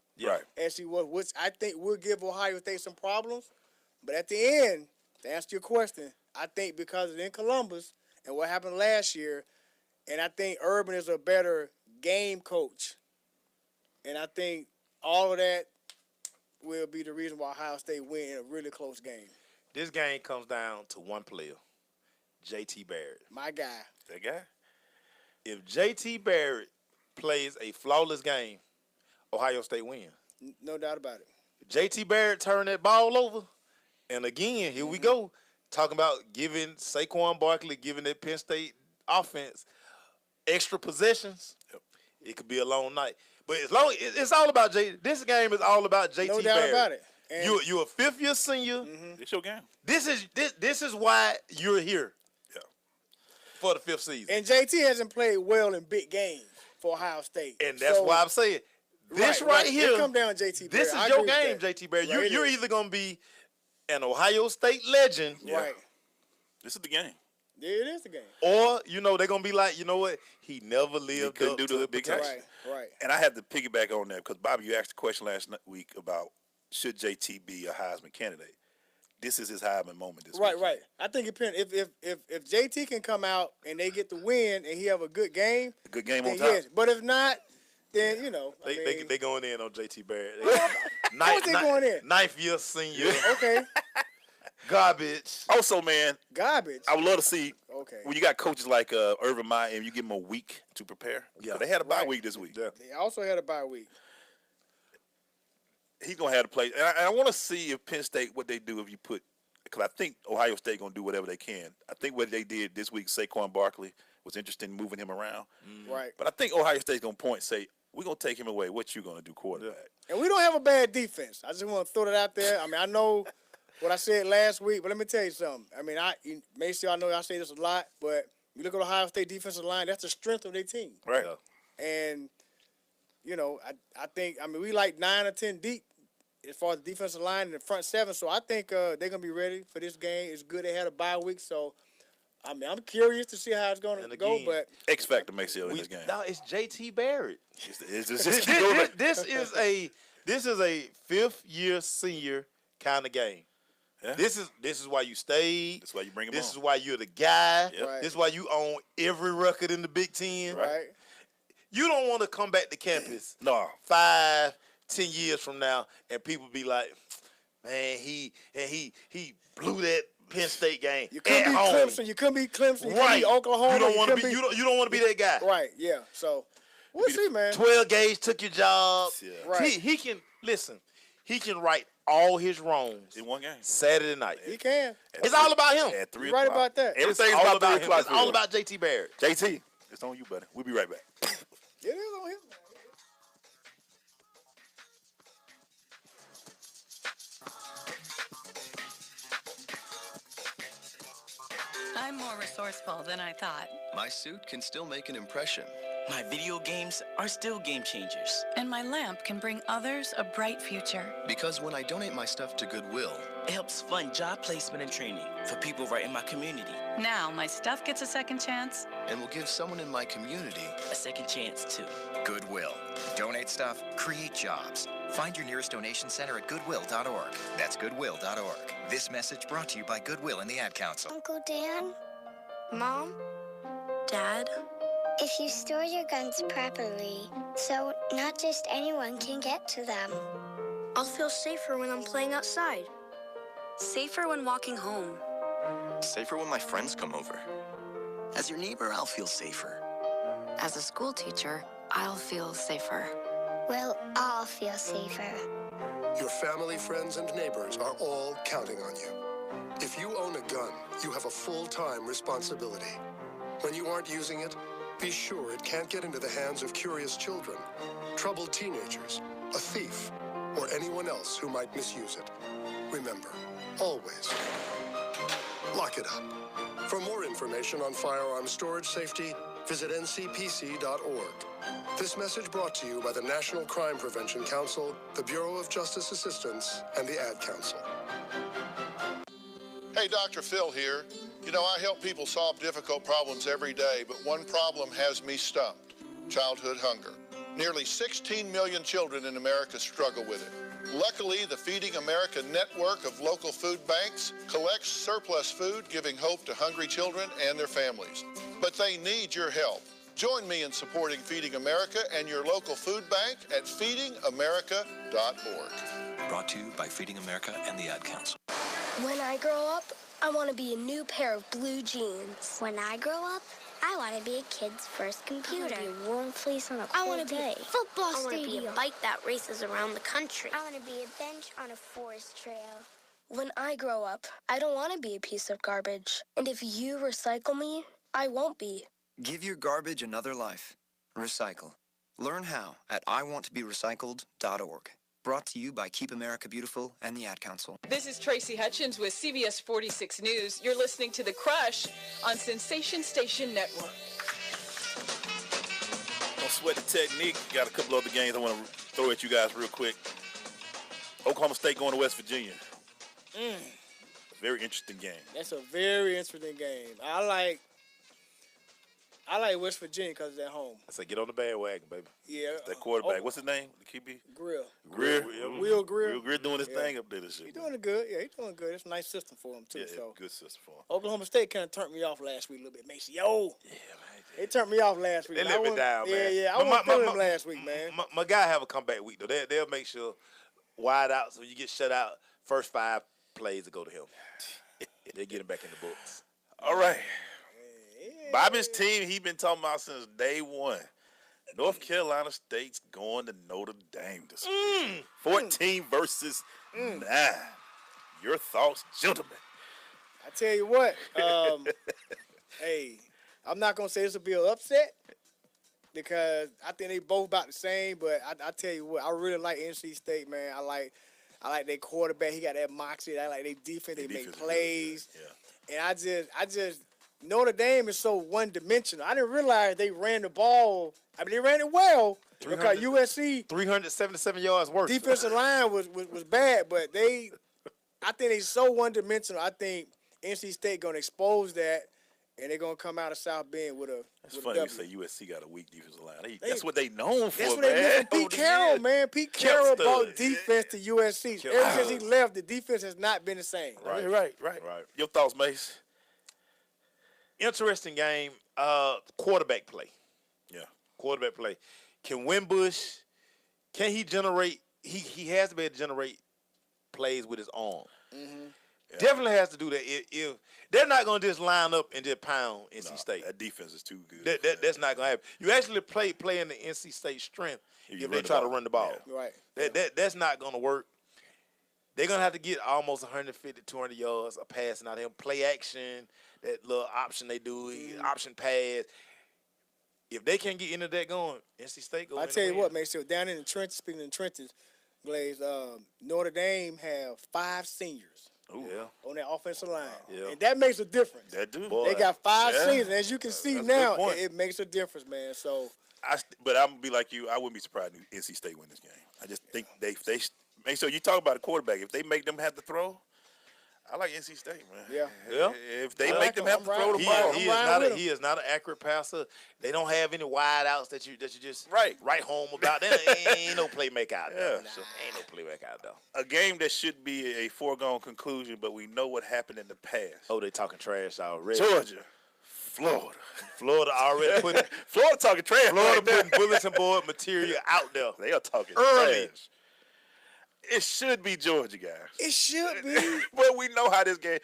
M: as he was, which I think will give Ohio State some problems. But at the end, to answer your question, I think because it's in Columbus and what happened last year, and I think Urban is a better game coach, and I think all of that will be the reason why Ohio State win in a really close game.
C: This game comes down to one player, J.T. Barrett.
M: My guy.
B: That guy?
C: If J.T. Barrett plays a flawless game, Ohio State wins.
M: No doubt about it.
C: J.T. Barrett turned that ball over, and again, here we go, talking about giving Saquon Barkley, giving that Penn State offense extra possessions. It could be a long night. But as long it's all about this game is all about J.T.
M: No
C: Barrett.
M: doubt about it. And
C: You're a fifth-year senior.
B: It's your game.
C: This is why you're here. for the 5th season.
M: And JT hasn't played well in big games for Ohio State.
C: And that's why I'm saying this right here.
M: It come down to JT Barrett.
C: This is your game, JT Barrett.
M: Right,
C: You're either going to be an Ohio State legend.
M: Right.
B: This is the game.
M: Yeah, it is the game.
C: Or, they're going to be like, you know what? He never lived up to the big
B: time.
M: Right.
B: And I had to piggyback on that because, Bobby, you asked a question last week about should JT be a Heisman candidate. This is his Heisman moment this week.
M: Right. I think it depends. If JT can come out and they get the win and he have a good game.
B: A good game
M: then
B: on top.
M: Yes. But if not, then,
C: They going in on JT Barrett.
M: How they going in?
C: 9th year senior.
M: Okay.
C: Garbage.
B: Also, man.
M: Garbage.
B: I would love to see
M: Okay.
B: when you got coaches like Urban Meyer and you give them a week to prepare. Yeah. They had a bye week this week.
C: Yeah.
M: They also had a bye week.
B: He's going to have to play. And I want to see if Penn State, what they do if you put, because I think Ohio State going to do whatever they can. I think what they did this week, Saquon Barkley was interested in moving him around.
M: Right.
B: But I think Ohio State's going to point and say, we're going to take him away. What you going to do, quarterback?
M: And we don't have a bad defense. I just want to throw that out there. I mean, I know what I said last week, but let me tell you something. I mean, Macy, I know I say this a lot, but you look at Ohio State defensive line, that's the strength of their team.
B: Right.
M: And, I think, we like 9 or 10 deep as far as the defensive line and the front 7. So I think they're going to be ready for this game. It's good they had a bye week. So, I'm curious to see how it's going to go. But
B: X Factor makes it in this game.
C: No, it's JT Barrett.
B: This is
C: a 5th year senior kind of game. Yeah. This is why you stayed.
B: That's why you bring him on.
C: This is why you're the guy.
B: Yep.
M: Right.
C: This is why you own every record in the Big Ten.
M: Right.
C: You don't want to come back to campus 5-10 years from now and people be like, man, he blew that Penn State game.
M: You couldn't beat Clemson. You couldn't beat Clemson. You couldn't beat Oklahoma.
C: You don't want to be. You don't want to be that guy.
M: Right. Yeah. So we'll see, man.
C: 12 gauge took your job.
B: Yeah.
M: Right.
C: He can listen. He can right all his wrongs
B: in one game.
C: Saturday night.
M: He can.
C: It's all about him.
B: At 3
M: You're right
B: o'clock.
M: about that.
B: Everything's
C: all
B: about
C: him. It's all about JT Barrett.
B: JT, it's on you, buddy. We'll be right back.
M: It is on him.
G: I'm more resourceful than I thought.
Q: My suit can still make an impression.
H: My video games are still game changers.
G: And my lamp can bring others a bright future.
Q: Because when I donate my stuff to Goodwill,
H: it helps fund job placement and training for people right in my community.
G: Now my stuff gets a second chance.
Q: And will give someone in my community
H: a second chance too.
O: Goodwill. Donate stuff, create jobs. Find your nearest donation center at goodwill.org. That's goodwill.org. This message brought to you by Goodwill and the Ad Council.
W: Uncle Dan?
A: Mom? Dad?
W: If you store your guns properly, so not just anyone can get to them.
A: I'll feel safer when I'm playing outside. Safer when walking home.
Q: safer when my friends come over. As your neighbor, I'll feel safer.
X: As a school teacher, I'll feel safer.
W: We'll all feel safer.
K: Your family, friends, and neighbors are all counting on you. If you own a gun, you have a full-time responsibility. When you aren't using it, be sure it can't get into the hands of curious children, troubled teenagers, a thief, or anyone else who might misuse it. Remember, always, lock it up. For more information on firearm storage safety, visit ncpc.org. This message brought to you by the National Crime Prevention Council, the Bureau of Justice Assistance, and the Ad Council.
Z: Hey, Dr. Phil here. You know, I help people solve difficult problems every day, but one problem has me stumped: childhood hunger. Nearly 16 million children in America struggle with it. Luckily, the Feeding America network of local food banks collects surplus food, giving hope to hungry children and their families. But they need your help. Join me in supporting Feeding America and your local food bank at feedingamerica.org.
O: Brought to you by Feeding America and the Ad Council.
A: When I grow up, I want to be a new pair of blue jeans.
W: When I grow up, I want to be a kid's first computer.
A: I want to be a warm fleece on a
W: I
A: cold
W: want to be
A: day.
W: a football
A: I want to be
W: stadium.
A: a bike that races around the country.
W: I want to be a bench on a forest trail.
A: When I grow up, I don't want to be a piece of garbage. And if you recycle me, I won't be.
O: Give your garbage another life. Recycle. Learn how at iwanttoberecycled.org. brought to you by Keep America Beautiful and the Ad Council.
D: This is Tracy Hutchins with CBS 46 News. You're listening to The Crush on Sensation Station Network.
B: Don't sweat the technique. Got a couple other games I want to throw at you guys real quick. Oklahoma State going to West Virginia. Very interesting game.
M: That's a very interesting game. I like West Virginia because it's at home.
C: I say get on the bandwagon, baby.
M: Yeah.
B: That quarterback. What's his name? The QB?
M: Grill.
B: Will
M: Grill.
B: Will Grill doing his thing up there this year.
M: He's doing it good. Yeah, he's doing good. It's a nice system for him, too.
B: Yeah,
M: so
B: good system for him.
M: Oklahoma State kind of turned me off last week a little bit. Mason, yo. Yeah, man. They turned me off last week.
C: They let me down, man.
M: Yeah. I wasn't feeling them last week, man.
C: My guy have a comeback week, though. They'll make sure wide out, so you get shut out, first 5 plays to go to him. They get him back in the books.
B: All right. Bobby's team, he been talking about since day one. North Carolina State's going to Notre Dame this week. 14 versus 9. Your thoughts, gentlemen?
M: I tell you what, hey, I'm not going to say this will be an upset because I think they both about the same, but I tell you what, I really like NC State, man. I like their quarterback. He got that moxie. I like their defense. They make plays. Yeah. And I just Notre Dame is so one-dimensional. I didn't realize they ran the ball. I mean, they ran it well because USC
C: 377 yards worse.
M: Defensive line was bad, but I think they so one-dimensional. I think NC State gonna expose that, and they're gonna come out of South Bend with a.
B: It's funny you say USC got a weak defensive line. That's what they known for,
M: That's what
B: man.
M: they did for Pete Carroll, man. Pete Carroll brought defense to USC. Ever since he left, the defense has not been the same.
B: Right. Your thoughts, Mace?
C: Interesting game. Quarterback play.
B: Yeah.
C: Quarterback play. Can Wimbush, can he generate, he has to be able to generate plays with his arm. Yeah. Definitely has to do that. If they're not going to just line up and just pound NC State.
B: That defense is too good.
C: That's not going to happen. You actually play in the NC State strength if they try to run the ball.
M: Yeah.
C: Right. That's not going to work. They're going to have to get almost 150, 200 yards of passing out of him. Play action, that little option they do, option pass. If they can't get into that going, NC State goes.
M: I tell you what, man. So down in the trenches, speaking in the trenches, Glaze, Notre Dame have 5 seniors. On their offensive line. Yeah. And that makes a difference.
B: That do.
M: They got 5 seniors. And as you can see now, it makes a difference, man. So,
B: but I'm going to be like you. I wouldn't be surprised if NC State win this game. I just think they make sure you talk about a quarterback. If they make them have to throw, I like NC State, man.
C: Yeah.
B: If they make them have to throw the ball,
C: he is not an accurate passer. They don't have any wide outs that you just write home about. There ain't no playmaker out there. Ain't no playmaker out there.
B: A game that should be a foregone conclusion, but we know what happened in the past.
C: Oh, they talking trash already.
B: Georgia, Florida
C: already putting
B: Florida talking trash.
C: Florida putting bulletin board material out there.
B: They are talking
C: early.
B: Trash. It should be Georgia, guys.
M: It should be.
B: But we know how this game.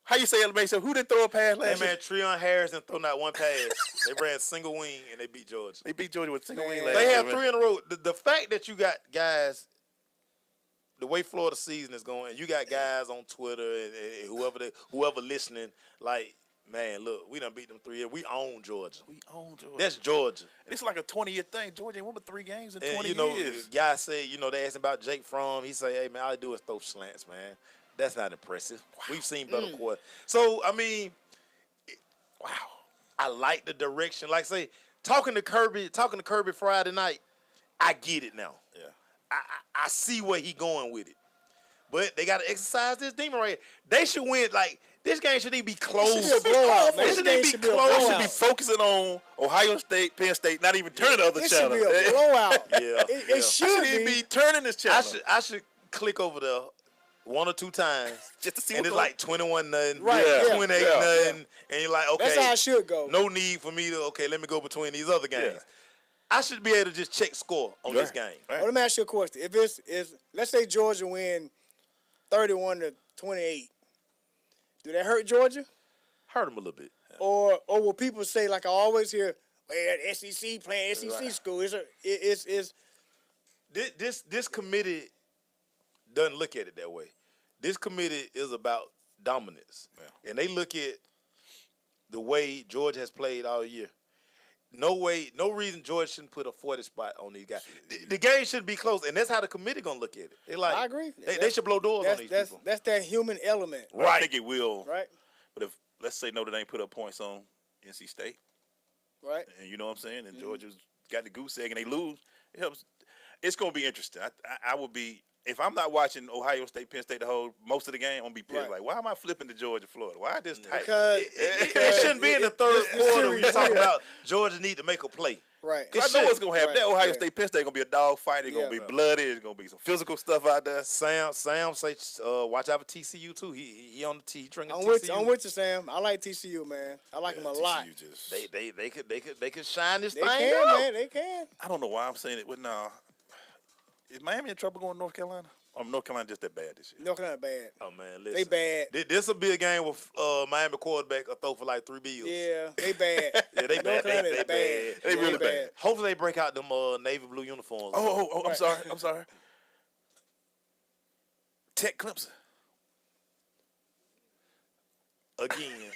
B: How you say it, Mason? Who didn't throw a pass last year?
C: Man, Treon Harris didn't throw not one pass. They ran single wing and they beat Georgia.
B: They beat Georgia with single wing last year.
C: They have 3 in a row. The fact that you got guys, the way Florida season is going, you got guys on Twitter and whoever listening, like, man, look, we done beat them 3 years. We own Georgia. That's Georgia.
B: And it's like a 20-year thing. Georgia ain't won but 3 games in 20
C: years. Guys say, they asked about Jake Fromm. He say, hey, man, all I do is throw slants, man. That's not impressive. Wow. We've seen better quarter. So, I mean, wow. I like the direction. Like, say, talking to Kirby Friday night, I get it now.
B: Yeah.
C: I see where he going with it. But they got to exercise this demon right here. They should win, like, this game shouldn't even be close.
M: It should be a blowout, man.
C: This shouldn't even be close.
B: They should be focusing on Ohio State, Penn State, not even turning the other channel.
M: It should be a blowout.
B: It should be turning this channel.
C: I should click over there 1 or 2 times
B: just to see
C: and it's like 21-0, 28-0, and you're like, okay,
M: that's how it should go.
C: No need for me to let me go between these other games. I should be able to just check score on this game.
M: Well, let me ask you a question. If let's say Georgia win 31-28, do that hurt Georgia?
C: Hurt them a little bit.
M: Or will people say, like I always hear, well, SEC playing SEC school?
C: This committee doesn't look at it that way. This committee is about dominance. And they look at the way Georgia has played all year. no reason Georgia shouldn't put a 40 spot on these guys. The game should be close, and that's how the committee gonna look at it. They like,
M: I agree.
C: They should blow doors on these people.
M: That's that human element.
B: Right. I think it will.
M: Right.
B: But if let's say Notre Dame put up points on NC State,
M: right,
B: and you know what I'm saying, and Georgia's got the goose egg and they lose, it helps. It's gonna be interesting. I would be. If I'm not watching Ohio State, Penn State most of the game, I'm gonna be pissed. Like, why am I flipping to Georgia, Florida? Why this tight?
M: Because
C: it shouldn't be in the third quarter when you're talking about Georgia need to make a play.
M: Right.
B: I know what's gonna happen. That Ohio State, Penn State gonna be a dog fight. It's gonna be bloody. It's gonna be some physical stuff out there.
C: Sam say, watch out for TCU too. He on the T. He drinking
M: I'm
C: TCU.
M: I'm with you, Sam. I like TCU, man. I like them a lot.
C: They could shine this thing
M: can,
C: out.
M: man. They can.
B: I don't know why I'm saying it, but no. Is Miami in trouble going to North Carolina? North Carolina just that bad this year.
M: North Carolina bad.
C: Oh man, listen.
M: They bad.
C: This will be a game with Miami quarterback will throw for like 3 bills.
M: Yeah, they bad.
C: Yeah, they bad. They
M: bad.
C: They really bad. Hopefully they break out them navy blue uniforms.
B: Oh, I'm sorry. Tech Clemson.
C: Again.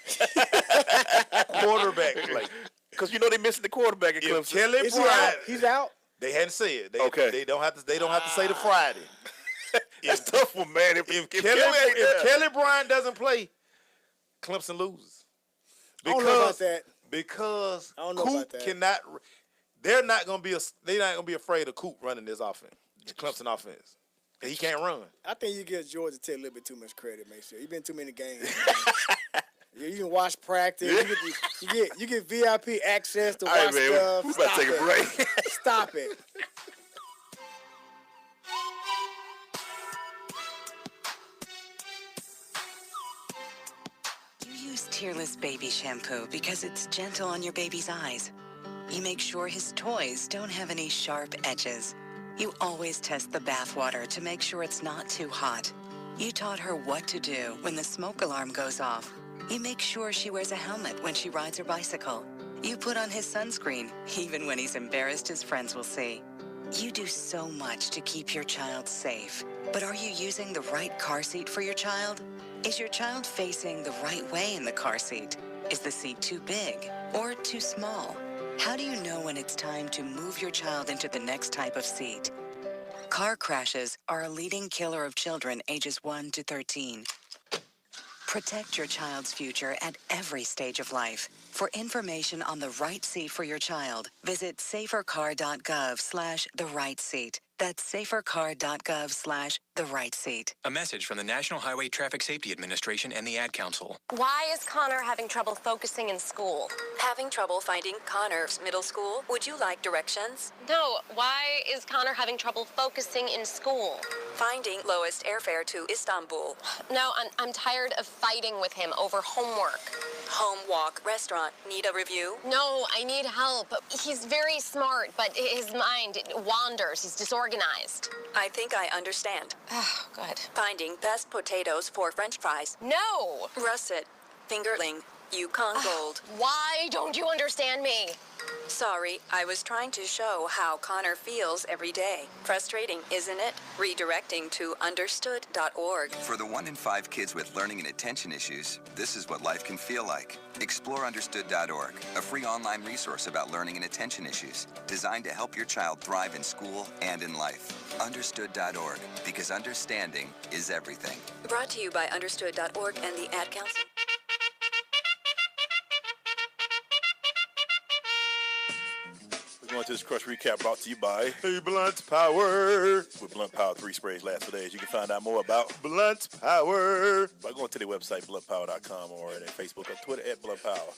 C: Quarterback play.
B: Because you know they missing the quarterback at Clemson.
C: Kelly Bryant,
M: he's out.
C: They hadn't said. They don't have to. They don't have to say the Friday.
B: That's tough one, man. If
C: Kelly Bryant doesn't play, Clemson loses.
M: I don't know about that.
C: Because
M: I don't know
C: Coop
M: about that.
C: cannot. They're not gonna be afraid of Coop running this offense, the Clemson offense. He can't run.
M: I think you give Georgia Tech a little bit too much credit, Mason. You've been too many games. Yeah, you can watch practice. You get VIP access to watch stuff.
B: We're about to take a break.
M: Stop it.
S: You use Tearless baby shampoo because it's gentle on your baby's eyes. You make sure his toys don't have any sharp edges. You always test the bath water to make sure it's not too hot. You taught her what to do when the smoke alarm goes off. You make sure she wears a helmet when she rides her bicycle. You put on his sunscreen, even when he's embarrassed his friends will see. You do so much to keep your child safe. But are you using the right car seat for your child? Is your child facing the right way in the car seat? Is the seat too big or too small? How do you know when it's time to move your child into the next type of seat? Car crashes are a leading killer of children ages 1 to 13. Protect your child's future at every stage of life. For information on the right seat for your child, visit safercar.gov/the-right-seat. That's safercar.gov/the-right-seat.
E: A message from the National Highway Traffic Safety Administration and the Ad Council.
J: Why is Connor having trouble focusing in school?
L: Having trouble finding Connor's middle school? Would you like directions?
J: No, why is Connor having trouble focusing in school?
L: Finding lowest airfare to Istanbul.
J: No, I'm tired of fighting with him over homework.
L: Home walk restaurant. Need a review?
J: No, I need help. He's very smart, but his mind wanders. He's disorganized.
L: I think I understand.
J: Oh, good.
L: Finding best potatoes for French fries.
J: No!
L: Russet. Fingerling. Yukon Gold.
J: Why don't you understand me?
L: Sorry, I was trying to show how Connor feels every day. Frustrating, isn't it? Redirecting to understood.org.
N: For the 1 in 5 kids with learning and attention issues, this is what life can feel like. Explore understood.org, a free online resource about learning and attention issues, designed to help your child thrive in school and in life. Understood.org, because understanding is everything.
L: Brought to you by understood.org and the Ad Council.
B: Going to this Crush Recap brought to you by
C: Blunt Power.
B: With Blunt Power, 3 sprays last for days. You can find out more about
C: Blunt Power
B: by going to their website, bluntpower.com, or their Facebook or Twitter at Blunt Power.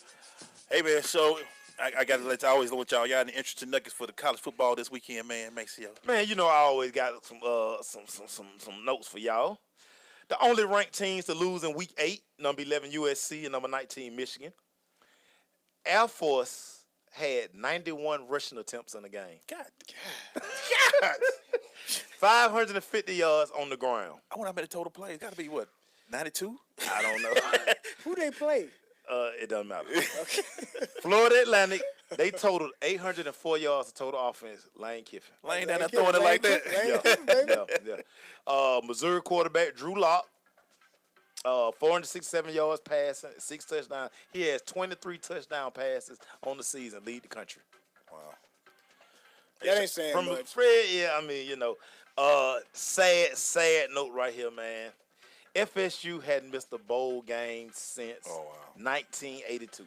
B: Hey, man, so I got to let you always know what y'all any interesting nuggets for the college football this weekend, man. Maceo.
C: Man, you know I always got some notes for y'all. The only ranked teams to lose in Week 8, number 11 USC and number 19 Michigan. Air Force had 91 rushing attempts in the game.
B: God.
C: 550 yards on the ground.
B: I wonder how many total plays. Got to be, what, 92?
C: I don't know.
M: Who they play?
C: It doesn't matter. Okay. Florida Atlantic, they totaled 804 yards of total offense. Lane Kiffin.
B: Lane down there throwing it like that.
C: Yeah. Missouri quarterback Drew Lock, 467 yards passing, 6 touchdowns. He has 23 touchdown passes on the season. Lead the country.
B: Wow.
M: That ain't saying
C: From
M: much.
C: Fred, yeah, I mean, sad note right here, man. FSU hadn't missed a bowl game since 1982.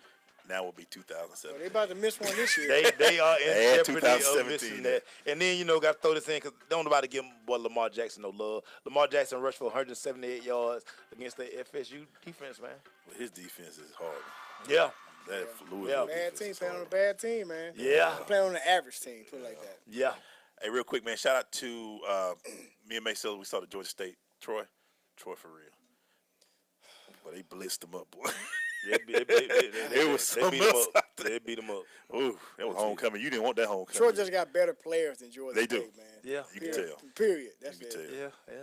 B: Now will be 2007.
M: Well, they about to miss one this year.
C: They are in
B: And
C: jeopardy of
B: 2017,
C: missing that. And then, got to throw this in because don't nobody give boy Lamar Jackson no love. Lamar Jackson rushed for 178 yards against the FSU defense, man.
B: Well, his defense is hard.
C: Yeah.
B: That fluid.
C: Yeah.
M: Bad team playing on a bad team, man.
C: Yeah.
M: Playing on an average team, put it like that.
C: Yeah.
B: Hey, real quick, man, shout out to me and Mace. We saw the Georgia State. Troy for real. But they blitzed them up, boy.
C: It was
B: so much.
C: They beat them up.
B: Ooh, that was homecoming. You didn't want that homecoming.
M: Troy just got better players than Georgia
B: They
M: State,
B: do.
M: man.
C: Yeah.
B: You can tell.
M: Period. That's
B: You
M: it.
B: can tell.
C: Yeah.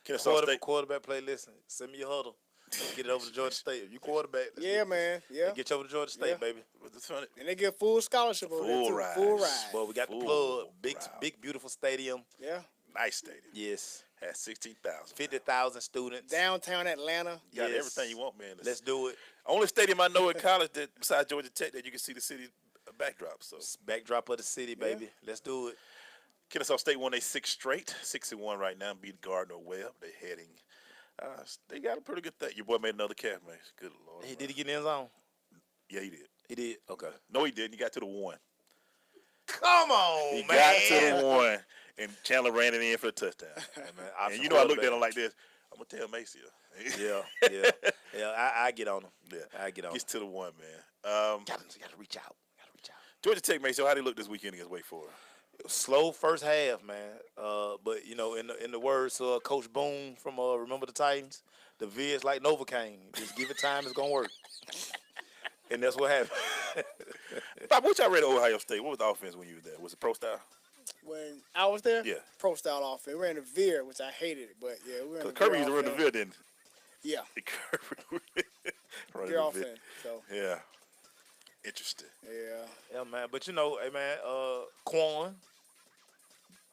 B: Kennesaw State.
C: Quarterback play, listen, send me your huddle. Get it over to Georgia State. If you quarterback.
M: Yeah, man. Yeah.
C: Get you over to Georgia State, baby.
M: And they get full scholarship over there,
B: Full
M: too.
B: ride.
M: Full ride.
C: Well, we got the plug. Big, beautiful stadium.
M: Yeah.
B: Nice stadium.
C: Yes.
B: Had 16,000.
C: 50,000 students.
M: Downtown Atlanta.
B: You got everything you want, man.
C: Let's do it.
B: Only stadium I know in college that besides Georgia Tech that you can see the city backdrop. So
C: Backdrop of the city, baby. Let's do it.
B: Kennesaw State won a 6 straight, 6-1 right now. Beat Gardner Webb. They're heading. They got a pretty good thing. Your boy made another calf, man. Good Lord.
C: Did he get in the end zone?
B: Yeah, he did.
C: He did. Okay.
B: No, he didn't. He got to the 1.
C: Come on,
B: He
C: man.
B: got to the 1, and Chandler ran it in for the touchdown.
C: Man,
B: And I looked at him like this. I'm gonna tell Macy.
C: Yeah. I get on him.
B: Yeah,
C: I get on him.
B: Gets to the 1, man.
C: Got to reach out.
B: Georgia Tech, Macy. How they look this weekend against Wake Forest?
C: It was slow first half, man. But in the words of Coach Boone from Remember the Titans, the Vid's like Novocaine. Just give it time, it's gonna work. And that's what happened.
B: Bob, what y'all read at Ohio State? What was the offense when you were there? Was it pro style?
M: When I was there,
B: Yeah.
M: pro style offense. We ran the veer, which I hated, but yeah, we ran the
B: Kirby
M: veer
B: used to run the
M: offense.
B: Ville, didn't he?
M: Yeah,
B: Running
M: veer
B: the Ville.
M: offense. So
B: Yeah. Interesting.
M: yeah,
C: Man. But hey, man, Quan,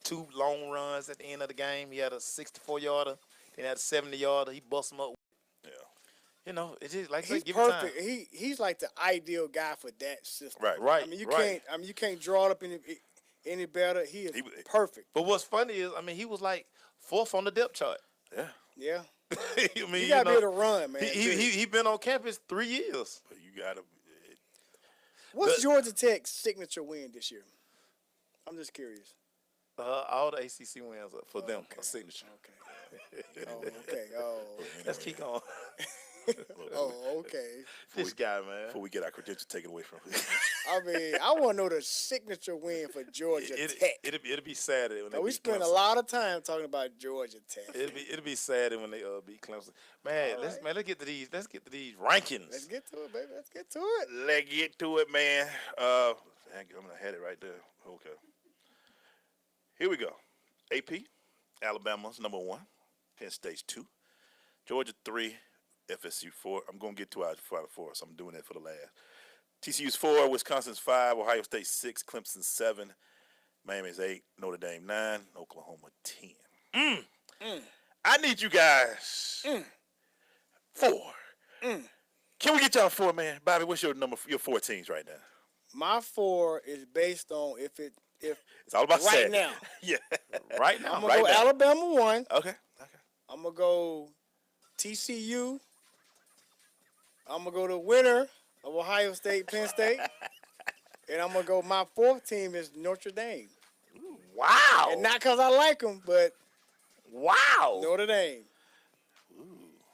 C: 2 long runs at the end of the game. He had a 64-yarder, then had a 70-yarder. He bust him up.
B: Yeah.
C: It's just like I
M: he's
C: said, give it time.
M: perfect. He's like the ideal guy for that system.
B: Right.
M: I mean, you can't draw it up any better. He is perfect.
C: But what's funny is, he was like 4th on the depth chart.
B: Yeah.
M: Yeah.
C: You
M: gotta be able to run, man.
C: He been on campus 3 years.
B: But you gotta.
M: What's Georgia Tech's signature win this year? I'm just curious.
C: All the ACC wins for them, a signature.
M: Okay. Oh, okay. Oh.
C: Let's keep going.
M: Oh, okay.
C: This guy, man.
B: Before we get our credentials taken away from him.
M: I mean, I want to know the signature win for Georgia Tech.
C: It'll be Saturday when
M: Now,
C: they
M: we
C: beat
M: spend a
C: Clemson.
M: lot of time talking about Georgia Tech.
C: It'll be Saturday when they beat Clemson. Man, let's get to these rankings.
M: Let's get to it, baby. Let's get to it.
B: Let's get to it, man. I'm gonna have it right there. Okay. Here we go. AP, Alabama's number 1. Penn State's 2. Georgia 3. FSU 4. I'm gonna get 2 out of 4, so I'm doing that for the last. TCU's 4. Wisconsin's 5. Ohio State 6. Clemson 7. Miami's 8. Notre Dame 9. Oklahoma 10. I need you guys 4. Can we get y'all 4, man? Bobby, what's your 4 teams right now?
M: My 4 is based on if
B: it's all about
M: right
B: Saturday.
M: now.
B: Yeah.
C: Right now.
M: I'm gonna go Alabama 1.
B: Okay.
M: I'm gonna go TCU. I'm gonna go the winner of Ohio State, Penn State, and I'm gonna go. My 4th team is Notre Dame.
C: Wow.
M: And not because I like them, but
C: wow,
M: Notre Dame.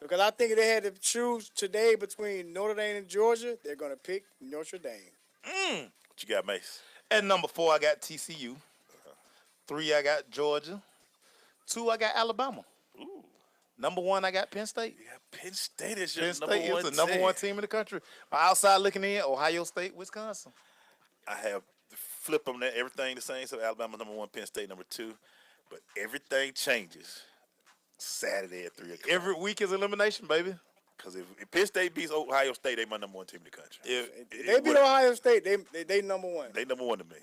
M: Because I think if they had to choose today between Notre Dame and Georgia, they're gonna pick Notre Dame.
B: What you got, Mace?
C: At number 4, I got TCU. 3, I got Georgia. 2, I got Alabama.
B: Ooh.
C: Number 1, I got Penn State.
B: You got Penn State is your
C: Penn
B: number
C: State
B: 1
C: is the number 1 team in the country. Outside looking in, Ohio State, Wisconsin.
B: I have the flip on that. Everything the same. So Alabama number 1, Penn State number 2. But everything changes Saturday at 3 o'clock.
C: Every week is elimination, baby.
B: Because if Penn State beats Ohio State, they my number 1 team in the country.
M: If they beat Ohio State, they number 1.
B: They number 1 to me.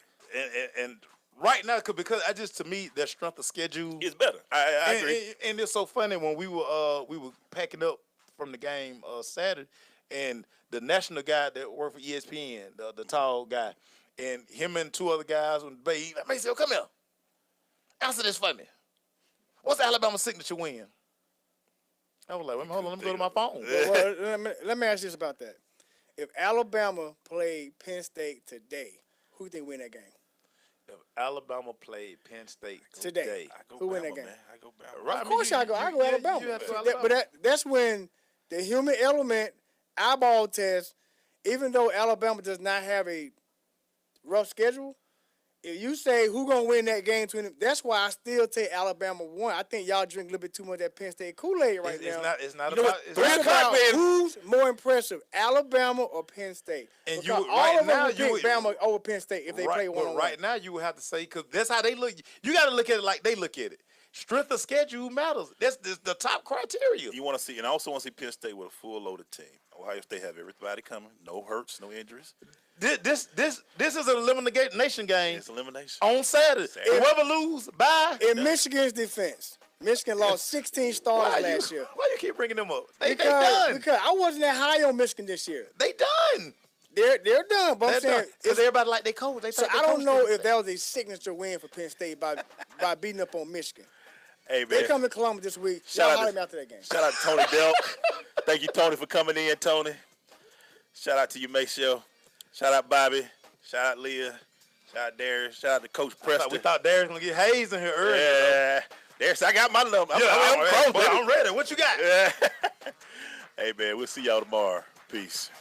C: And right now, because to me, their strength of schedule
B: is better. I agree.
C: And it's so funny when we were packing up from the game Saturday, and the national guy that worked for ESPN, the tall guy, and him and two other guys on the bay, like, Maceo, come here. Answer this for me. What's the Alabama signature win? I was like, hold on, let me go to my phone.
M: Well, let me ask you this about that. If Alabama played Penn State today, who do you think win that game?
C: If Alabama played Penn State
M: today, who win that game?
C: I go Bama. Right,
M: Of course, I go Alabama.
C: You have to go Alabama.
M: But that's when the human element eyeball test. Even though Alabama does not have a rough schedule, if you say who gonna win that game, that's why I still take Alabama 1. I think y'all drink a little bit too much of that Penn State Kool-Aid right now.
C: It's not
M: You know,
C: about. It's
M: think
C: not
M: about
C: about
M: who's more impressive, Alabama or Penn State.
C: And
M: because
C: you
M: all
C: right
M: of them
C: now
M: would
C: you
M: pick Bama over Penn State if they play one on one.
C: Right now you would have to say because that's how they look. You got to look at it like they look at it. Strength of schedule matters. That's the top criteria.
B: You want to see, and I also want to see Penn State with a full loaded team. Ohio State have everybody coming, no hurts, no injuries.
C: This is an elimination game.
B: It's elimination
C: on Saturday. Whoever lose, bye.
M: In Michigan's defense, Michigan lost 16 stars last year.
C: Why you keep bringing them up? They
M: because,
C: done.
M: Because I wasn't that high on Michigan this year.
C: They done.
M: They're done. But I'm saying
C: because everybody like their coach.
M: So I don't know if that was a signature win for Penn State by beating up on Michigan.
B: Hey, man.
M: They come to Columbus this week. Y'all holler me after that game.
B: Shout out to Tony Delk. Thank you, Tony, for coming in, Tony. Shout out to you, Maceo. Shout out Bobby. Shout out Leah. Shout out Darius. Shout out to Coach Preston.
C: We thought Darius was going to get Hayes in here early.
B: Yeah. Darius, I got my number.
C: I'm ready. What you got?
B: Yeah. Hey, man, we'll see y'all tomorrow. Peace.